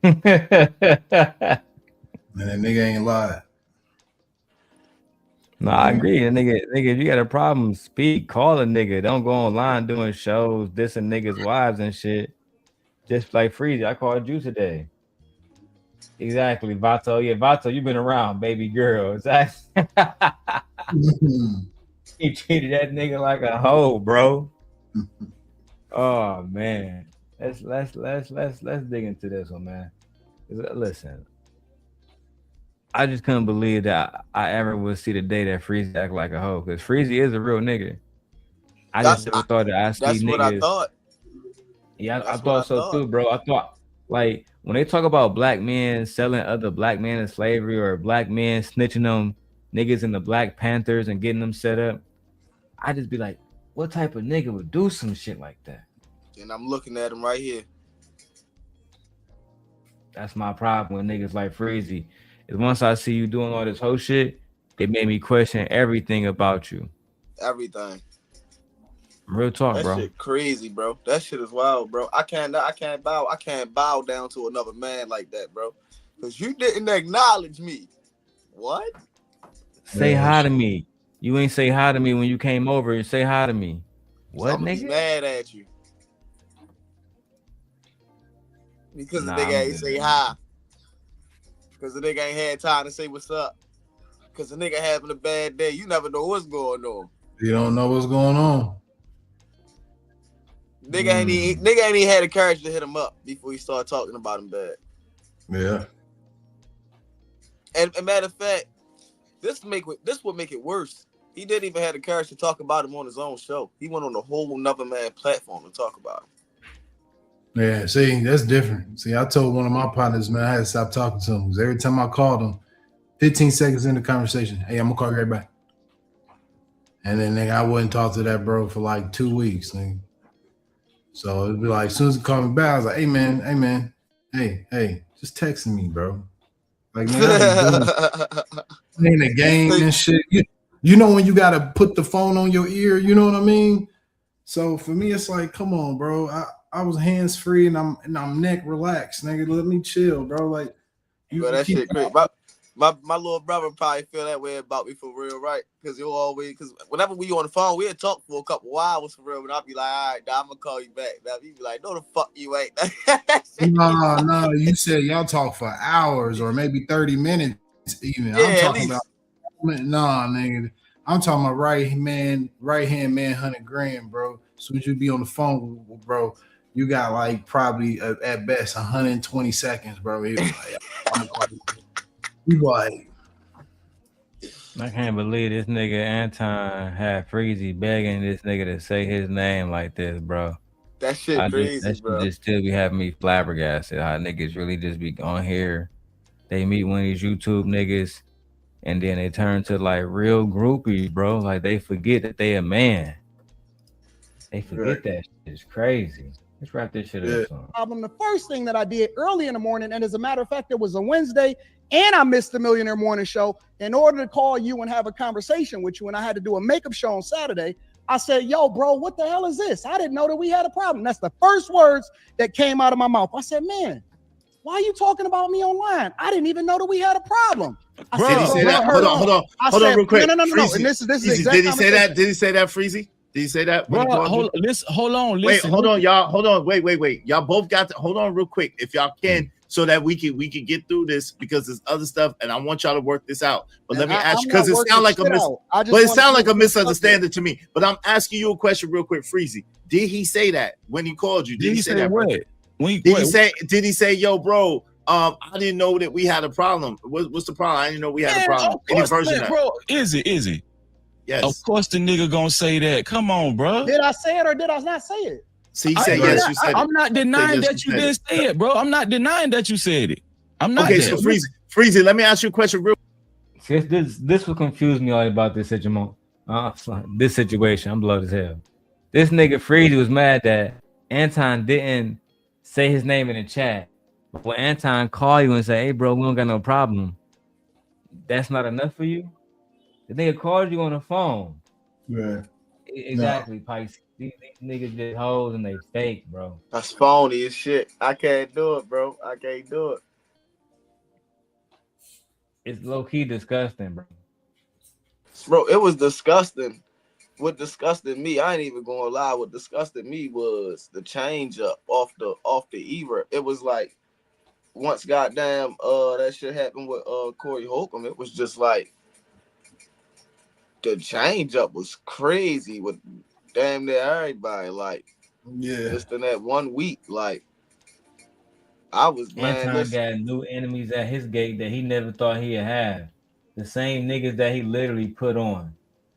Man, that nigga ain't lying. No, I agree. Nigga, if you got a problem, speak, call a nigga. Don't go online doing shows, dissing niggas' wives and shit. Just like Freezy, I called you today. Exactly, Vato. Yeah, Vato, you've been around, baby girl. Exactly. He treated that nigga like a hoe, bro. Oh man. Let's dig into this one, man. Listen. I just couldn't believe that I ever would see the day that Freezy act like a hoe, because Freezy is a real nigga. I just never thought that I see niggas. That's what I thought. Yeah, I thought so too, bro. I thought like when they talk about black men selling other black men in slavery or black men snitching them niggas in the Black Panthers and getting them set up, I just be like, what type of nigga would do some shit like that? And I'm looking at him right here. That's my problem with niggas like Freezy. Is once I see you doing all this whole shit, it made me question everything about you. Everything. Real talk, that bro. Shit crazy, bro. That shit is wild, bro. I can't bow down to another man like that, bro. Because you didn't acknowledge me. What? Say hi to me. You ain't say hi to me when you came over. You say hi to me. What, I'm nigga? Mad at you. Because the nigga ain't say hi. Because the nigga ain't had time to say what's up. Because the nigga having a bad day. You never know what's going on. You don't know what's going on. Nigga ain't even had the courage to hit him up before he started talking about him bad. Yeah. And matter of fact, this would make it worse. He didn't even have the courage to talk about him on his own show. He went on a whole nother man platform to talk about him. Yeah, see, that's different. See, I told one of my partners, man, I had to stop talking to him because every time I called him, 15 seconds in the conversation, hey, I'm gonna call you right back. And then nigga, I wouldn't talk to that bro for like 2 weeks. Nigga. So it'd be like, as soon as he called me back, I was like, hey man, hey, just texting me, bro. Like, man, playing the game and shit. You know when you gotta put the phone on your ear, you know what I mean? So for me, it's like, come on, bro. I was hands free and I'm neck relaxed, nigga. Let me chill, bro. Like, that shit crazy. My little brother probably feel that way about me for real, right? Because whenever we on the phone, we'd talk for a couple hours for real, and I'd be like, all right, I'm gonna call you back. Now he'd be like, no, the fuck you ain't. No, you said y'all talk for hours or maybe 30 minutes even. Yeah, I'm talking about, nah, nigga. I'm talking about right hand man, $100 grand, bro. As soon as you be on the phone, bro, you got like probably at best 120 seconds, bro. He was like, I'm gonna call you. You like, I can't believe this nigga Anton had Freezy begging this nigga to say his name like this, bro. That shit crazy, bro. Just still be having me flabbergasted how niggas really just be on here. They meet one of these YouTube niggas and then they turn to like real groupies, bro. Like they forget that they a man. They forget that shit is crazy. Let's wrap this shit up. Son. The first thing that I did early in the morning, and as a matter of fact, it was a Wednesday, and I missed the Millionaire Morning Show. In order to call you and have a conversation with you, and I had to do a makeup show on Saturday, I said, yo, bro, what the hell is this? I didn't know that we had a problem. That's the first words that came out of my mouth. I said, man, why are you talking about me online? I didn't even know that we had a problem. I said, did he say that? Hold on, real quick. No. Freezy, And this is did he say that? Did he say that, Freezy? Did he say that? Bro, hold on. Wait, hold on, y'all. Hold on. Wait. Y'all both got to hold on real quick, if y'all can, so that we can get through this because there's other stuff, and I want y'all to work this out. But let me ask you, because it sounds like a misunderstanding to me. But I'm asking you a question real quick, Freezy. Did he say that when he called you? Did he say that? What? Did he say, yo, bro? I didn't know that we had a problem. What's the problem? I didn't know we had a problem. Any version of that, bro? Is it? Yes. Of course the nigga gonna say that. Come on, bro. Did I say it or did I not say it? See, he said yes, you said it. I'm not denying that you didn't say it, bro. I'm not denying that you said it. I'm not. Okay, so Freezy, let me ask you a question real. This will confuse me all about this situation. This situation, I'm blown as hell. This nigga Freezy was mad that Anton didn't say his name in the chat. But when Anton call you and say, hey, bro, we don't got no problem, that's not enough for you? The nigga called you on the phone. Yeah. Exactly, no. Pikes. These niggas just hoes and they fake, bro. That's phony as shit. I can't do it, bro. I can't do it. It's low-key disgusting, bro. Bro, it was disgusting. What disgusted me, I ain't even gonna lie. What disgusted me was the change up off the era. It was like once goddamn that shit happened with Corey Holcomb, it was just like the change up was crazy with damn near everybody. Like, just in that 1 week, like I was Anton got new enemies at his gate that he never thought he'd have. The same niggas that he literally put on.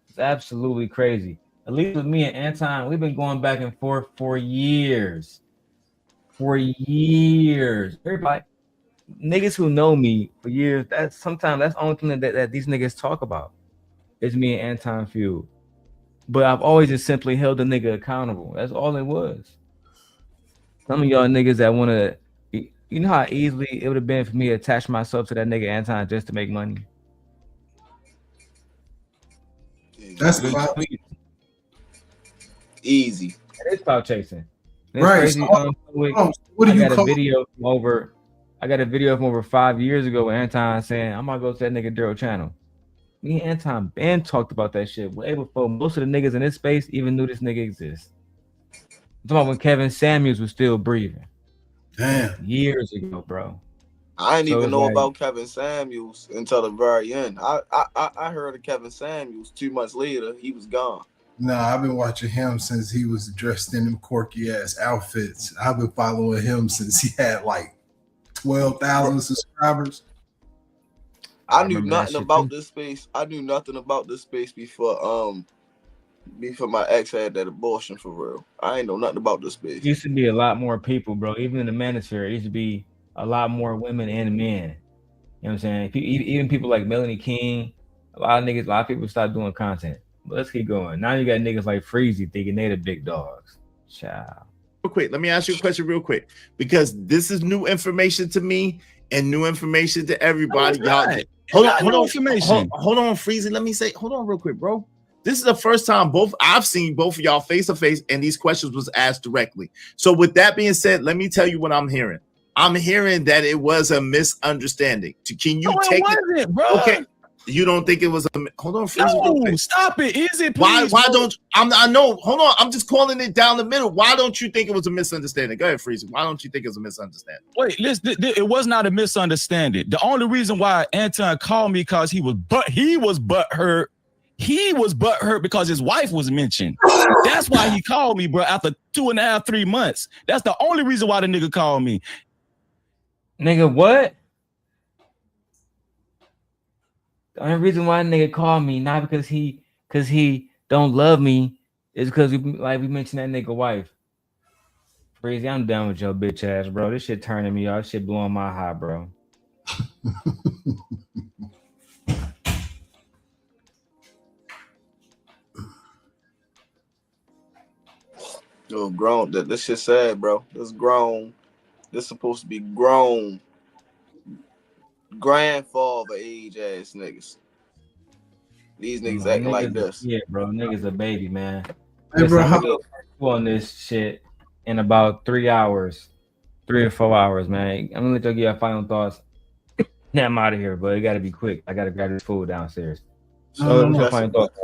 It's absolutely crazy. At least with me and Anton, we've been going back and forth for years. for years. Everybody, niggas who know me for years, that's the only thing that these niggas talk about. Is me and Anton feud. But I've always just simply held the nigga accountable. That's all it was. Some of y'all niggas that want to, you know how easily it would have been for me to attach myself to that nigga Anton just to make money. That's clout. Easy. It is clout chasing. It's Right. crazy. What do you call? I got a video from over 5 years ago with Anton saying, I'm gonna go to that nigga Darrel channel. Me and Anton Ben talked about that shit way before most of the niggas in this space even knew this nigga exists. I'm talking about when Kevin Samuels was still breathing. Damn. Years ago, bro. I didn't even know about Kevin Samuels until the very end. I heard of Kevin Samuels 2 months later. He was gone. Nah, I've been watching him since he was dressed in them quirky ass outfits. I've been following him since he had like 12,000 subscribers. I knew nothing about this space. I knew nothing about this space before my ex had that abortion for real. I ain't know nothing about this space. It used to be a lot more people, bro. Even in the manosphere, it used to be a lot more women and men. You know what I'm saying? Even people like Melanie King, a lot of people stopped doing content. But let's keep going. Now you got niggas like Freezy thinking they the big dogs. Child. Real quick, let me ask you a question real quick, because this is new information to me and new information to everybody. Y'all, hold on, Freezy. Let me say, hold on real quick, bro. This is the first time I've seen both of y'all face to face, and these questions was asked directly. So with that being said, let me tell you what I'm hearing. I'm hearing that it was a misunderstanding. Can you take it, bro? Okay. You don't think it was a hold on, Freezy? No, stop it. Is it? Please, why don't I know? Hold on, I'm just calling it down the middle. Why don't you think it was a misunderstanding? Go ahead, Freezy. Why don't you think it was a misunderstanding? Wait, listen, it was not a misunderstanding. The only reason why Anton called me because he was butthurt. He was butthurt because his wife was mentioned. That's why he called me, bro. After 2.5, 3 months. That's the only reason why the nigga called me. Nigga, what? The only reason why nigga called me, not because he don't love me, is because we mentioned that nigga wife. Freezy, I'm done with your bitch ass, bro. This shit turning me off. This shit blowing my high, bro. Yo, grown. This shit sad, bro. This grown. This supposed to be grown. Grandfather age ass niggas. These niggas acting like this. Yeah, bro. Niggas a baby, man. Hey, bro, I'm on this shit in about 3 hours, 3 or 4 hours, man. I'm gonna let you get your final thoughts. Now I'm out of here, but it gotta be quick. I gotta grab this food downstairs. So what's your final thoughts?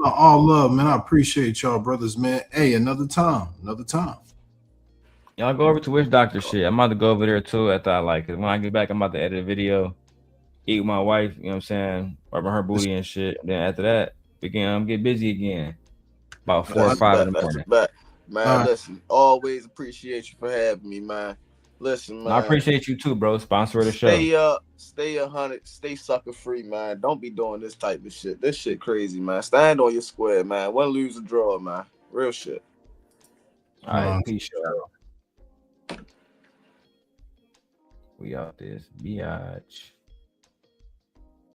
All love, man. I appreciate y'all, brothers, man. Hey, another time. Y'all go over to Witch Doctor shit. I'm about to go over there too after I like it. When I get back, I'm about to edit a video, eat with my wife, you know what I'm saying, rubbing her booty and shit. Then after that, I'm get busy again. About 4 or 5 in the morning. Man, listen, always appreciate you for having me, man. Listen, man. I appreciate you too, bro. Sponsor of the show. Stay 100, stay sucker free, man. Don't be doing this type of shit. This shit crazy, man. Stand on your square, man. Win, lose, or draw, man. Real shit. All right, peace, y'all. We out this biatch.